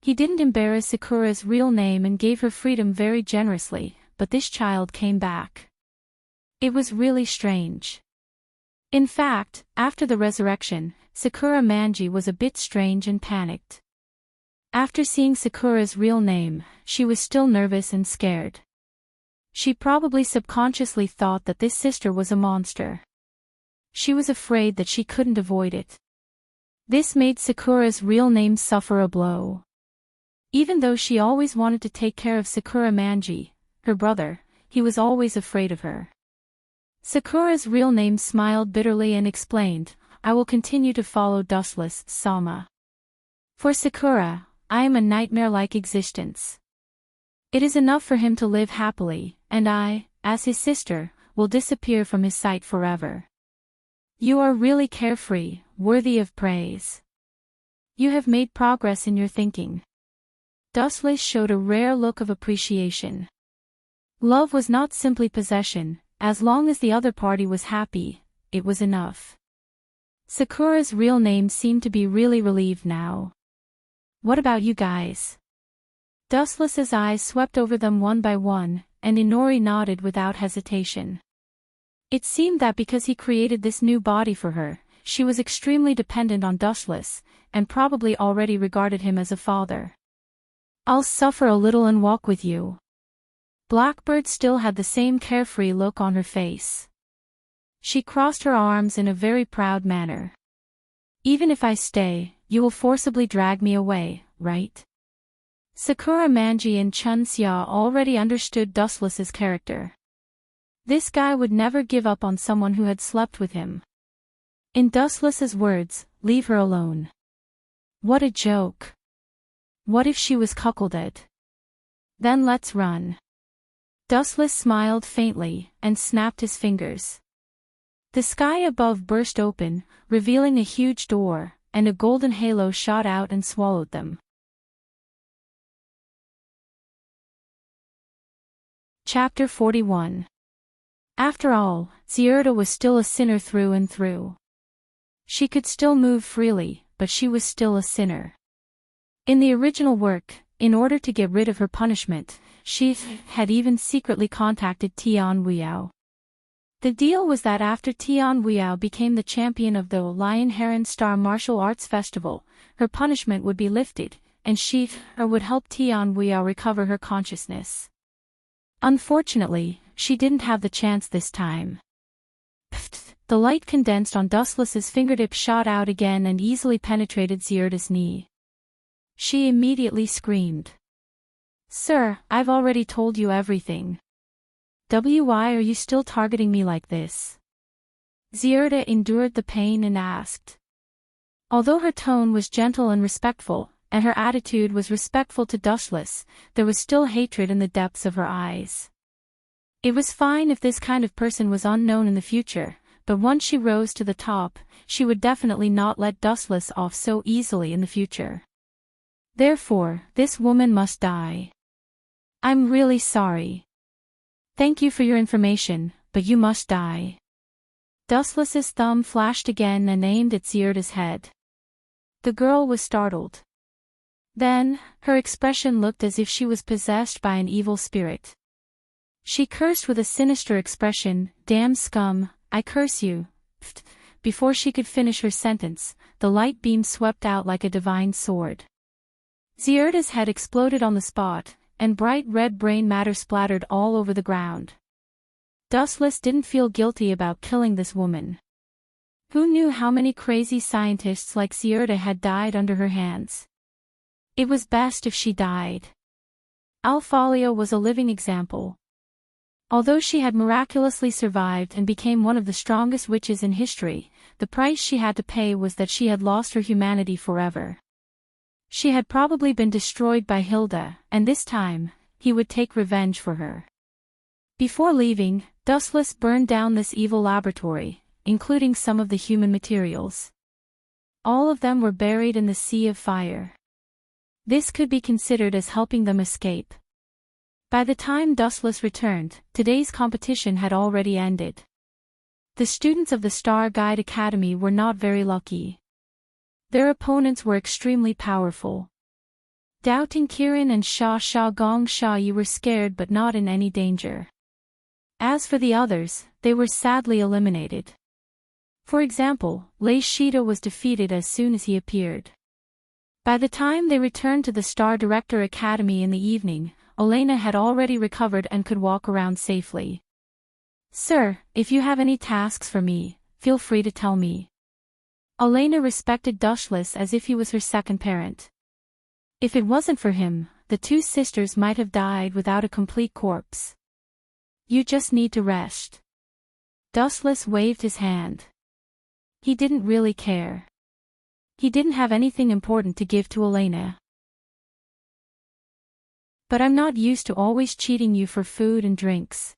He didn't embarrass Sakura's real name and gave her freedom very generously, but this child came back. It was really strange. In fact, after the resurrection, Sakura Manji was a bit strange and panicked. After seeing Sakura's real name, she was still nervous and scared. She probably subconsciously thought that this sister was a monster. She was afraid that she couldn't avoid it. This made Sakura's real name suffer a blow. Even though she always wanted to take care of Sakura Manji, her brother, he was always afraid of her. Sakura's real name smiled bitterly and explained, I will continue to follow Dustless, Sama. For Sakura, I am a nightmare-like existence. It is enough for him to live happily, and I, as his sister, will disappear from his sight forever. You are really carefree, worthy of praise. You have made progress in your thinking. Dustless showed a rare look of appreciation. Love was not simply possession, as long as the other party was happy, it was enough. Sakura's real name seemed to be really relieved now. What about you guys? Dustless's eyes swept over them one by one, and Inori nodded without hesitation. It seemed that because he created this new body for her, she was extremely dependent on Dustless, and probably already regarded him as a father. I'll suffer a little and walk with you. Blackbird still had the same carefree look on her face. She crossed her arms in a very proud manner. Even if I stay, you will forcibly drag me away, right? Sakura Manji and Chun Xia already understood Dustless's character. This guy would never give up on someone who had slept with him. In Dustless's words, leave her alone. What a joke. What if she was cuckolded? Then let's run. Dustless smiled faintly, and snapped his fingers. The sky above burst open, revealing a huge door, and a golden halo shot out and swallowed them. Chapter 41. After all, Zierda was still a sinner through and through. She could still move freely, but she was still a sinner. In the original work, in order to get rid of her punishment, she had even secretly contacted Tian Weiyao. The deal was that after Tian Weiyao became the champion of the Lion Heron Star Martial Arts Festival, her punishment would be lifted, and she would help Tian Weiyao recover her consciousness. Unfortunately, she didn't have the chance this time. The light condensed on Dustless's fingertip shot out again and easily penetrated Zierda's knee. She immediately screamed. Sir, I've already told you everything. Why are you still targeting me like this? Zierda endured the pain and asked. Although her tone was gentle and respectful, and her attitude was respectful to Dustless, there was still hatred in the depths of her eyes. It was fine if this kind of person was unknown in the future, but once she rose to the top, she would definitely not let Dustless off so easily in the future. Therefore, this woman must die. I'm really sorry. Thank you for your information, but you must die. Dustless's thumb flashed again and aimed at Zierda's head. The girl was startled. Then, her expression looked as if she was possessed by an evil spirit. She cursed with a sinister expression, "Damn scum, I curse you." Before she could finish her sentence, the light beam swept out like a divine sword. Zierda's head exploded on the spot, and bright red brain matter splattered all over the ground. Dustless didn't feel guilty about killing this woman. Who knew how many crazy scientists like Zierda had died under her hands? It was best if she died. Alphalia was a living example. Although she had miraculously survived and became one of the strongest witches in history, the price she had to pay was that she had lost her humanity forever. She had probably been destroyed by Hilda, and this time, he would take revenge for her. Before leaving, Dustless burned down this evil laboratory, including some of the human materials. All of them were buried in the sea of fire. This could be considered as helping them escape. By the time Dustless returned, today's competition had already ended. The students of the Star Guide Academy were not very lucky. Their opponents were extremely powerful. Doubting Kirin and Sha Gong Sha Yi were scared but not in any danger. As for the others, they were sadly eliminated. For example, Lei Shida was defeated as soon as he appeared. By the time they returned to the Star Director Academy in the evening, Elena had already recovered and could walk around safely. Sir, if you have any tasks for me, feel free to tell me. Elena respected Dustless as if he was her second parent. If it wasn't for him, the two sisters might have died without a complete corpse. You just need to rest. Dustless waved his hand. He didn't really care. He didn't have anything important to give to Elena. But I'm not used to always cheating you for food and drinks.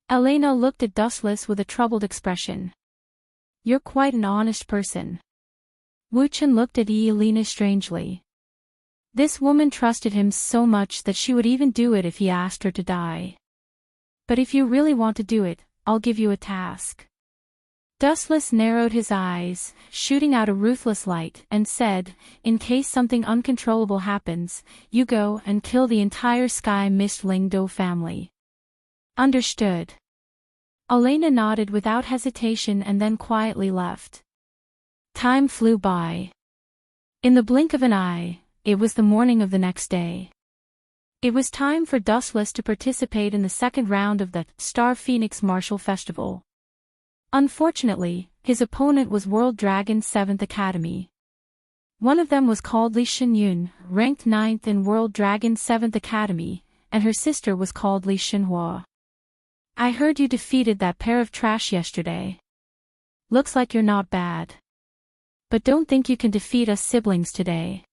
Elena looked at Dustless with a troubled expression. You're quite an honest person. Wuchen looked at Elena strangely. This woman trusted him so much that she would even do it if he asked her to die. But if you really want to do it, I'll give you a task. Dustless narrowed his eyes, shooting out a ruthless light, and said, in case something uncontrollable happens, you go and kill the entire Sky Mist Lingdo family. Understood. Elena nodded without hesitation and then quietly left. Time flew by. In the blink of an eye, it was the morning of the next day. It was time for Dustless to participate in the second round of the Star Phoenix Martial Festival. Unfortunately, his opponent was World Dragon's 7th Academy. One of them was called Li Xinyun, ranked 9th in World Dragon's 7th Academy, and her sister was called Li Xinhua. I heard you defeated that pair of trash yesterday. Looks like you're not bad. But don't think you can defeat us siblings today.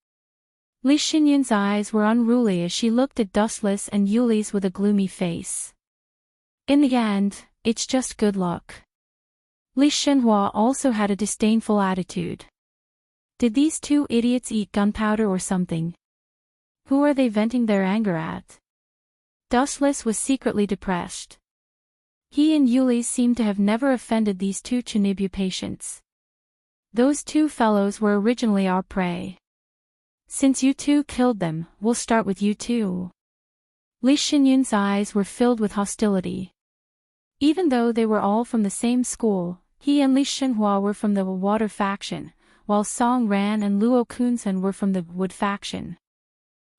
Li Xinyun's eyes were unruly as she looked at Dustless and Yuli's with a gloomy face. In the end, it's just good luck. Li Xinhua also had a disdainful attitude. Did these two idiots eat gunpowder or something? Who are they venting their anger at? Dustless was secretly depressed. He and Yuli seemed to have never offended these two Chinibu patients. Those two fellows were originally our prey. Since you two killed them, we'll start with you two. Li Xinyun's eyes were filled with hostility. Even though they were all from the same school, he and Li Xinhua were from the Water faction, while Song Ran and Luo Kunsen were from the Wood faction.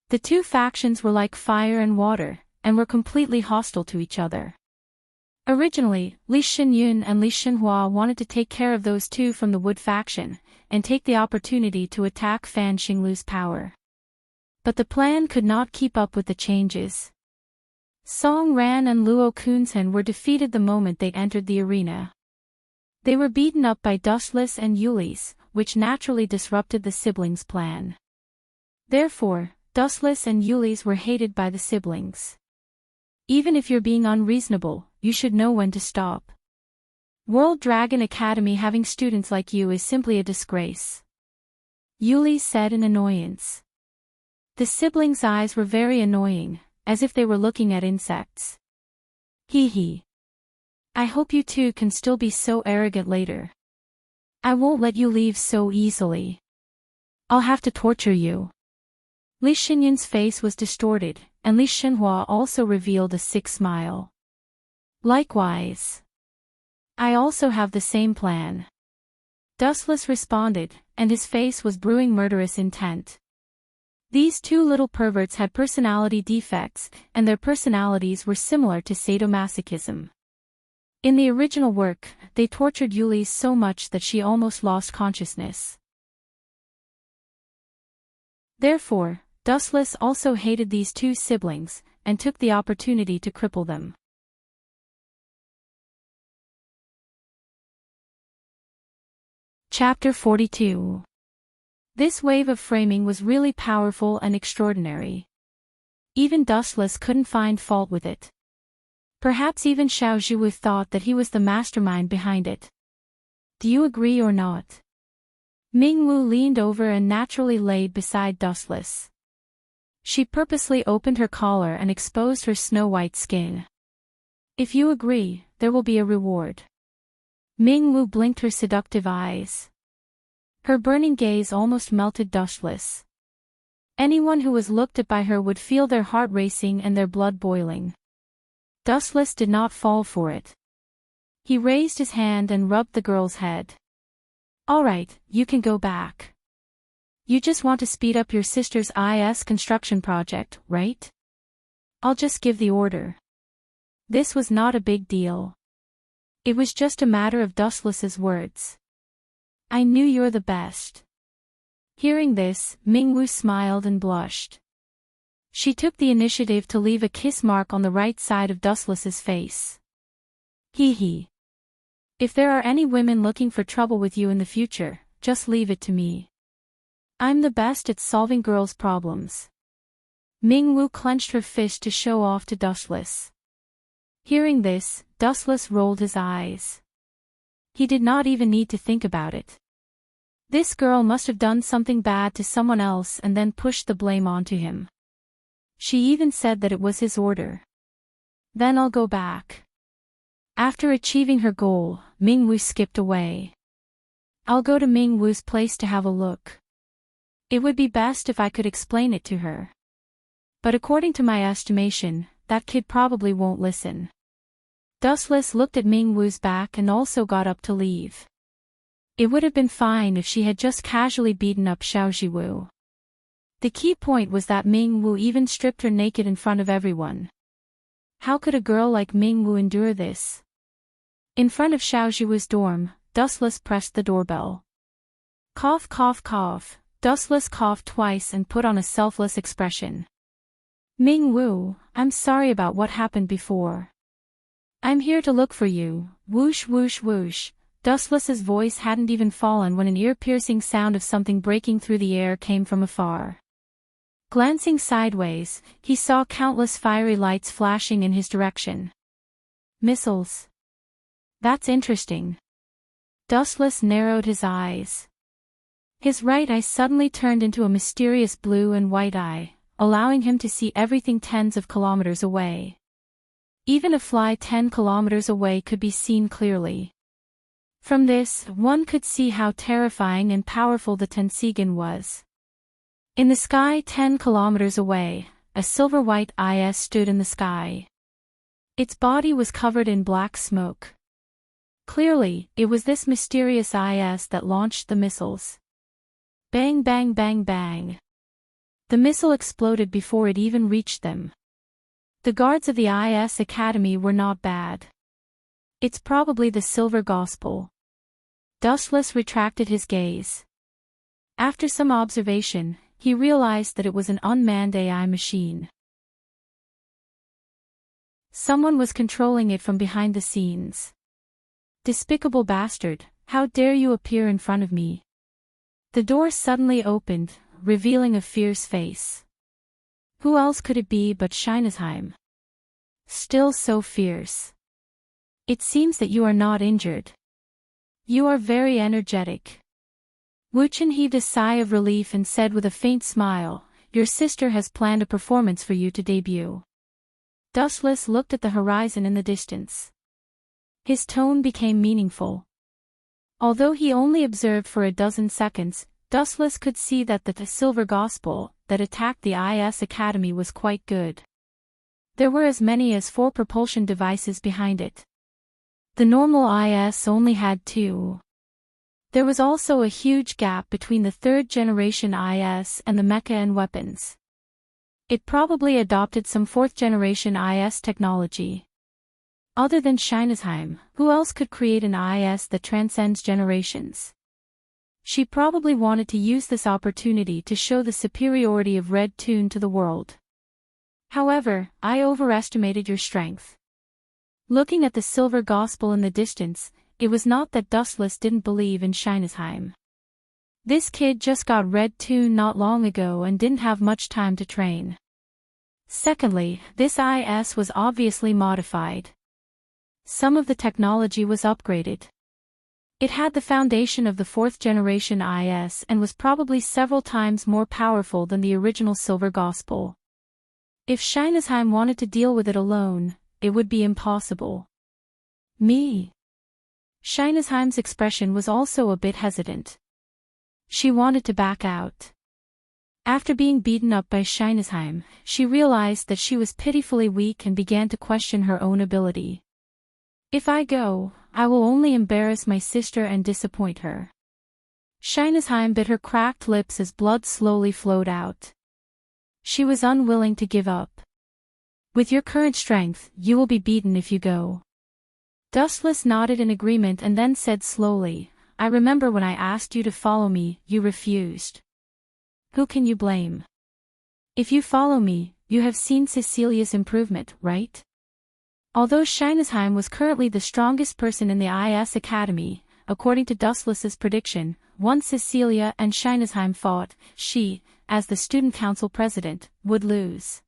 The two factions were like fire and water, and were completely hostile to each other. Originally, Li Xinyun and Li Xinhua wanted to take care of those two from the Wood faction, and take the opportunity to attack Fan Xinglu's power. But the plan could not keep up with the changes. Song Ran and Luo Kunsen were defeated the moment they entered the arena. They were beaten up by Dustless and Yuli's, which naturally disrupted the siblings' plan. Therefore, Dustless and Yuli's were hated by the siblings. Even if you're being unreasonable, you should know when to stop. World Dragon Academy having students like you is simply a disgrace. Yuli said in annoyance. The siblings' eyes were very annoying, as if they were looking at insects. Hee hee. I hope you two can still be so arrogant later. I won't let you leave so easily. I'll have to torture you. Li Xinyun's face was distorted, and Li Xinhua also revealed a sick smile. Likewise. I also have the same plan. Dustless responded, and his face was brewing murderous intent. These two little perverts had personality defects, and their personalities were similar to sadomasochism. In the original work, they tortured Yuli so much that she almost lost consciousness. Therefore, Dustless also hated these two siblings, and took the opportunity to cripple them. Chapter 42. This wave of framing was really powerful and extraordinary. Even Dustless couldn't find fault with it. Perhaps even Xiao Zhiwu thought that he was the mastermind behind it. Do you agree or not? Mingwu leaned over and naturally laid beside Dustless. She purposely opened her collar and exposed her snow-white skin. If you agree, there will be a reward. Mingwu blinked her seductive eyes. Her burning gaze almost melted Dustless. Anyone who was looked at by her would feel their heart racing and their blood boiling. Dustless did not fall for it. He raised his hand and rubbed the girl's head. All right, you can go back. You just want to speed up your sister's IS construction project, right? I'll just give the order. This was not a big deal. It was just a matter of Dustless's words. I knew you're the best. Hearing this, Mingwu smiled and blushed. She took the initiative to leave a kiss mark on the right side of Dustless's face. Hee hee. If there are any women looking for trouble with you in the future, just leave it to me. I'm the best at solving girls' problems. Mingwu clenched her fist to show off to Dustless. Hearing this, Dustless rolled his eyes. He did not even need to think about it. This girl must have done something bad to someone else and then pushed the blame onto him. She even said that it was his order. Then I'll go back. After achieving her goal, Mingwu skipped away. I'll go to Mingwu's place to have a look. It would be best if I could explain it to her. But according to my estimation, that kid probably won't listen. Dustless looked at Mingwu's back and also got up to leave. It would have been fine if she had just casually beaten up Xiaojiwu. The key point was that Mingwu even stripped her naked in front of everyone. How could a girl like Mingwu endure this? In front of Xiaojiwu's dorm, Dustless pressed the doorbell. Cough cough cough, Dustless coughed twice and put on a selfless expression. Mingwu, I'm sorry about what happened before. I'm here to look for you, whoosh whoosh whoosh. Dustless's voice hadn't even fallen when an ear-piercing sound of something breaking through the air came from afar. Glancing sideways, he saw countless fiery lights flashing in his direction. Missiles. That's interesting. Dustless narrowed his eyes. His right eye suddenly turned into a mysterious blue and white eye, allowing him to see everything tens of kilometers away. Even a fly 10 kilometers away could be seen clearly. From this, one could see how terrifying and powerful the Tensigan was. In the sky 10 kilometers away, a silver-white IS stood in the sky. Its body was covered in black smoke. Clearly, it was this mysterious IS that launched the missiles. Bang bang bang bang. The missile exploded before it even reached them. The guards of the IS Academy were not bad. It's probably the Silver Gospel. Dustless retracted his gaze. After some observation, he realized that it was an unmanned AI machine. Someone was controlling it from behind the scenes. Despicable bastard, how dare you appear in front of me? The door suddenly opened, revealing a fierce face. Who else could it be but Shinesheim? Still so fierce. It seems that you are not injured. You are very energetic. Wuchen heaved a sigh of relief and said with a faint smile, your sister has planned a performance for you to debut. Dustless looked at the horizon in the distance. His tone became meaningful. Although he only observed for a dozen seconds, Dustless could see that the Silver Gospel that attacked the IS Academy was quite good. There were as many as 4 propulsion devices behind it. The normal IS only had 2. There was also a huge gap between the 3rd generation IS and the mecha and weapons. It probably adopted some 4th generation IS technology. Other than Shinesheim, who else could create an IS that transcends generations? She probably wanted to use this opportunity to show the superiority of Red Toon to the world. However, I overestimated your strength. Looking at the Silver Gospel in the distance, it was not that Dustless didn't believe in Shinesheim. This kid just got Red Toon not long ago and didn't have much time to train. Secondly, this IS was obviously modified. Some of the technology was upgraded. It had the foundation of the 4th generation IS and was probably several times more powerful than the original Silver Gospel. If Shinesheim wanted to deal with it alone, it would be impossible. Me? Shinesheim's expression was also a bit hesitant. She wanted to back out. After being beaten up by Shinesheim, she realized that she was pitifully weak and began to question her own ability. If I go, I will only embarrass my sister and disappoint her. Shinesheim bit her cracked lips as blood slowly flowed out. She was unwilling to give up. With your current strength, you will be beaten if you go. Dustless nodded in agreement and then said slowly, I remember when I asked you to follow me, you refused. Who can you blame? If you follow me, you have seen Cecilia's improvement, right? Although Shinesheim was currently the strongest person in the IS Academy, according to Dustless's prediction, once Cecilia and Shinesheim fought, she, as the student council president, would lose.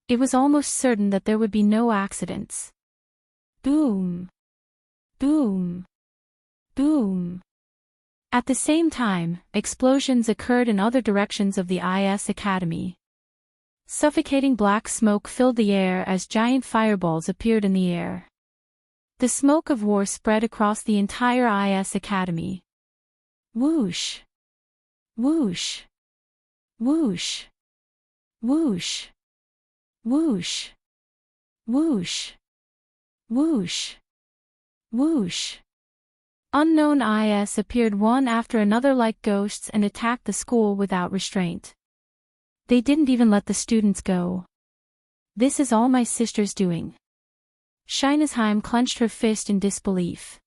It was almost certain that there would be no accidents. Boom! Boom! Boom! At the same time, explosions occurred in other directions of the IS Academy. Suffocating black smoke filled the air as giant fireballs appeared in the air. The smoke of war spread across the entire IS Academy. Whoosh! Whoosh! Whoosh! Whoosh! Whoosh! Whoosh! Whoosh! Whoosh! Unknown IS appeared one after another like ghosts and attacked the school without restraint. They didn't even let the students go. This is all my sister's doing. Shinesheim clenched her fist in disbelief.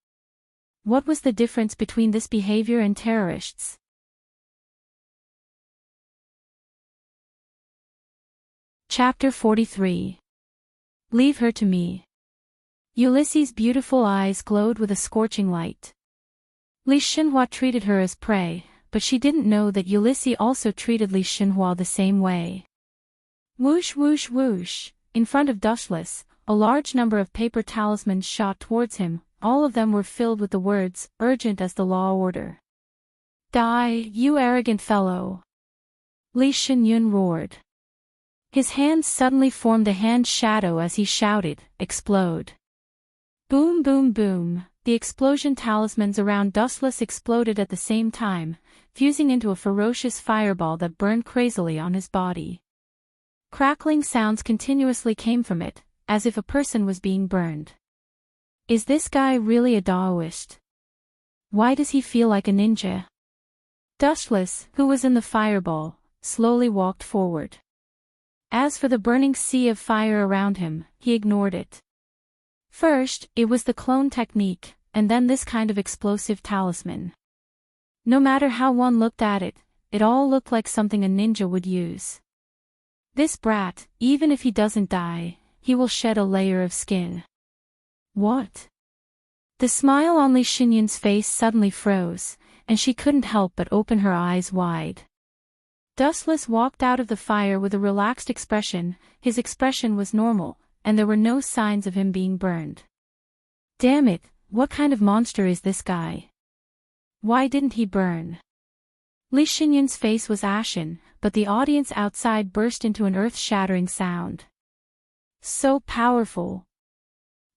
What was the difference between this behavior and terrorists? Chapter 43. Leave her to me. Ulysses' beautiful eyes glowed with a scorching light. Li Xinhua treated her as prey, but she didn't know that Ulysses also treated Li Xinhua the same way. Whoosh whoosh whoosh, in front of Dushless, a large number of paper talismans shot towards him, all of them were filled with the words, urgent as the law order. Die, you arrogant fellow! Li Xinyun roared. His hands suddenly formed a hand shadow as he shouted, explode. Boom boom boom, the explosion talismans around Dustless exploded at the same time, fusing into a ferocious fireball that burned crazily on his body. Crackling sounds continuously came from it, as if a person was being burned. Is this guy really a Daoist? Why does he feel like a ninja? Dustless, who was in the fireball, slowly walked forward. As for the burning sea of fire around him, he ignored it. First, it was the clone technique, and then this kind of explosive talisman. No matter how one looked at it, it all looked like something a ninja would use. This brat, even if he doesn't die, he will shed a layer of skin. What? The smile on Li Xinyun's face suddenly froze, and she couldn't help but open her eyes wide. Dustless walked out of the fire with a relaxed expression, his expression was normal, and there were no signs of him being burned. Damn it, what kind of monster is this guy? Why didn't he burn? Li Xinyun's face was ashen, but the audience outside burst into an earth-shattering sound. So powerful.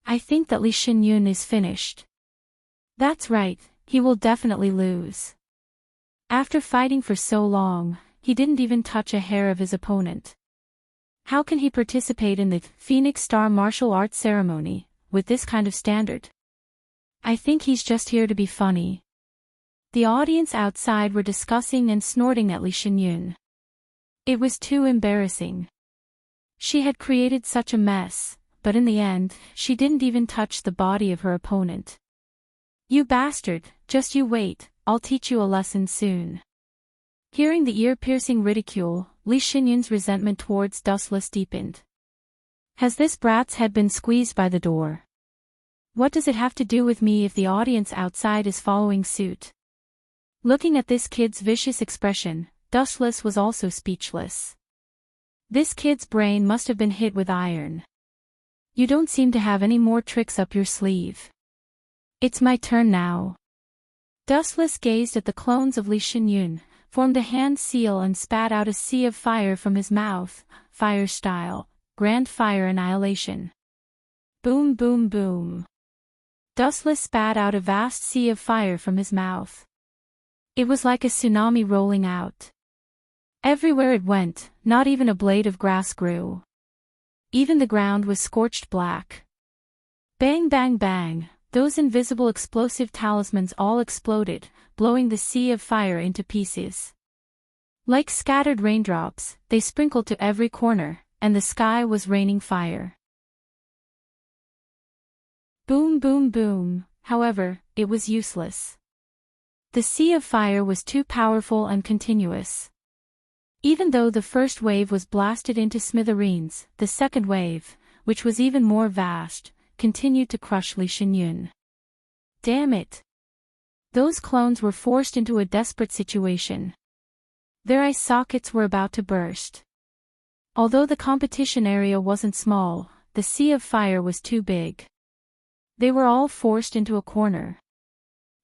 I think that Li Xinyun is finished. That's right, he will definitely lose. After fighting for so long, he didn't even touch a hair of his opponent. How can he participate in the Phoenix Star martial arts ceremony with this kind of standard? I think he's just here to be funny. The audience outside were discussing and snorting at Li Xinyun. It was too embarrassing. She had created such a mess, but in the end, she didn't even touch the body of her opponent. You bastard, just you wait, I'll teach you a lesson soon. Hearing the ear-piercing ridicule, Li Xinyun's resentment towards Dustless deepened. Has this brat's head been squeezed by the door? What does it have to do with me if the audience outside is following suit? Looking at this kid's vicious expression, Dustless was also speechless. This kid's brain must have been hit with iron. You don't seem to have any more tricks up your sleeve. It's my turn now. Dustless gazed at the clones of Li Xinyun, formed a hand seal and spat out a sea of fire from his mouth, fire style, grand fire annihilation. Boom boom boom. Dustless spat out a vast sea of fire from his mouth. It was like a tsunami rolling out. Everywhere it went, not even a blade of grass grew. Even the ground was scorched black. Bang bang bang, those invisible explosive talismans all exploded, blowing the sea of fire into pieces. Like scattered raindrops, they sprinkled to every corner, and the sky was raining fire. Boom boom boom, however, it was useless. The sea of fire was too powerful and continuous. Even though the first wave was blasted into smithereens, the second wave, which was even more vast, continued to crush Li Xinyun. Damn it! Those clones were forced into a desperate situation. Their eye sockets were about to burst. Although the competition area wasn't small, the sea of fire was too big. They were all forced into a corner.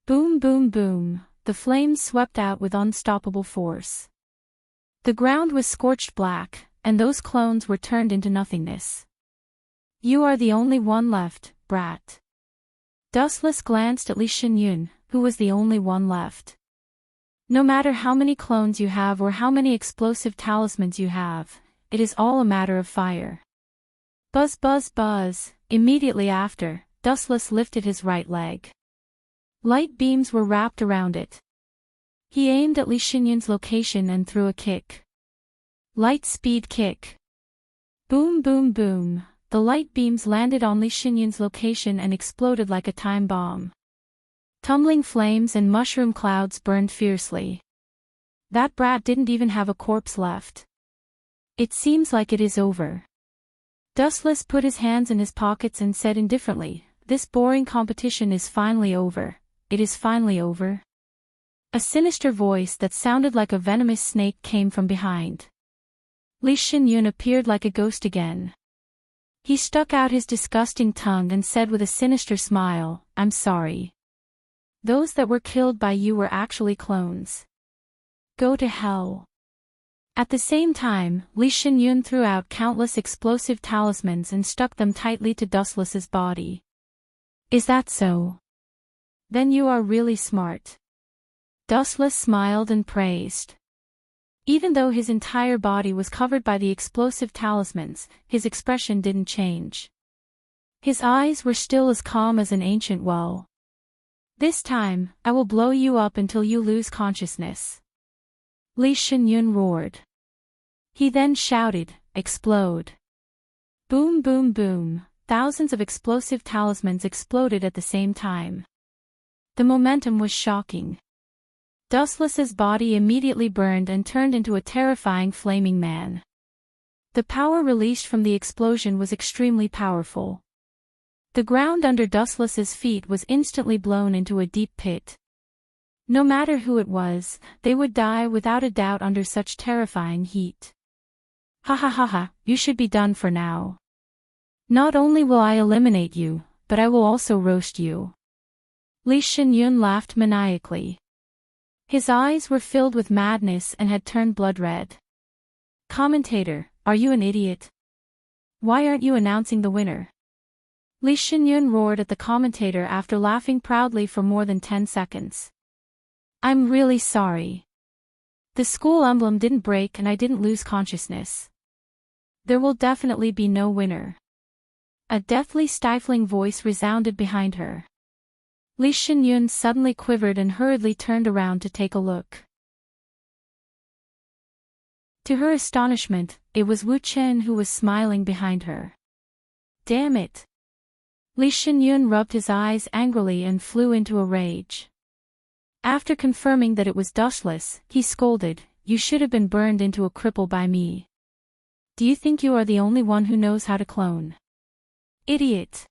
Boom boom boom, the flames swept out with unstoppable force. The ground was scorched black, and those clones were turned into nothingness. You are the only one left, brat. Dustless glanced at Li Xinyun, who was the only one left. No matter how many clones you have or how many explosive talismans you have, it is all a matter of fire. Buzz buzz buzz. Immediately after, Dustless lifted his right leg. Light beams were wrapped around it. He aimed at Li Xinyun's location and threw a kick. Light speed kick. Boom boom boom. The light beams landed on Li Xinyun's location and exploded like a time bomb. Tumbling flames and mushroom clouds burned fiercely. That brat didn't even have a corpse left. It seems like it is over. Dustless put his hands in his pockets and said indifferently, "This boring competition is finally over. It is finally over." A sinister voice that sounded like a venomous snake came from behind. Li Xinyun appeared like a ghost again. He stuck out his disgusting tongue and said with a sinister smile, "I'm sorry. Those that were killed by you were actually clones. Go to hell." At the same time, Li Xinyun threw out countless explosive talismans and stuck them tightly to Dustless's body. "Is that so? Then you are really smart." Dustless smiled and praised. Even though his entire body was covered by the explosive talismans, his expression didn't change. His eyes were still as calm as an ancient well. "This time, I will blow you up until you lose consciousness." Li Xinyun roared. He then shouted, "Explode!" Boom boom boom. Thousands of explosive talismans exploded at the same time. The momentum was shocking. Dustless's body immediately burned and turned into a terrifying flaming man. The power released from the explosion was extremely powerful. The ground under Dustless's feet was instantly blown into a deep pit. No matter who it was, they would die without a doubt under such terrifying heat. "Ha ha ha ha, you should be done for now. Not only will I eliminate you, but I will also roast you." Li Xinyun laughed maniacally. His eyes were filled with madness and had turned blood red. "Commentator, are you an idiot? Why aren't you announcing the winner?" Li Xinyun roared at the commentator after laughing proudly for more than 10 seconds. "I'm really sorry. The school emblem didn't break and I didn't lose consciousness. There will definitely be no winner." A deathly stifling voice resounded behind her. Li Xinyun suddenly quivered and hurriedly turned around to take a look. To her astonishment, it was Wu Chen who was smiling behind her. "Damn it!" Li Xinyun rubbed his eyes angrily and flew into a rage. After confirming that it was Dustless, he scolded, "You should have been burned into a cripple by me. Do you think you are the only one who knows how to clone? Idiot!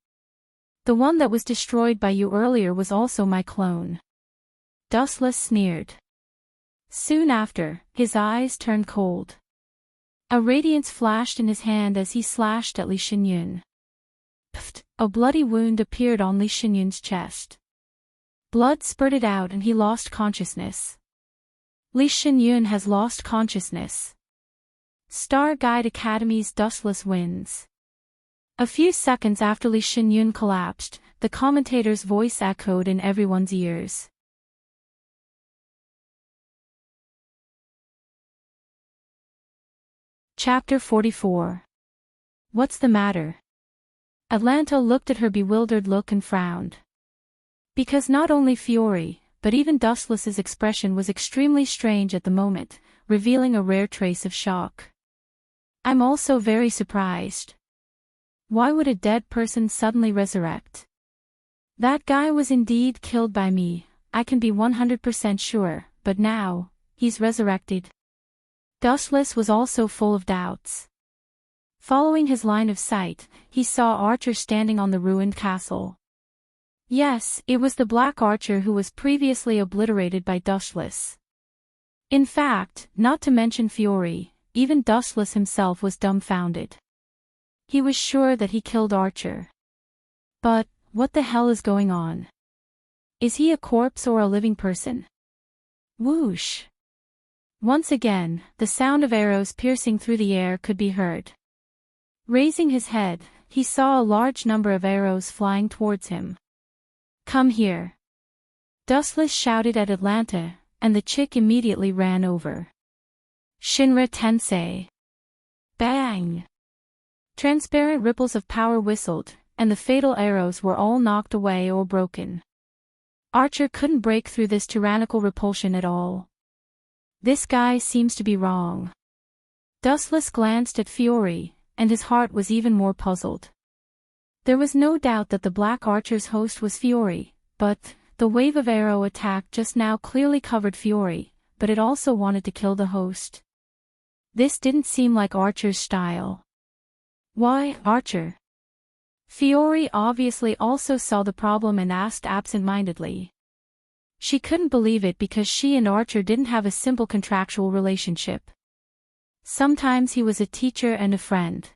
The one that was destroyed by you earlier was also my clone." Dustless sneered. Soon after, his eyes turned cold. A radiance flashed in his hand as he slashed at Li Xinyun. Pfft! A bloody wound appeared on Li Xinyun's chest. Blood spurted out and he lost consciousness. Li Xinyun has lost consciousness. Star Guide Academy's Dustless wins. A few seconds after Li Xinyun collapsed, the commentator's voice echoed in everyone's ears. Chapter 44. What's the matter? Atlanta looked at her bewildered look and frowned. Because not only Fiore, but even Dustless's expression was extremely strange at the moment, revealing a rare trace of shock. "I'm also very surprised. Why would a dead person suddenly resurrect? That guy was indeed killed by me, I can be 100% sure, but now, he's resurrected." Dustless was also full of doubts. Following his line of sight, he saw Archer standing on the ruined castle. Yes, it was the Black Archer who was previously obliterated by Dustless. In fact, not to mention Fiore, even Dustless himself was dumbfounded. He was sure that he killed Archer. But, what the hell is going on? Is he a corpse or a living person? Whoosh! Once again, the sound of arrows piercing through the air could be heard. Raising his head, he saw a large number of arrows flying towards him. "Come here!" Dustless shouted at Atlanta, and the chick immediately ran over. "Shinra Tensei!" Bang! Transparent ripples of power whistled, and the fatal arrows were all knocked away or broken. Archer couldn't break through this tyrannical repulsion at all. This guy seems to be wrong. Dustless glanced at Fiore, and his heart was even more puzzled. There was no doubt that the Black Archer's host was Fiore, but the wave of arrow attack just now clearly covered Fiore, but it also wanted to kill the host. This didn't seem like Archer's style. "Why, Archer?" Fiore obviously also saw the problem and asked absent-mindedly. She couldn't believe it because she and Archer didn't have a simple contractual relationship. Sometimes he was a teacher and a friend.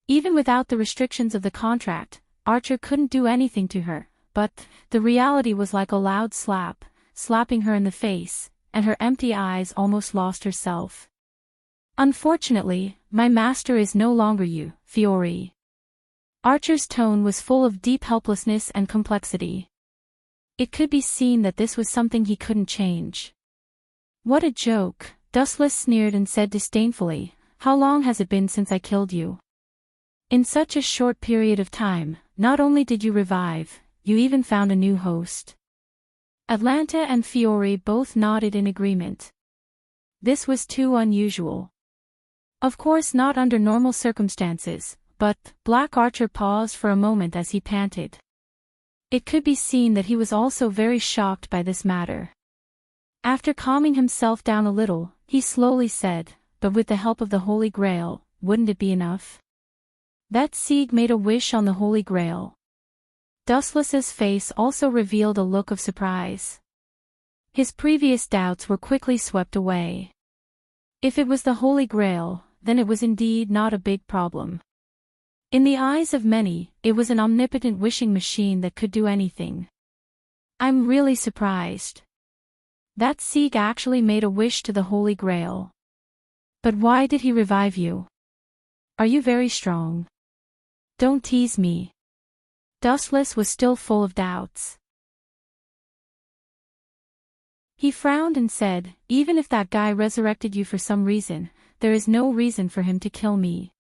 Even without the restrictions of the contract, Archer couldn't do anything to her, but the reality was like a loud slap, slapping her in the face, and her empty eyes almost lost herself. "Unfortunately, my master is no longer you, Fiore." Archer's tone was full of deep helplessness and complexity. It could be seen that this was something he couldn't change. "What a joke," Dustless sneered and said disdainfully, "How long has it been since I killed you? In such a short period of time, not only did you revive, you even found a new host." Atlanta and Fiore both nodded in agreement. This was too unusual. Of course not under normal circumstances, but Black Archer paused for a moment as he panted. It could be seen that he was also very shocked by this matter. After calming himself down a little, he slowly said, "But with the help of the Holy Grail, wouldn't it be enough?" That Sieg made a wish on the Holy Grail. Dustless's face also revealed a look of surprise. His previous doubts were quickly swept away. If it was the Holy Grail, then it was indeed not a big problem. In the eyes of many, it was an omnipotent wishing machine that could do anything. "I'm really surprised. That Sieg actually made a wish to the Holy Grail. But why did he revive you? Are you very strong? Don't tease me." Dustless was still full of doubts. He frowned and said, "Even if that guy resurrected you for some reason, there is no reason for him to kill me."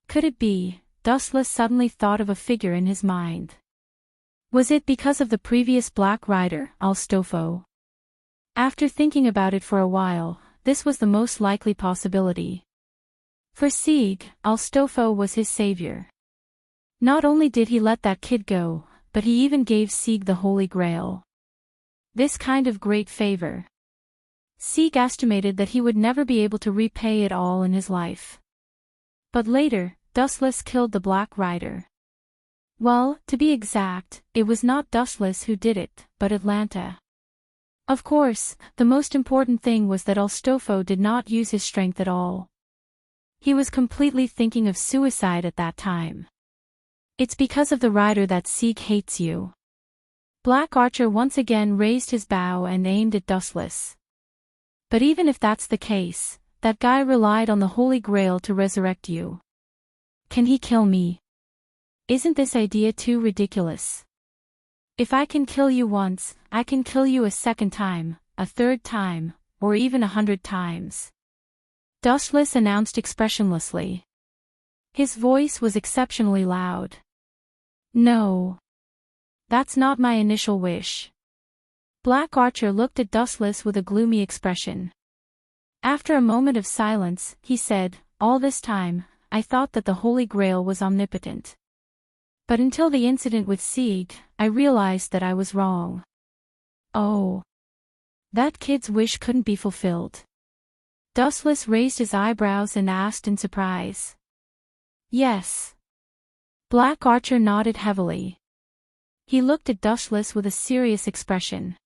Could it be? Dustless suddenly thought of a figure in his mind. Was it because of the previous Black Rider, Alstofo? After thinking about it for a while, this was the most likely possibility. For Sieg, Alstofo was his savior. Not only did he let that kid go, but he even gave Sieg the Holy Grail. This kind of great favor. Sieg estimated that he would never be able to repay it all in his life. But later, Dustless killed the Black Rider. Well, to be exact, it was not Dustless who did it, but Atlanta. Of course, the most important thing was that Alstofo did not use his strength at all. He was completely thinking of suicide at that time. "It's because of the rider that Sieg hates you." Black Archer once again raised his bow and aimed at Dustless. "But even if that's the case, that guy relied on the Holy Grail to resurrect you. Can he kill me? Isn't this idea too ridiculous? If I can kill you once, I can kill you a second time, a third time, or even 100 times." Dustless announced expressionlessly. His voice was exceptionally loud. "No. That's not my initial wish." Black Archer looked at Dustless with a gloomy expression. After a moment of silence, he said, "All this time, I thought that the Holy Grail was omnipotent. But until the incident with Sieg, I realized that I was wrong." "Oh. That kid's wish couldn't be fulfilled." Dustless raised his eyebrows and asked in surprise. "Yes." Black Archer nodded heavily. He looked at Dustless with a serious expression.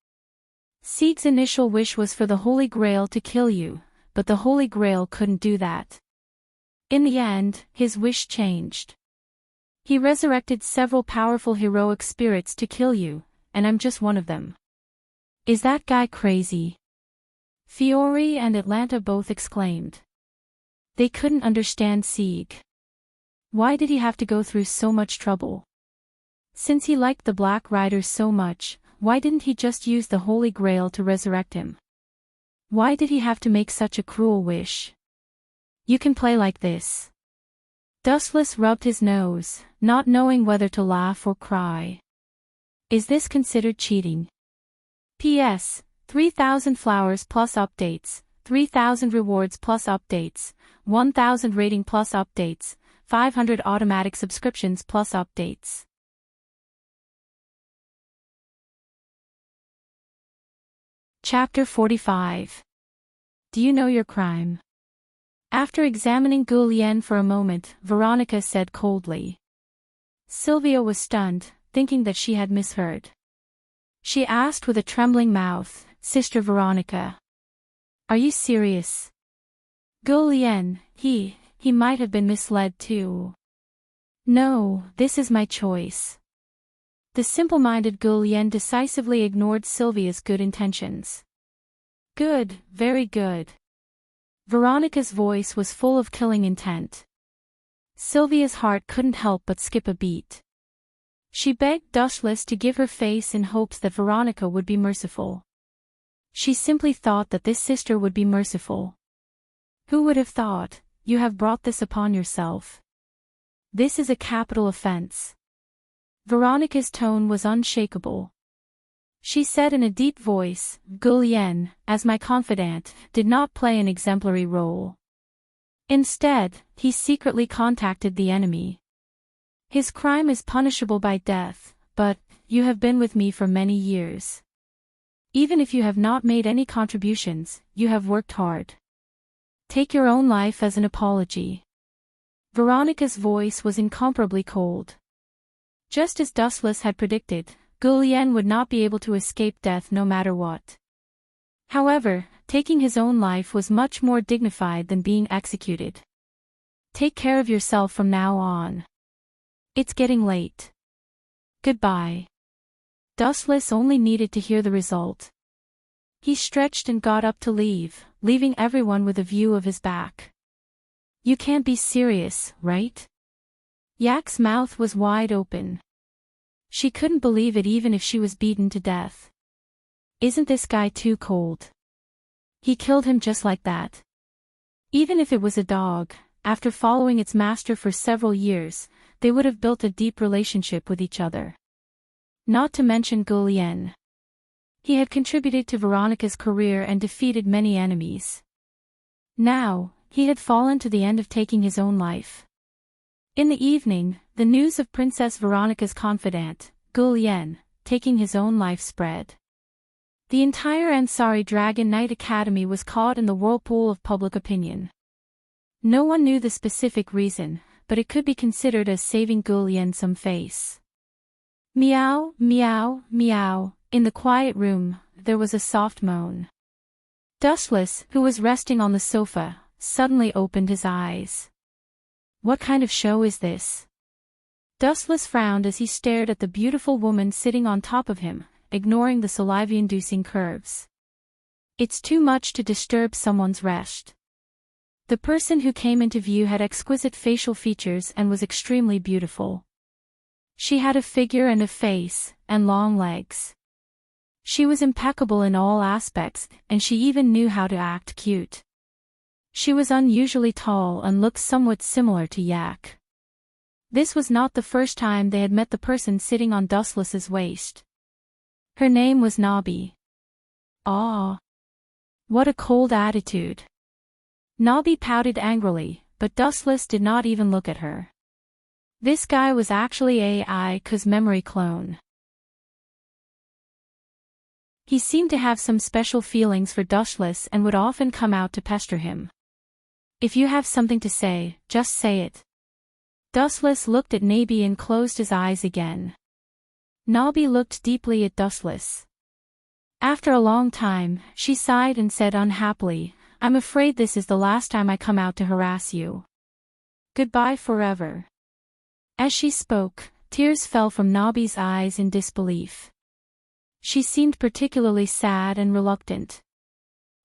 "Sieg's initial wish was for the Holy Grail to kill you, but the Holy Grail couldn't do that. In the end, his wish changed. He resurrected several powerful heroic spirits to kill you, and I'm just one of them. Is that guy crazy?" Fiore and Atlanta both exclaimed. They couldn't understand Sieg. Why did he have to go through so much trouble? Since he liked the Black Riders so much, why didn't he just use the Holy Grail to resurrect him? Why did he have to make such a cruel wish? You can play like this. Dustless rubbed his nose, not knowing whether to laugh or cry. Is this considered cheating? P.S. 3,000 flowers plus updates, 3,000 rewards plus updates, 1,000 rating plus updates, 500 automatic subscriptions plus updates. Chapter 45. Do you know your crime? After examining Guillen for a moment, Veronica said coldly. Sylvia was stunned, thinking that she had misheard. She asked with a trembling mouth, Sister Veronica. Are you serious? Guillen, he might have been misled too. No, this is my choice. The simple-minded Guillen decisively ignored Sylvia's good intentions. Good, very good. Veronica's voice was full of killing intent. Sylvia's heart couldn't help but skip a beat. She begged Dustless to give her face in hopes that Veronica would be merciful. She simply thought that this sister would be merciful. Who would have thought? You have brought this upon yourself. This is a capital offense. Veronica's tone was unshakable. She said in a deep voice, Guillen, as my confidant, did not play an exemplary role. Instead, he secretly contacted the enemy. His crime is punishable by death, but you have been with me for many years. Even if you have not made any contributions, you have worked hard. Take your own life as an apology. Veronica's voice was incomparably cold. Just as Dustless had predicted, Guillen would not be able to escape death no matter what. However, taking his own life was much more dignified than being executed. Take care of yourself from now on. It's getting late. Goodbye. Dustless only needed to hear the result. He stretched and got up to leave, leaving everyone with a view of his back. You can't be serious, right? Yak's mouth was wide open. She couldn't believe it even if she was beaten to death. Isn't this guy too cold? He killed him just like that. Even if it was a dog, after following its master for several years, they would have built a deep relationship with each other. Not to mention Guillen. He had contributed to Veronica's career and defeated many enemies. Now, he had fallen to the end of taking his own life. In the evening, the news of Princess Veronica's confidant, Guillen, taking his own life spread. The entire Ansari Dragon Knight Academy was caught in the whirlpool of public opinion. No one knew the specific reason, but it could be considered as saving Guillen some face. Meow, meow, meow. In the quiet room, there was a soft moan. Dustless, who was resting on the sofa, suddenly opened his eyes. What kind of show is this? Dustless frowned as he stared at the beautiful woman sitting on top of him, ignoring the saliva-inducing curves. It's too much to disturb someone's rest. The person who came into view had exquisite facial features and was extremely beautiful. She had a figure and a face, and long legs. She was impeccable in all aspects, and she even knew how to act cute. She was unusually tall and looked somewhat similar to Yak. This was not the first time they had met the person sitting on Dustless's waist. Her name was Nobby. Ah! What a cold attitude. Nobby pouted angrily, but Dustless did not even look at her. This guy was actually AI's memory clone. He seemed to have some special feelings for Dustless and would often come out to pester him. If you have something to say, just say it. Dustless looked at Nobby and closed his eyes again. Nobby looked deeply at Dustless. After a long time, she sighed and said unhappily, I'm afraid this is the last time I come out to harass you. Goodbye forever. As she spoke, tears fell from Nobby's eyes in disbelief. She seemed particularly sad and reluctant.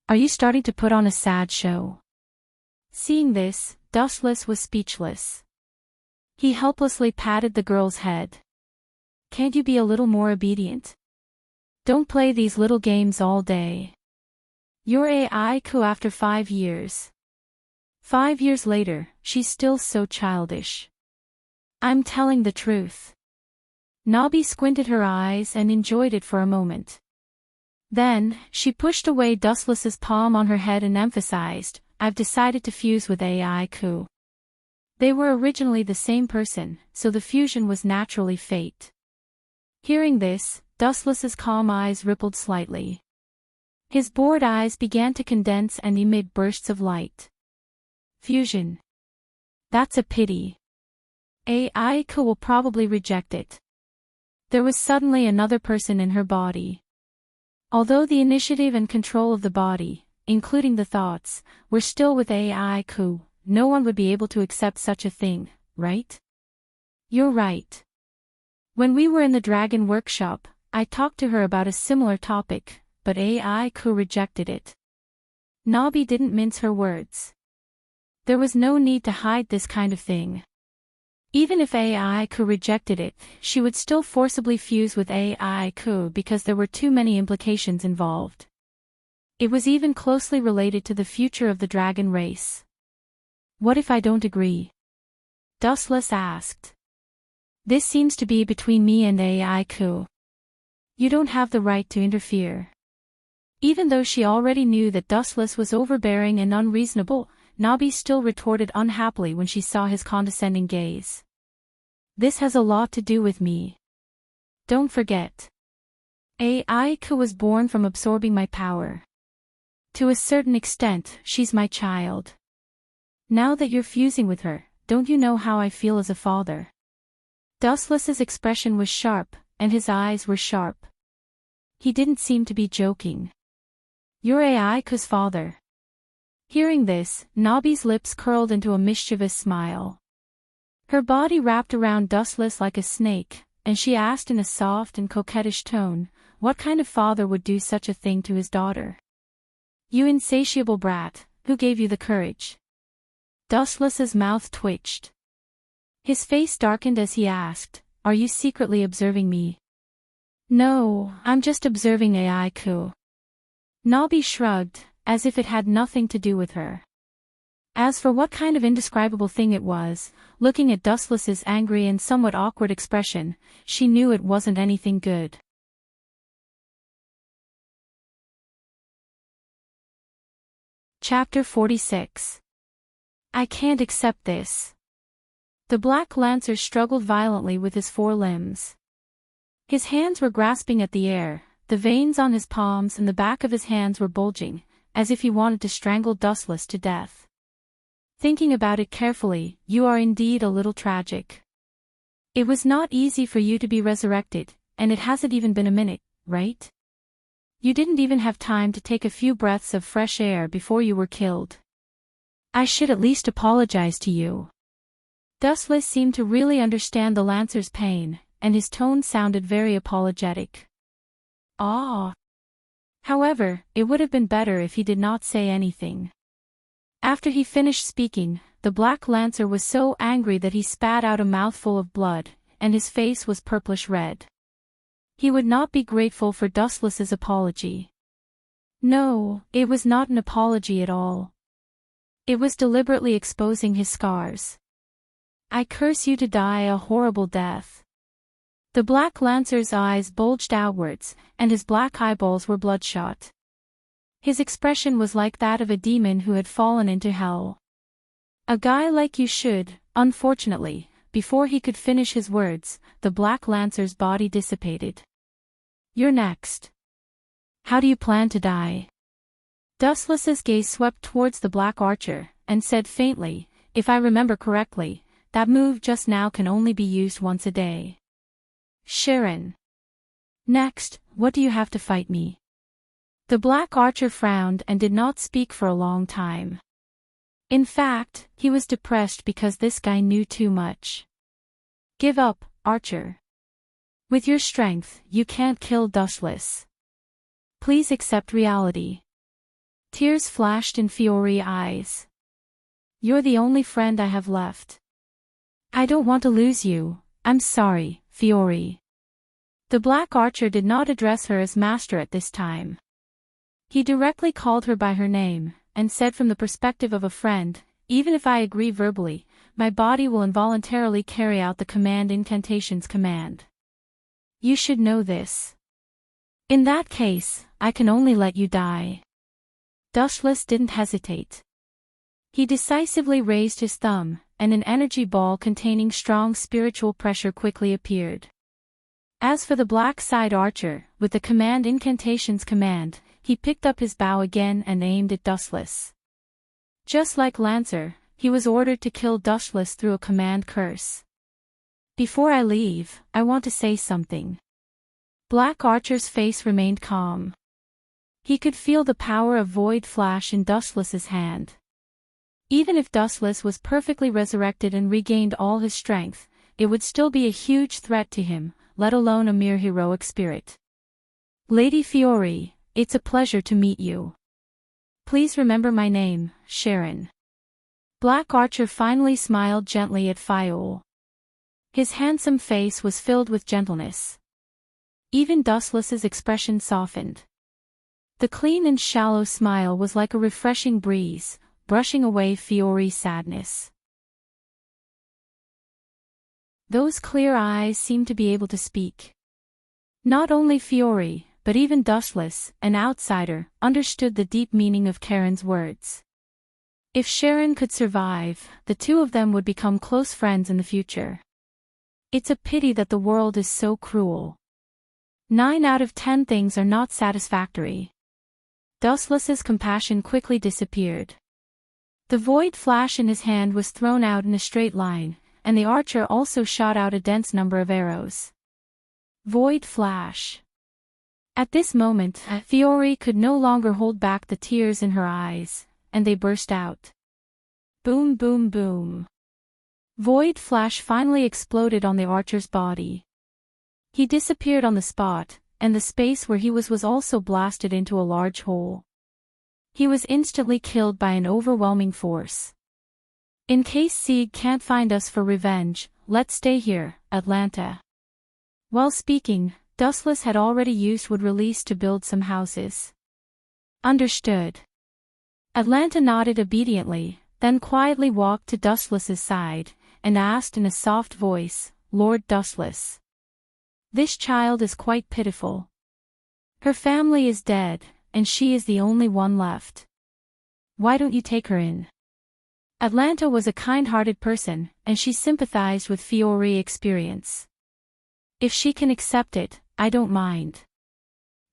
Are you starting to put on a sad show? Seeing this, Dustless was speechless. He helplessly patted the girl's head. Can't you be a little more obedient? Don't play these little games all day. You're Aiku after 5 years. 5 years later, she's still so childish. I'm telling the truth. Nabi squinted her eyes and enjoyed it for a moment. Then, she pushed away Dustless's palm on her head and emphasized, I've decided to fuse with Aiku. They were originally the same person, so the fusion was naturally fate. Hearing this, Dustless's calm eyes rippled slightly. His bored eyes began to condense and emit bursts of light. Fusion. That's a pity. Aiku will probably reject it. There was suddenly another person in her body. Although the initiative and control of the body, including the thoughts, were still with Aiku, no one would be able to accept such a thing, right? You're right. When we were in the dragon workshop, I talked to her about a similar topic, but Aiku rejected it. Nabi didn't mince her words. There was no need to hide this kind of thing. Even if Aiku rejected it, she would still forcibly fuse with Aiku because there were too many implications involved. It was even closely related to the future of the dragon race. What if I don't agree? Dustless asked. This seems to be between me and Aiku. You don't have the right to interfere. Even though she already knew that Dustless was overbearing and unreasonable, Nabi still retorted unhappily when she saw his condescending gaze. This has a lot to do with me. Don't forget. Aiku was born from absorbing my power. To a certain extent, she's my child. Now that you're fusing with her, don't you know how I feel as a father? Dustless's expression was sharp, and his eyes were sharp. He didn't seem to be joking. You're Aiku's father. Hearing this, Nabi's lips curled into a mischievous smile. Her body wrapped around Dustless like a snake, and she asked in a soft and coquettish tone, what kind of father would do such a thing to his daughter? You insatiable brat, who gave you the courage? Dustless's mouth twitched. His face darkened as he asked, are you secretly observing me? No, I'm just observing Aiku. Nabi shrugged, as if it had nothing to do with her. As for what kind of indescribable thing it was, looking at Dustless's angry and somewhat awkward expression, she knew it wasn't anything good. Chapter 46. I can't accept this. The Black Lancer struggled violently with his 4 limbs. His hands were grasping at the air, the veins on his palms and the back of his hands were bulging, as if he wanted to strangle Dustless to death. Thinking about it carefully, you are indeed a little tragic. It was not easy for you to be resurrected, and it hasn't even been a minute, right? You didn't even have time to take a few breaths of fresh air before you were killed. I should at least apologize to you. Dustless seemed to really understand the Lancer's pain, and his tone sounded very apologetic. Ah. However, it would have been better if he did not say anything. After he finished speaking, the Black Lancer was so angry that he spat out a mouthful of blood, and his face was purplish red. He would not be grateful for Dustless's apology. No, it was not an apology at all. It was deliberately exposing his scars. I curse you to die a horrible death. The Black Lancer's eyes bulged outwards, and his black eyeballs were bloodshot. His expression was like that of a demon who had fallen into hell. A guy like you should, unfortunately. Before he could finish his words, the Black Lancer's body dissipated. You're next. How do you plan to die? Dustless's gaze swept towards the Black Archer, and said faintly, if I remember correctly, that move just now can only be used once a day. Sharon. Next, what do you have to fight me? The Black Archer frowned and did not speak for a long time. In fact, he was depressed because this guy knew too much. Give up, Archer. With your strength, you can't kill Dustless. Please accept reality. Tears flashed in Fiore's eyes. You're the only friend I have left. I don't want to lose you, I'm sorry, Fiore. The Black Archer did not address her as master at this time. He directly called her by her name, and said from the perspective of a friend, even if I agree verbally, my body will involuntarily carry out the command incantation's command. You should know this. In that case, I can only let you die. Dustless didn't hesitate. He decisively raised his thumb, and an energy ball containing strong spiritual pressure quickly appeared. As for the black-side archer, with the command incantation's command, he picked up his bow again and aimed at Dustless. Just like Lancer, he was ordered to kill Dustless through a command curse. Before I leave, I want to say something. Black Archer's face remained calm. He could feel the power of Void Flash in Dustless's hand. Even if Dustless was perfectly resurrected and regained all his strength, it would still be a huge threat to him, let alone a mere heroic spirit. Lady Fiore, it's a pleasure to meet you. Please remember my name, Sharon. Black Archer finally smiled gently at Fiole. His handsome face was filled with gentleness. Even Dustless's expression softened. The clean and shallow smile was like a refreshing breeze, brushing away Fiore's sadness. Those clear eyes seemed to be able to speak. Not only Fiore, but even Dustless, an outsider, understood the deep meaning of Karen's words. If Sharon could survive, the two of them would become close friends in the future. It's a pity that the world is so cruel. 9 out of 10 things are not satisfactory. Dustless's compassion quickly disappeared. The void flash in his hand was thrown out in a straight line, and the archer also shot out a dense number of arrows. Void flash. At this moment, Fiore could no longer hold back the tears in her eyes, and they burst out. Boom, boom, boom. Void flash finally exploded on the archer's body. He disappeared on the spot, and the space where he was also blasted into a large hole. He was instantly killed by an overwhelming force. In case Sieg can't find us for revenge, let's stay here, Atlanta. While speaking, Dustless had already used wood release to build some houses. Understood. Atlanta nodded obediently, then quietly walked to Dustless's side, and asked in a soft voice, Lord Dustless. This child is quite pitiful. Her family is dead, and she is the only one left. Why don't you take her in? Atlanta was a kind-hearted person, and she sympathized with Fiore's experience. If she can accept it, I don't mind.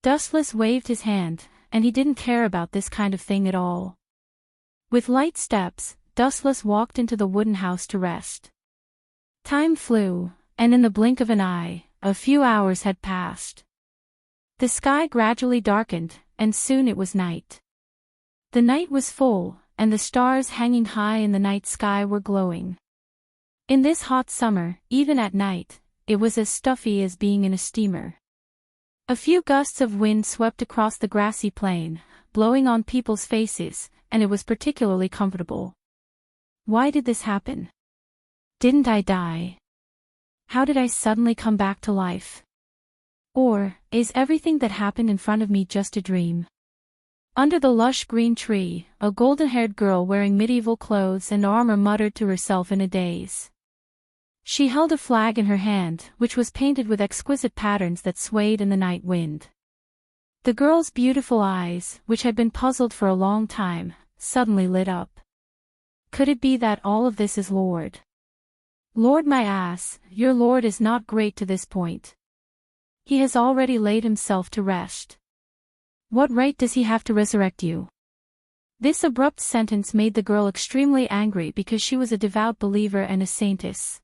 Dustless waved his hand, and he didn't care about this kind of thing at all. With light steps, Dustless walked into the wooden house to rest. Time flew, and in the blink of an eye, a few hours had passed. The sky gradually darkened, and soon it was night. The night was full, and the stars hanging high in the night sky were glowing. In this hot summer, even at night, it was as stuffy as being in a steamer. A few gusts of wind swept across the grassy plain, blowing on people's faces, and it was particularly comfortable. Why did this happen? Didn't I die? How did I suddenly come back to life? Or, is everything that happened in front of me just a dream? Under the lush green tree, a golden-haired girl wearing medieval clothes and armor muttered to herself in a daze. She held a flag in her hand, which was painted with exquisite patterns that swayed in the night wind. The girl's beautiful eyes, which had been puzzled for a long time, suddenly lit up. Could it be that all of this is Lord? Lord my ass, your Lord is not great to this point. He has already laid himself to rest. What right does he have to resurrect you? This abrupt sentence made the girl extremely angry because she was a devout believer and a saintess.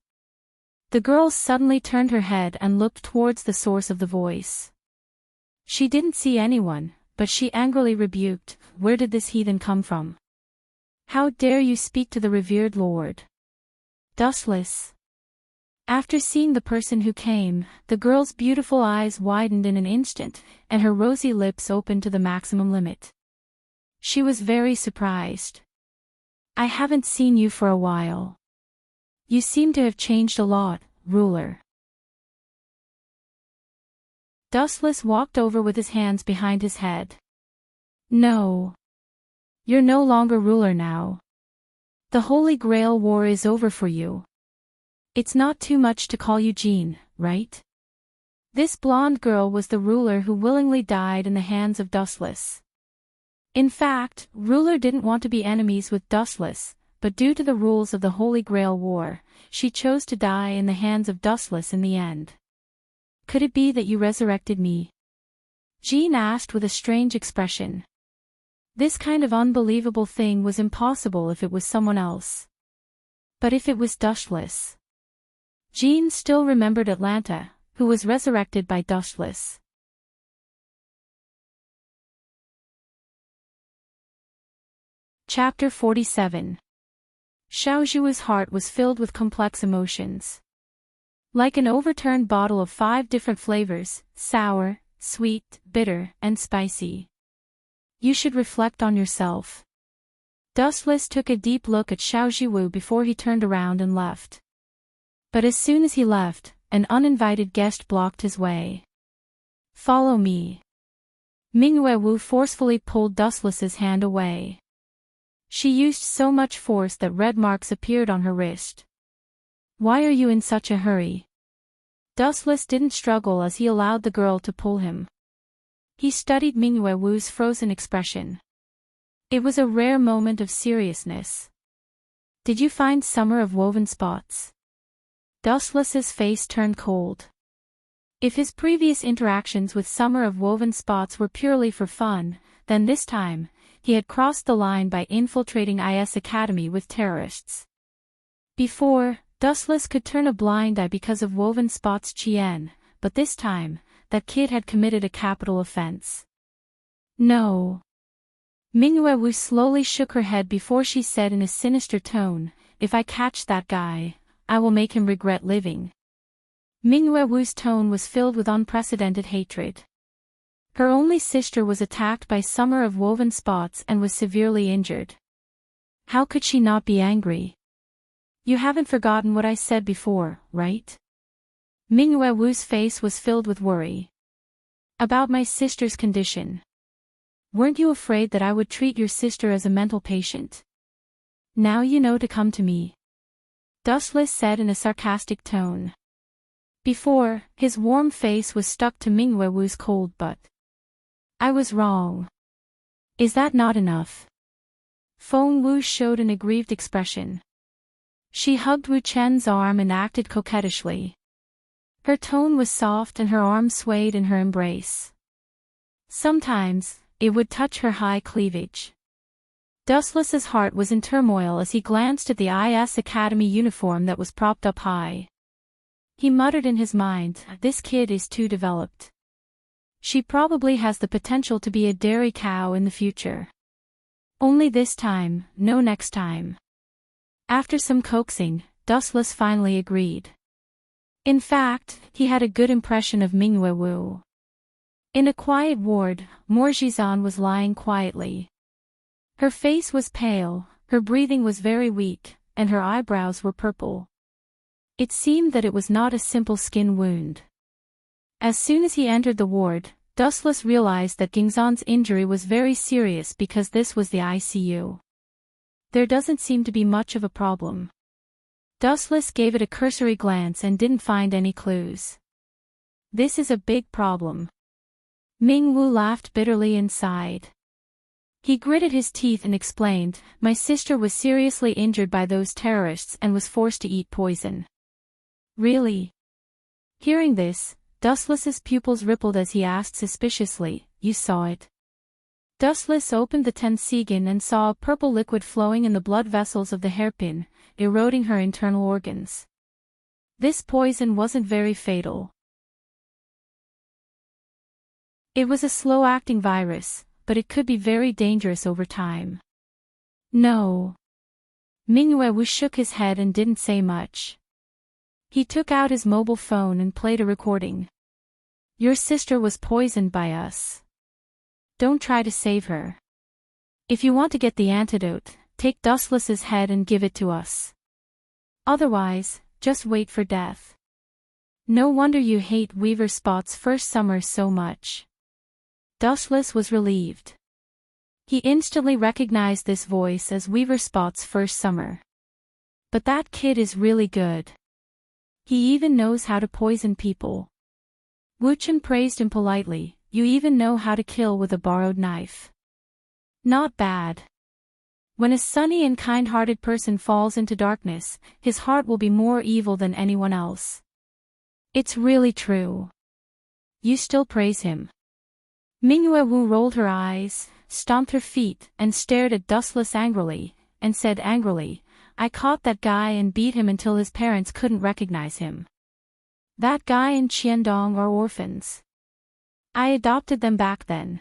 The girl suddenly turned her head and looked towards the source of the voice. She didn't see anyone, but she angrily rebuked, "Where did this heathen come from? How dare you speak to the revered Lord?" Dustless. After seeing the person who came, the girl's beautiful eyes widened in an instant, and her rosy lips opened to the maximum limit. She was very surprised. I haven't seen you for a while. You seem to have changed a lot, ruler. Dustless walked over with his hands behind his head. No. You're no longer ruler now. The Holy Grail War is over for you. It's not too much to call you Jean, right? This blonde girl was the ruler who willingly died in the hands of Dustless. In fact, ruler didn't want to be enemies with Dustless, but due to the rules of the Holy Grail War, she chose to die in the hands of Dustless in the end. Could it be that you resurrected me? Jean asked with a strange expression. This kind of unbelievable thing was impossible if it was someone else. But if it was Dustless? Jean still remembered Atlanta, who was resurrected by Dustless. Chapter 47. Xiaozhu's heart was filled with complex emotions. Like an overturned bottle of 5 different flavors, sour, sweet, bitter, and spicy. You should reflect on yourself. Dustless took a deep look at Xiaozhu before he turned around and left. But as soon as he left, an uninvited guest blocked his way. Follow me. Mingwei forcefully pulled Dustless's hand away. She used so much force that red marks appeared on her wrist. Why are you in such a hurry? Dustless didn't struggle as he allowed the girl to pull him. He studied Mingwei frozen expression. It was a rare moment of seriousness. Did you find Summer of Woven Spots? Dustless's face turned cold. If his previous interactions with Summer of Woven Spots were purely for fun, then this time, he had crossed the line by infiltrating IS Academy with terrorists. Before, Dustless could turn a blind eye because of Woven Spots' Chien, but this time, that kid had committed a capital offense. No. Mingwei slowly shook her head before she said in a sinister tone, if I catch that guy, I will make him regret living. Mingwei's tone was filled with unprecedented hatred. Her only sister was attacked by Summer of Woven Spots and was severely injured. How could she not be angry? You haven't forgotten what I said before, right? Mingwei's face was filled with worry. About my sister's condition. Weren't you afraid that I would treat your sister as a mental patient? Now you know to come to me. Dustless said in a sarcastic tone. Before, his warm face was stuck to Mingwei's cold butt. I was wrong. Is that not enough? Feng Wu showed an aggrieved expression. She hugged Wu Chen's arm and acted coquettishly. Her tone was soft and her arm swayed in her embrace. Sometimes, it would touch her high cleavage. Dustless's heart was in turmoil as he glanced at the IS Academy uniform that was propped up high. He muttered in his mind, this kid is too developed. She probably has the potential to be a dairy cow in the future. Only this time, no next time. After some coaxing, Dustless finally agreed. In fact, he had a good impression of Mingwei. In a quiet ward, Morzhizan was lying quietly. Her face was pale, her breathing was very weak, and her eyebrows were purple. It seemed that it was not a simple skin wound. As soon as he entered the ward, Dustless realized that Gingzan's injury was very serious because this was the ICU. There doesn't seem to be much of a problem. Dustless gave it a cursory glance and didn't find any clues. This is a big problem. Mingwu laughed bitterly and sighed. He gritted his teeth and explained, my sister was seriously injured by those terrorists and was forced to eat poison. Really? Hearing this, Dustless's pupils rippled as he asked suspiciously, you saw it? Dustless opened the tensigan and saw a purple liquid flowing in the blood vessels of the hairpin, eroding her internal organs. This poison wasn't very fatal. It was a slow-acting virus, but it could be very dangerous over time. No. Mingwei shook his head and didn't say much. He took out his mobile phone and played a recording. Your sister was poisoned by us. Don't try to save her. If you want to get the antidote, take Dustless's head and give it to us. Otherwise, just wait for death. No wonder you hate Weaver Spot's first summer so much. Dustless was relieved. He instantly recognized this voice as Weaver Spot's first summer. But that kid is really good. He even knows how to poison people. Wu Chen praised him politely. You even know how to kill with a borrowed knife. Not bad. When a sunny and kind-hearted person falls into darkness, his heart will be more evil than anyone else. It's really true. You still praise him. Mingyue Wu rolled her eyes, stomped her feet, and stared at Dustless angrily, and said angrily, I caught that guy and beat him until his parents couldn't recognize him. That guy and Qiandong are orphans. I adopted them back then.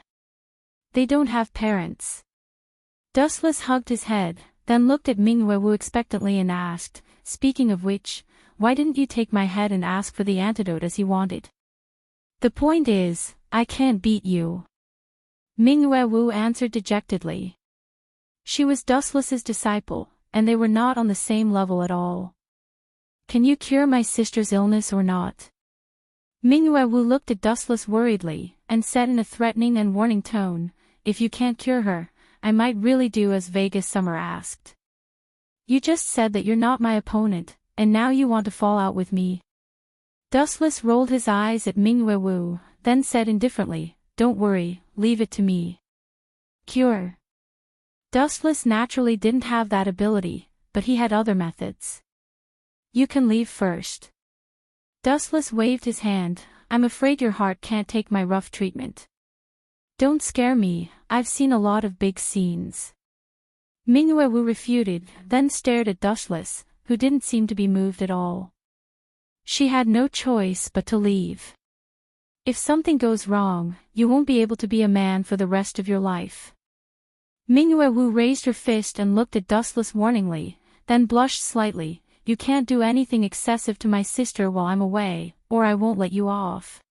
They don't have parents. Dustless hugged his head, then looked at Mingyue Wu expectantly and asked, speaking of which, why didn't you take my head and ask for the antidote as he wanted? The point is, I can't beat you. Mingyue Wu answered dejectedly. She was Dustless's disciple, and they were not on the same level at all. Can you cure my sister's illness or not? Mingyue Wu looked at Dustless worriedly, and said in a threatening and warning tone, if you can't cure her, I might really do as Vegas Summer asked. You just said that you're not my opponent, and now you want to fall out with me. Dustless rolled his eyes at Mingyue Wu, then said indifferently, don't worry, leave it to me. Cure. Dustless naturally didn't have that ability, but he had other methods. You can leave first. Dustless waved his hand, I'm afraid your heart can't take my rough treatment. Don't scare me, I've seen a lot of big scenes. Mingyue Wu refuted, then stared at Dustless, who didn't seem to be moved at all. She had no choice but to leave. If something goes wrong, you won't be able to be a man for the rest of your life. Mingyue Wu raised her fist and looked at Dustless warningly, then blushed slightly, you can't do anything excessive to my sister while I'm away, or I won't let you off.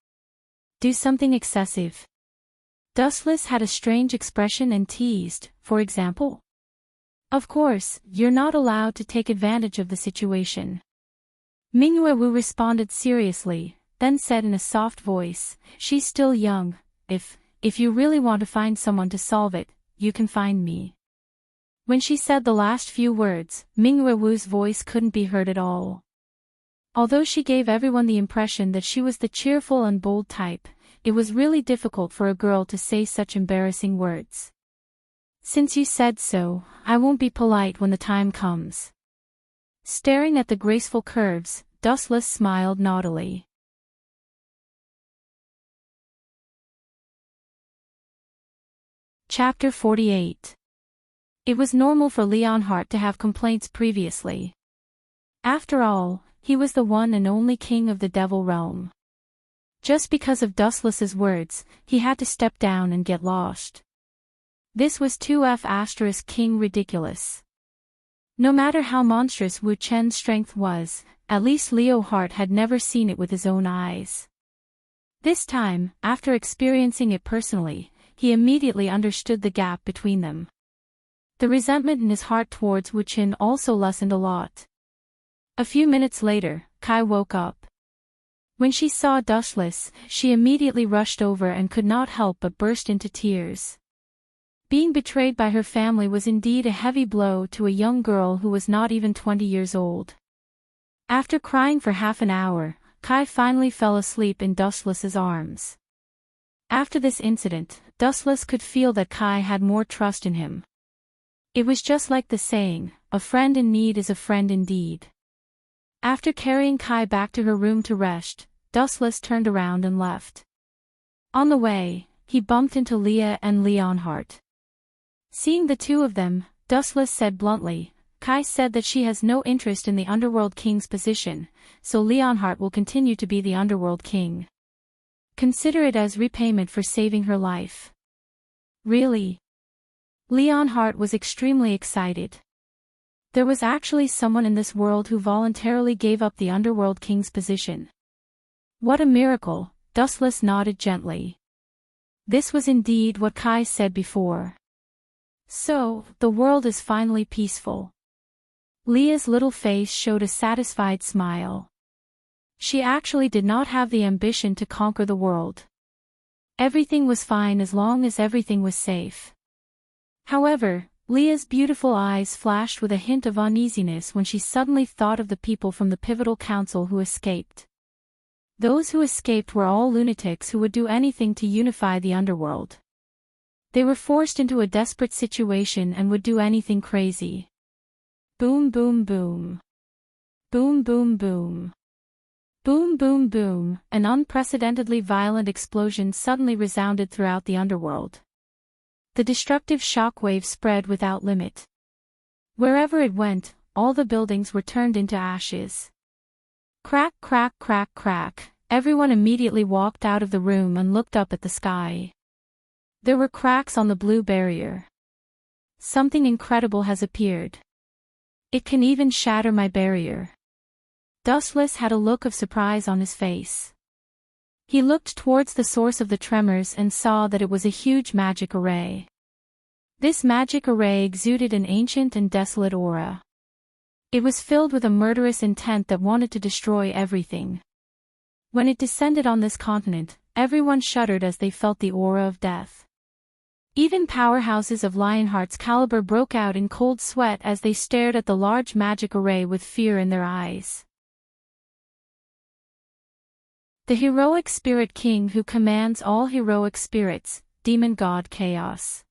Do something excessive. Dustless had a strange expression and teased, for example. Of course, you're not allowed to take advantage of the situation. Mingyue Wu responded seriously, then said in a soft voice, she's still young, if you really want to find someone to solve it, you can find me. When she said the last few words, Mingyue Wu's voice couldn't be heard at all. Although she gave everyone the impression that she was the cheerful and bold type, it was really difficult for a girl to say such embarrassing words. Since you said so, I won't be polite when the time comes. Staring at the graceful curves, Dustless smiled naughtily. Chapter 48. It was normal for Leonhardt to have complaints previously. After all, he was the one and only king of the Devil Realm. Just because of Dustless's words, he had to step down and get lost. This was 2F** king ridiculous. No matter how monstrous Wu Chen's strength was, at least Leonhardt had never seen it with his own eyes. This time, after experiencing it personally, he immediately understood the gap between them. The resentment in his heart towards Wu Chen also lessened a lot. A few minutes later, Kai woke up. When she saw Dustless, she immediately rushed over and could not help but burst into tears. Being betrayed by her family was indeed a heavy blow to a young girl who was not even 20 years old. After crying for half an hour, Kai finally fell asleep in Dustless's arms. After this incident, Dustless could feel that Kai had more trust in him. It was just like the saying, a friend in need is a friend indeed. After carrying Kai back to her room to rest, Dustless turned around and left. On the way, he bumped into Leah and Leonhardt. Seeing the two of them, Dustless said bluntly, Kai said that she has no interest in the Underworld King's position, so Leonhardt will continue to be the Underworld King. Consider it as repayment for saving her life. Really? Leonhardt was extremely excited. There was actually someone in this world who voluntarily gave up the Underworld King's position. What a miracle, Dustless nodded gently. This was indeed what Kai said before. So, the world is finally peaceful. Leah's little face showed a satisfied smile. She actually did not have the ambition to conquer the world. Everything was fine as long as everything was safe. However, Leah's beautiful eyes flashed with a hint of uneasiness when she suddenly thought of the people from the Pivotal Council who escaped. Those who escaped were all lunatics who would do anything to unify the underworld. They were forced into a desperate situation and would do anything crazy. Boom boom boom. Boom boom boom. Boom boom boom, an unprecedentedly violent explosion suddenly resounded throughout the underworld. The destructive shockwave spread without limit. Wherever it went, all the buildings were turned into ashes. Crack crack crack crack, everyone immediately walked out of the room and looked up at the sky. There were cracks on the blue barrier. Something incredible has appeared. It can even shatter my barrier. Dustless had a look of surprise on his face. He looked towards the source of the tremors and saw that it was a huge magic array. This magic array exuded an ancient and desolate aura. It was filled with a murderous intent that wanted to destroy everything. When it descended on this continent, everyone shuddered as they felt the aura of death. Even powerhouses of Lionheart's caliber broke out in cold sweat as they stared at the large magic array with fear in their eyes. The heroic spirit king who commands all heroic spirits, demon god Chaos.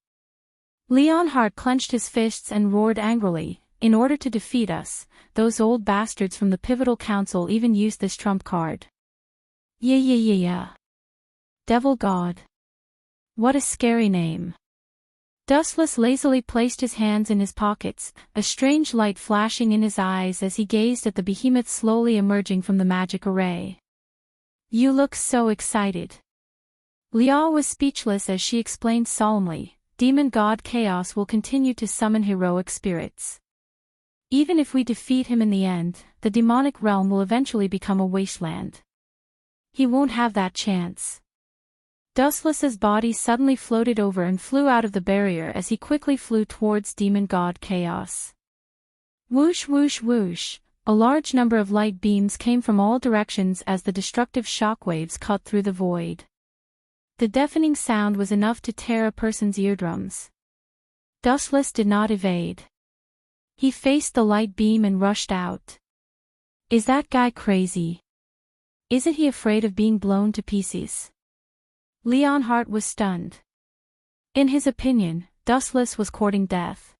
Leonhart clenched his fists and roared angrily, in order to defeat us, those old bastards from the Pivotal Council even used this trump card. Yeah. Devil God. What a scary name. Dustless lazily placed his hands in his pockets, a strange light flashing in his eyes as he gazed at the behemoth slowly emerging from the magic array. You look so excited. Leah was speechless as she explained solemnly, Demon God Chaos will continue to summon heroic spirits. Even if we defeat him in the end, the demonic realm will eventually become a wasteland. He won't have that chance. Dustless's body suddenly floated over and flew out of the barrier as he quickly flew towards Demon God Chaos. Whoosh whoosh whoosh. A large number of light beams came from all directions as the destructive shockwaves cut through the void. The deafening sound was enough to tear a person's eardrums. Dustless did not evade. He faced the light beam and rushed out. Is that guy crazy? Isn't he afraid of being blown to pieces? Leonhart was stunned. In his opinion, Dustless was courting death.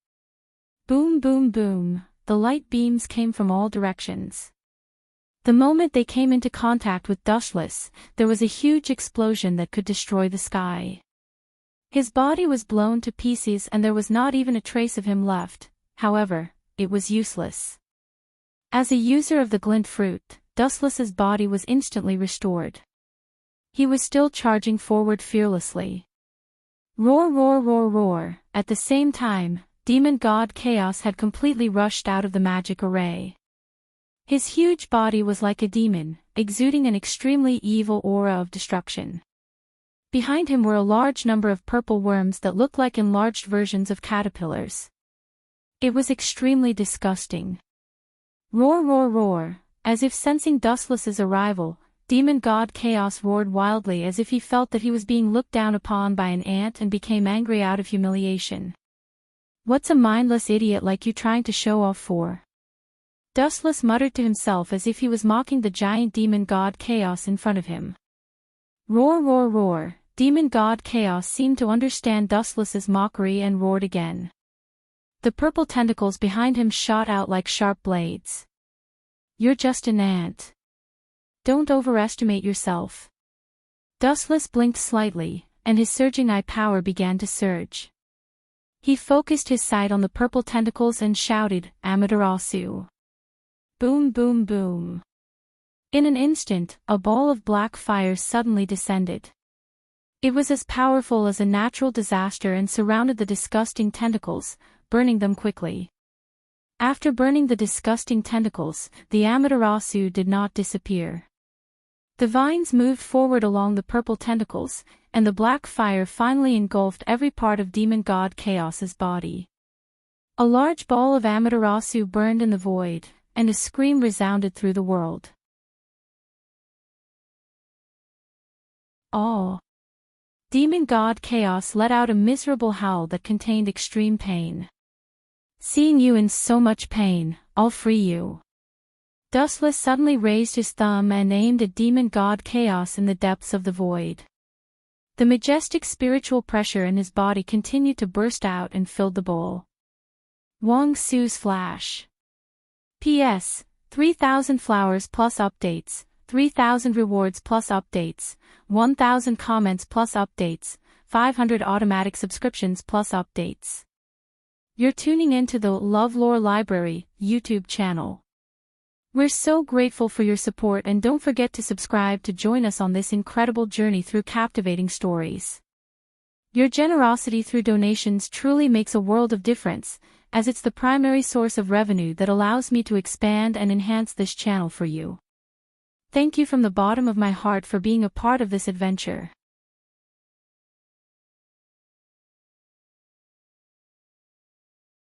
Boom boom boom. The light beams came from all directions. The moment they came into contact with Dustless, there was a huge explosion that could destroy the sky. His body was blown to pieces and there was not even a trace of him left, however, it was useless. As a user of the glint fruit, Dustless's body was instantly restored. He was still charging forward fearlessly. Roar roar roar roar, at the same time, Demon God Chaos had completely rushed out of the magic array. His huge body was like a demon, exuding an extremely evil aura of destruction. Behind him were a large number of purple worms that looked like enlarged versions of caterpillars. It was extremely disgusting. Roar roar roar, as if sensing Dustless's arrival, Demon God Chaos roared wildly as if he felt that he was being looked down upon by an ant and became angry out of humiliation. What's a mindless idiot like you trying to show off for? Dustless muttered to himself as if he was mocking the giant demon god Chaos in front of him. Roar roar roar, demon god Chaos seemed to understand Dustless's mockery and roared again. The purple tentacles behind him shot out like sharp blades. You're just an ant. Don't overestimate yourself. Dustless blinked slightly, and his surging eye power began to surge. He focused his sight on the purple tentacles and shouted, Amaterasu. Boom boom boom. In an instant, a ball of black fire suddenly descended. It was as powerful as a natural disaster and surrounded the disgusting tentacles, burning them quickly. After burning the disgusting tentacles, the Amaterasu did not disappear. The vines moved forward along the purple tentacles, and the black fire finally engulfed every part of demon god Chaos's body. A large ball of Amaterasu burned in the void, and a scream resounded through the world. Oh! Demon god Chaos let out a miserable howl that contained extreme pain. Seeing you in so much pain, I'll free you. Dustless suddenly raised his thumb and aimed at demon god Chaos in the depths of the void. The majestic spiritual pressure in his body continued to burst out and filled the bowl. Wang Su's flash. P.S. 3,000 flowers plus updates, 3,000 rewards plus updates, 1,000 comments plus updates, 500 automatic subscriptions plus updates. You're tuning into the LoveLore Library YouTube channel. We're so grateful for your support, and don't forget to subscribe to join us on this incredible journey through captivating stories. Your generosity through donations truly makes a world of difference, as it's the primary source of revenue that allows me to expand and enhance this channel for you. Thank you from the bottom of my heart for being a part of this adventure.